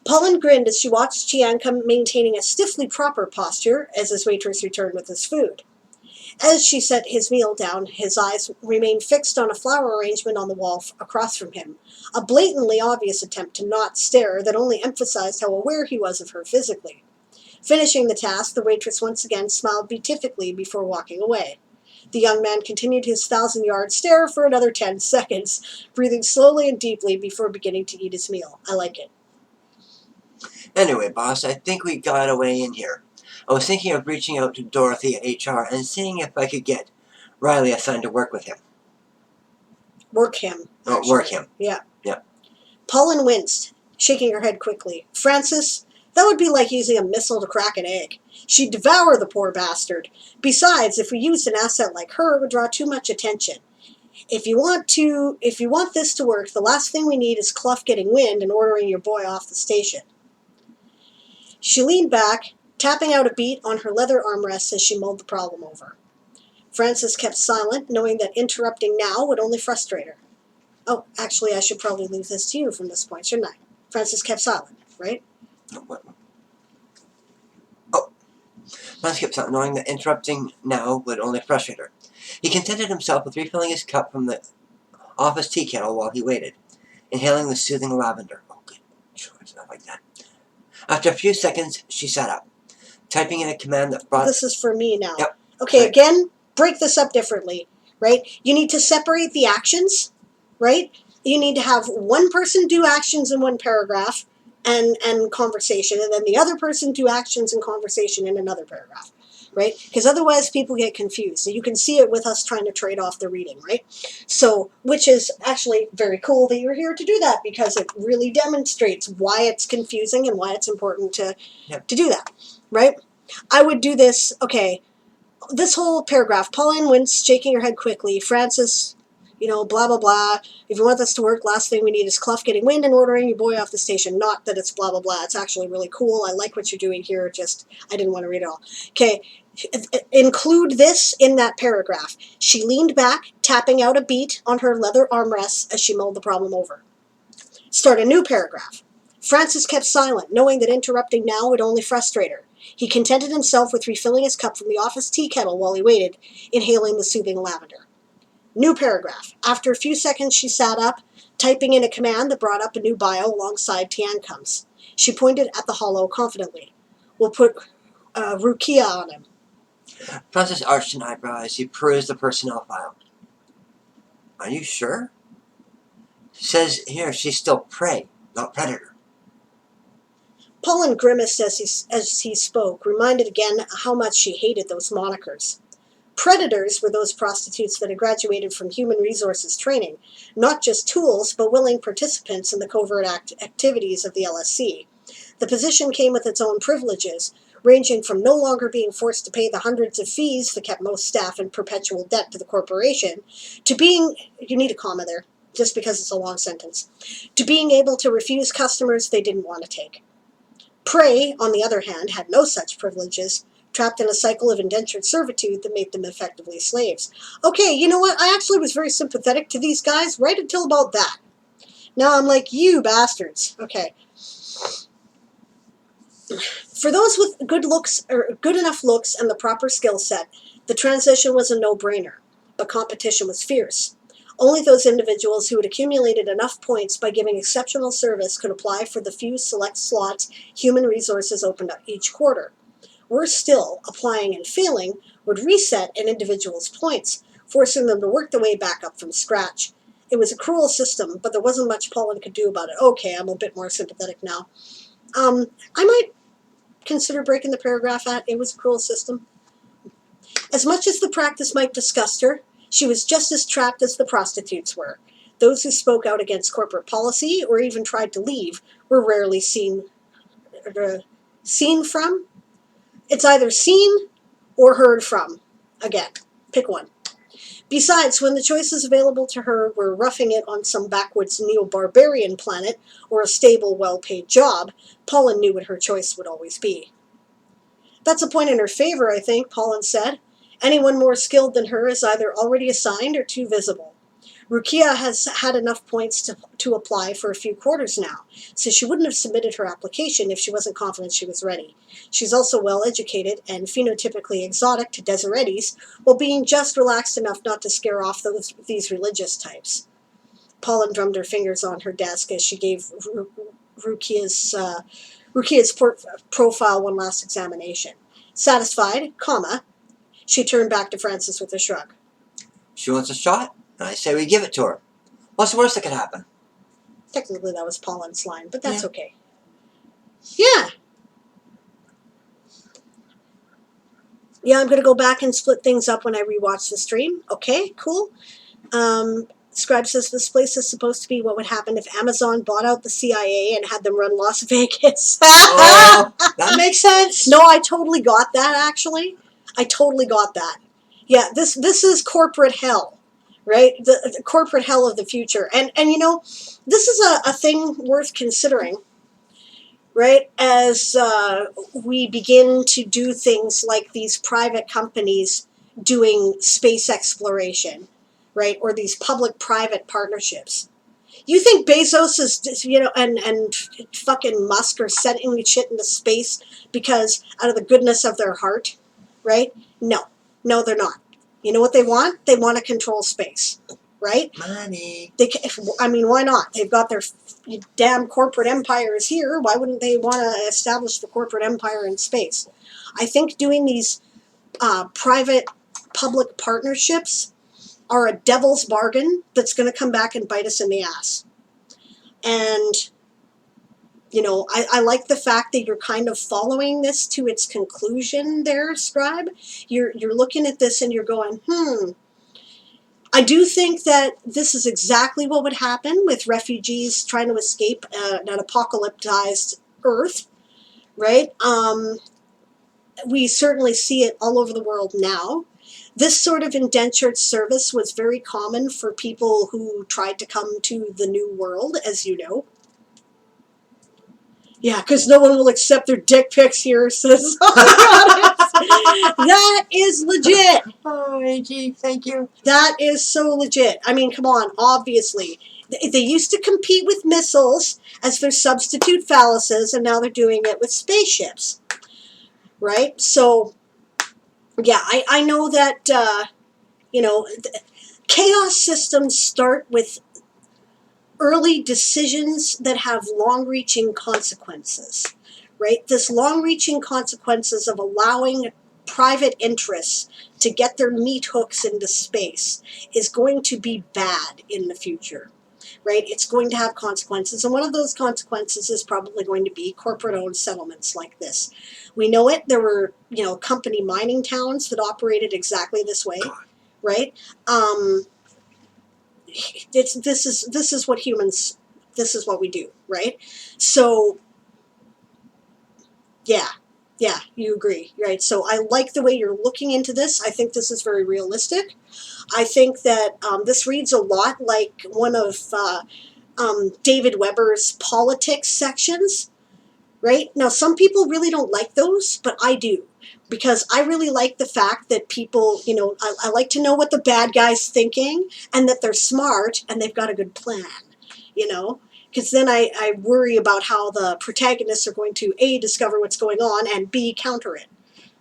Paulin grinned as she watched Chiang come maintaining a stiffly proper posture as his waitress returned with his food. As she set his meal down, his eyes remained fixed on a flower arrangement on the wall across from him, a blatantly obvious attempt to not stare that only emphasized how aware he was of her physically. Finishing the task, the waitress once again smiled beatifically before walking away. The young man continued his 1,000-yard stare for another 10 seconds, breathing slowly and deeply before beginning to eat his meal. I like it. Anyway, boss, I think we got a way in here. I was thinking of reaching out to Dorothy at HR and seeing if I could get Riley assigned to work with him. Work him. Oh, work him. Yeah. Yeah. Paulin winced, shaking her head quickly. Francis, that would be like using a missile to crack an egg. She'd devour the poor bastard. Besides, if we used an asset like her, it would draw too much attention. If you want this to work, the last thing we need is Clough getting wind and ordering your boy off the station. She leaned back, tapping out a beat on her leather armrests as she mulled the problem over. Frances kept silent, knowing that interrupting now would only frustrate her. Oh, actually, I should probably leave this to you from this point, shouldn't I? Frances kept silent, right? Oh. Francis kept silent, knowing that interrupting now would only frustrate her. He contented himself with refilling his cup from the office tea kettle while he waited, inhaling the soothing lavender. Oh, good choice. I like that. After a few seconds, she sat up, typing in a command that brought... This is for me now. Yep. Okay, right. Again, break this up differently, right? You need to separate the actions, right? You need to have one person do actions in one paragraph and conversation, and then the other person do actions and conversation in another paragraph, right? Because otherwise people get confused. So you can see it with us trying to trade off the reading, right? So, which is actually very cool that you're here to do that, because it really demonstrates why it's confusing and why it's important to do that, right? I would do this, okay, this whole paragraph. Pauline winced, shaking her head quickly. Francis, blah, blah, blah. If you want this to work, last thing we need is Clough getting wind and ordering your boy off the station. Not that it's blah, blah, blah. It's actually really cool. I like what you're doing here. Just, I didn't want to read it all. Okay, include this in that paragraph. She leaned back, tapping out a beat on her leather armrests as she mulled the problem over. Start a new paragraph. Francis kept silent, knowing that interrupting now would only frustrate her. He contented himself with refilling his cup from the office tea kettle while he waited, inhaling the soothing lavender. New paragraph. After a few seconds, she sat up, typing in a command that brought up a new bio alongside Tiancum's. She pointed at the hollow confidently. We'll put Rukia on him. Francis arched an eyebrow as he perused the personnel file. Are you sure? Says here she's still prey, not predator. Paulin grimaced as he spoke, reminded again how much she hated those monikers. Predators were those prostitutes that had graduated from human resources training, not just tools, but willing participants in the covert activities of the LSC. The position came with its own privileges, ranging from no longer being forced to pay the hundreds of fees that kept most staff in perpetual debt to the corporation, to being, you need a comma there, just because it's a long sentence, to being able to refuse customers they didn't want to take. Prey, on the other hand, had no such privileges, trapped in a cycle of indentured servitude that made them effectively slaves. Okay, you know what? I actually was very sympathetic to these guys right until about that. Now I'm like, you bastards. Okay. For those with good enough looks and the proper skill set, the transition was a no-brainer, but competition was fierce. Only those individuals who had accumulated enough points by giving exceptional service could apply for the few select slots human resources opened up each quarter. Worse still, applying and failing would reset an individual's points, forcing them to work their way back up from scratch. It was a cruel system, but there wasn't much Paulin could do about it. Okay, I'm a bit more sympathetic now. I might consider breaking the paragraph at it was a cruel system. As much as the practice might disgust her, she was just as trapped as the prostitutes were. Those who spoke out against corporate policy or even tried to leave were rarely seen from. It's either seen or heard from. Again, pick one. Besides, when the choices available to her were roughing it on some backwoods neo-barbarian planet or a stable, well-paid job, Pollen knew what her choice would always be. That's a point in her favor, I think, Pollen said. Anyone more skilled than her is either already assigned or too visible. Rukia has had enough points to apply for a few quarters now, so she wouldn't have submitted her application if she wasn't confident she was ready. She's also well-educated and phenotypically exotic to Deseretes, while being just relaxed enough not to scare off these religious types. Pollen drummed her fingers on her desk as she gave Rukia's profile one last examination. Satisfied, she turned back to Francis with a shrug. She wants a shot, and I say we give it to her. What's the worst that could happen? Technically, that was Pollen's line, but that's Yeah. okay. Yeah. Yeah, I'm going to go back and split things up when I rewatch the stream. Okay, cool. Scribe says this place is supposed to be what would happen if Amazon bought out the CIA and had them run Las Vegas. Oh, that makes sense. No, I totally got that, actually. I totally got that. Yeah, this is corporate hell, right? The corporate hell of the future. And you know, this is a thing worth considering, right? As we begin to do things like these private companies doing space exploration, right? Or these public-private partnerships. You think Bezos is, you know, and fucking Musk are sending shit into space because out of the goodness of their heart, right? No, they're not. You know what they want? They want to control space, right? Money. I mean, why not? They've got their damn corporate empires here. Why wouldn't they want to establish the corporate empire in space? I think doing these private-public partnerships are a devil's bargain that's going to come back and bite us in the ass. And, you know, I like the fact that you're kind of following this to its conclusion there, Scribe. You're looking at this and you're going, I do think that this is exactly what would happen with refugees trying to escape an apocalyptized Earth, right? We certainly see it all over the world now. This sort of indentured service was very common for people who tried to come to the New World, as you know. Yeah, because no one will accept their dick pics here, says that is legit. Oh, AG, thank you. That is so legit. I mean, come on, obviously. They used to compete with missiles as their substitute phalluses, and now they're doing it with spaceships. Right? So, yeah, I know that, you know, chaos systems start with early decisions that have long-reaching consequences, right? This long-reaching consequences of allowing private interests to get their meat hooks into space is going to be bad in the future, right? It's going to have consequences, and one of those consequences is probably going to be corporate-owned settlements like this. We know it. There were, you know, company mining towns that operated exactly this way, right? This is what humans, this is what we do, right? So, yeah, you agree, right? So I like the way you're looking into this. I think this is very realistic. I think that this reads a lot like one of David Weber's politics sections, right? Now, some people really don't like those, but I do. Because I really like the fact that people, you know, I like to know what the bad guy's thinking and that they're smart and they've got a good plan, you know? Because then I worry about how the protagonists are going to, A, discover what's going on, and B, counter it,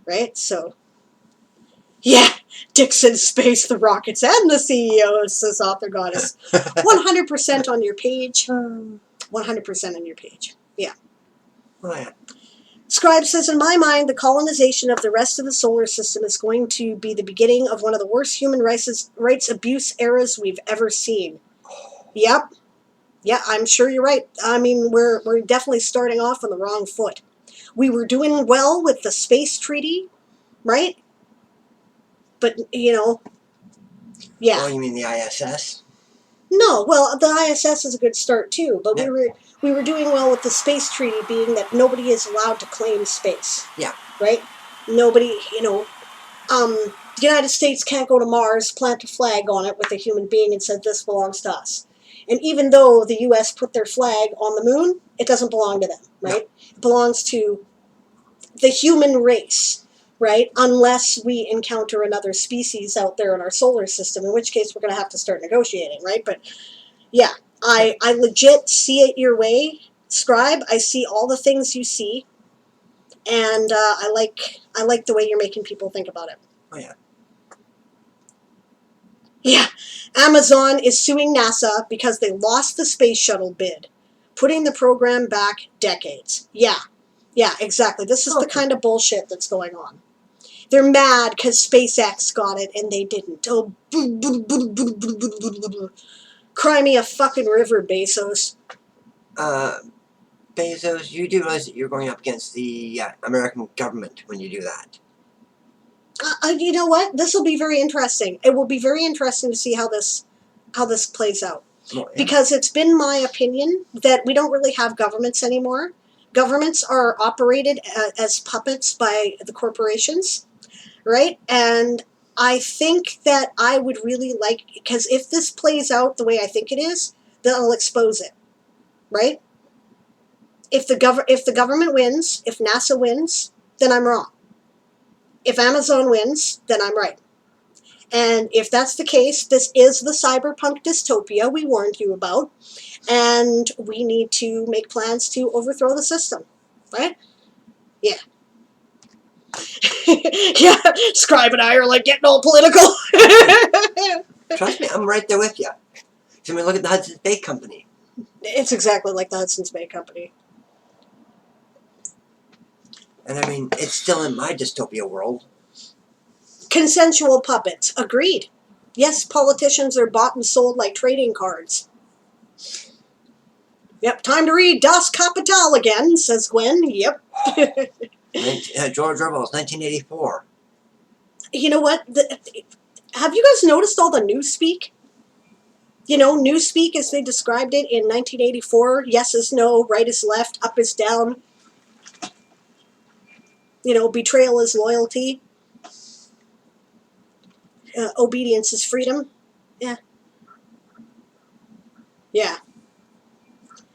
right? So, yeah, Dixon Space, the Rockets, and the CEO, says Author Goddess. 100% on your page. 100% on your page. Yeah. Oh, yeah. Scribe says, in my mind, the colonization of the rest of the solar system is going to be the beginning of one of the worst human rights abuse eras we've ever seen. Yep. Yeah, I'm sure you're right. I mean, we're definitely starting off on the wrong foot. We were doing well with the space treaty, right? But, you know, yeah. Oh, you mean the ISS? No, well, the ISS is a good start, too. But Yeah. we were doing well with the space treaty, being that nobody is allowed to claim space. Yeah. Right? Nobody, you know, the United States can't go to Mars, plant a flag on it with a human being and said this belongs to us. And even though the U.S. put their flag on the moon, it doesn't belong to them, right? No. It belongs to the human race, right? Unless we encounter another species out there in our solar system, in which case we're going to have to start negotiating, right? But yeah, I legit see it your way, Scribe. I see all the things you see, and I like the way you're making people think about it. Oh yeah. Yeah, Amazon is suing NASA because they lost the space shuttle bid, putting the program back decades. Yeah, exactly. This is the kind of bullshit that's going on. They're mad because SpaceX got it and they didn't. Oh, cry me a fucking river, Bezos. Bezos, you do realize that you're going up against the American government when you do that. You know what? This will be very interesting. It will be very interesting to see how this plays out. Oh, yeah. Because it's been my opinion that we don't really have governments anymore. Governments are operated as puppets by the corporations, right? And I think that I would really like, because if this plays out the way I think it is, then I'll expose it, right? If the government wins, if NASA wins, then I'm wrong. If Amazon wins, then I'm right. And if that's the case, this is the cyberpunk dystopia we warned you about, and we need to make plans to overthrow the system, right? Yeah. Yeah, Scribe and I are like getting all political. Trust me, I'm right there with you. I mean, look at the Hudson's Bay Company. It's exactly like the Hudson's Bay Company. And I mean, it's still in my dystopia world. Consensual puppets. Agreed. Yes, politicians are bought and sold like trading cards. Yep, time to read Das Kapital again, says Gwen. Yep. George Orwell's 1984. You know what? Have you guys noticed all the newspeak? You know, newspeak as they described it in 1984. Yes is no, right is left, up is down. You know, betrayal is loyalty. Obedience is freedom. Yeah. Yeah.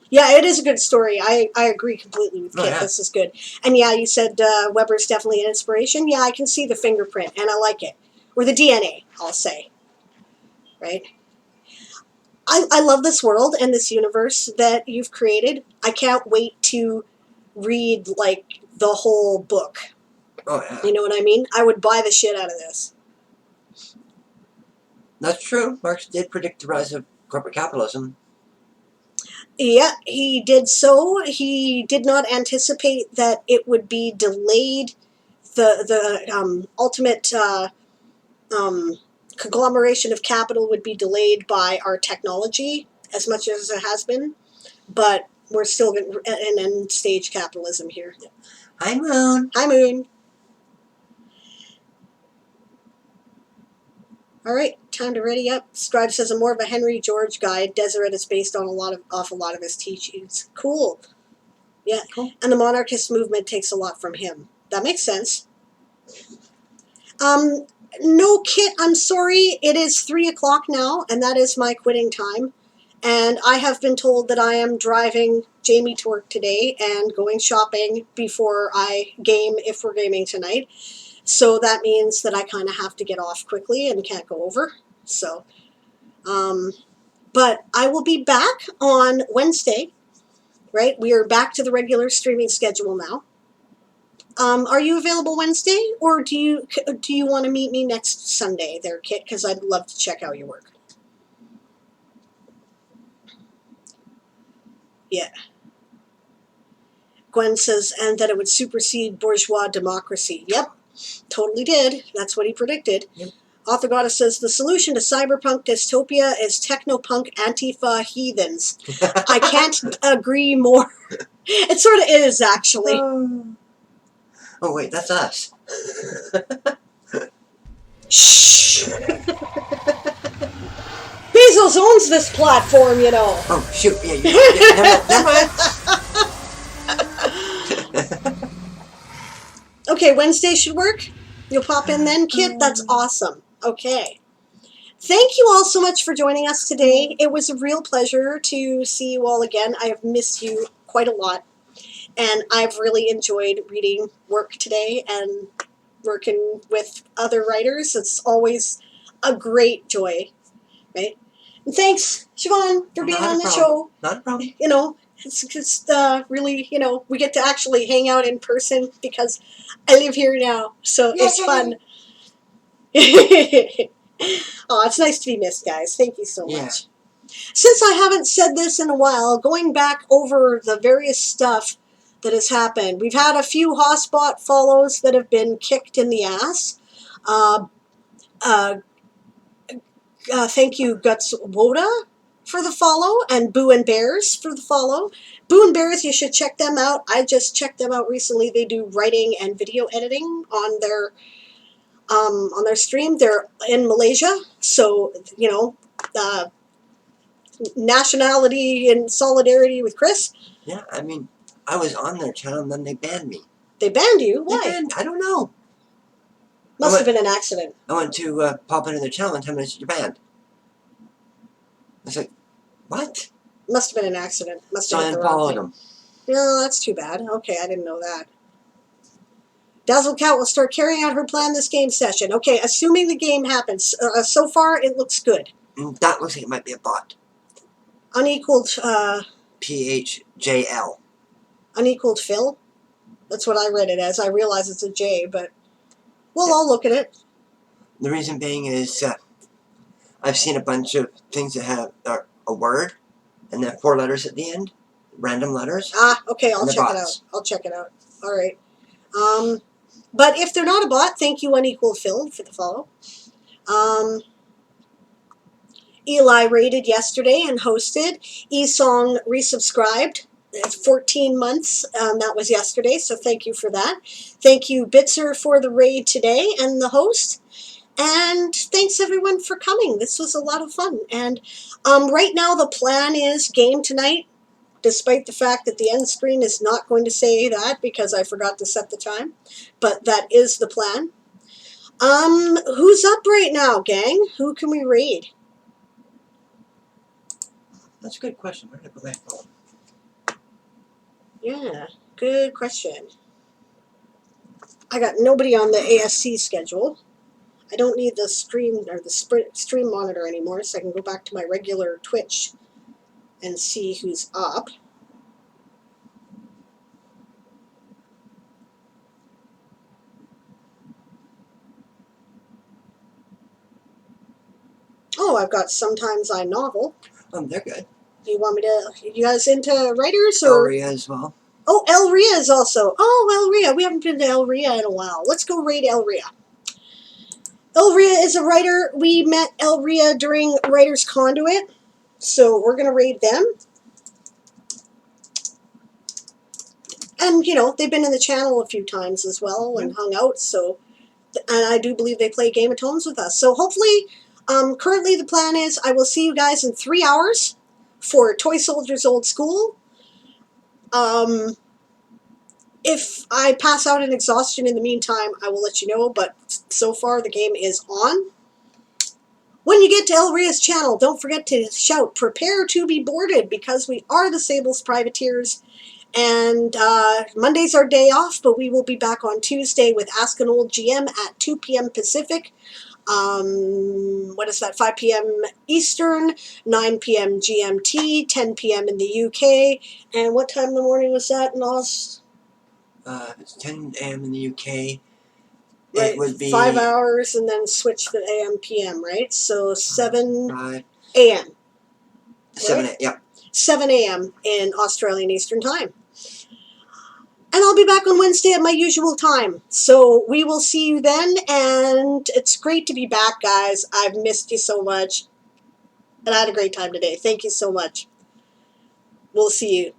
Yeah, it is a good story. I agree completely with Kit. Yeah. This is good. And yeah, you said Weber's definitely an inspiration. Yeah, I can see the fingerprint, and I like it. Or the DNA, I'll say. Right? I love this world and this universe that you've created. I can't wait to read, like, the whole book. Oh, yeah. You know what I mean? I would buy the shit out of this. That's true. Marx did predict the rise of corporate capitalism. Yeah, he did so. He did not anticipate that it would be delayed. The ultimate conglomeration of capital would be delayed by our technology as much as it has been. But we're still in end stage capitalism here. Hi, Moon. Hi, Moon. All right, time to ready up. Scribe says, I'm more of a Henry George guy. Deseret is based on a lot of his teachings. Cool. Yeah, cool. And the monarchist movement takes a lot from him. That makes sense. No, Kit, I'm sorry. It is 3 o'clock now, and that is my quitting time. And I have been told that I am driving Jamie to work today and going shopping before I game, if we're gaming tonight. So that means that I kind of have to get off quickly and can't go over. So, but I will be back on Wednesday, right? We are back to the regular streaming schedule now. Are you available Wednesday, or do you want to meet me next Sunday there, Kit? Because I'd love to check out your work. Yeah. Gwen says, and that it would supersede bourgeois democracy. Yep. Totally did. That's what he predicted. Yep. Author Goddess says, the solution to cyberpunk dystopia is technopunk Antifa heathens. I can't agree more. It sort of is, actually. Oh, wait, that's us. Shh! Bezos owns this platform, you know. Oh, shoot. Yeah, never mind. Okay, Wednesday should work? You'll pop in then, Kit? That's awesome. Okay. Thank you all so much for joining us today. It was a real pleasure to see you all again. I have missed you quite a lot, and I've really enjoyed reading work today and working with other writers. It's always a great joy, right? And thanks, Siobhan, for being Not a on the problem. show. Not a problem. You know, it's just really, we get to actually hang out in person because I live here now, so it's fun. Oh, it's nice to be missed, guys. Thank you so much. Since I haven't said this in a while, going back over the various stuff that has happened, we've had a few hotspot follows that have been kicked in the ass. Thank you, Guts Woda, for the follow, and Boo and Bears for the follow. Boo and Bears, you should check them out. I just checked them out recently. They do writing and video editing on their stream. They're in Malaysia, so nationality and solidarity with Chris. Yeah, I mean, I was on their channel and then they banned me. They banned you? Why? I don't know. Must have been an accident. I went to pop into their channel and 10 minutes you're banned. I was like, what? Must have been an accident. Must So have I been the wrong unfollowed thing. them. No, that's too bad. Okay, I didn't know that. Dazzle Cat will start carrying out her plan this game session. Okay, assuming the game happens. So far, it looks good. That looks like it might be a bot. Unequaled, PHJL. unequaled fill? That's what I read it as. I realize it's a J, but I'll look at it. The reason being is I've seen a bunch of things that have a word and then 4 letters at the end. Random letters. Ah, okay, I'll And check they're it bots. out. I'll check it out. All right. But if they're not a bot, thank you, Unequaled Fill, for the follow. Eli rated yesterday and hosted. Esong resubscribed. 14 months. That was yesterday, so thank you for that. Thank you, Bitzer, for the raid today and the host. And thanks, everyone, for coming. This was a lot of fun. And right now, the plan is game tonight, despite the fact that the end screen is not going to say that because I forgot to set the time. But that is the plan. Who's up right now, gang? Who can we raid? That's a good question. Where did I put my phone? Yeah, good question. I got nobody on the ASC schedule. I don't need the stream or the stream monitor anymore, so I can go back to my regular Twitch and see who's up. Oh, I've got Sometimes I Novel. They're good. Do you want me to? You guys into writers or? Elria as well. Oh, Elria is also. Oh, Elria. We haven't been to Elria in a while. Let's go raid Elria. Elria is a writer. We met Elria during Writers Conduit, so we're gonna raid them. And they've been in the channel a few times as well and hung out. So, and I do believe they play Game of Tones with us. So hopefully, currently the plan is I will see you guys in 3 hours for Toy Soldiers Old School. If I pass out in exhaustion in the meantime, I will let you know, but so far the game is on. When you get to Elria's channel, don't forget to shout, "Prepare to be boarded," because we are the Sable's privateers, and Monday's our day off, but we will be back on Tuesday with Ask an Old GM at 2 p.m. Pacific. What is that, 5 p.m. Eastern, 9 p.m. GMT, 10 p.m. in the UK, and what time in the morning was that in Oz? It's 10 a.m. in the UK. Right, It would be 5 hours and then switch to AM PM, right? So 7 5, a.m. 7 Right? Yep. 7 a.m. in Australian Eastern Time. And I'll be back on Wednesday at my usual time. So we will see you then, and it's great to be back, guys. I've missed you so much. And I had a great time today. Thank you so much. We'll see you.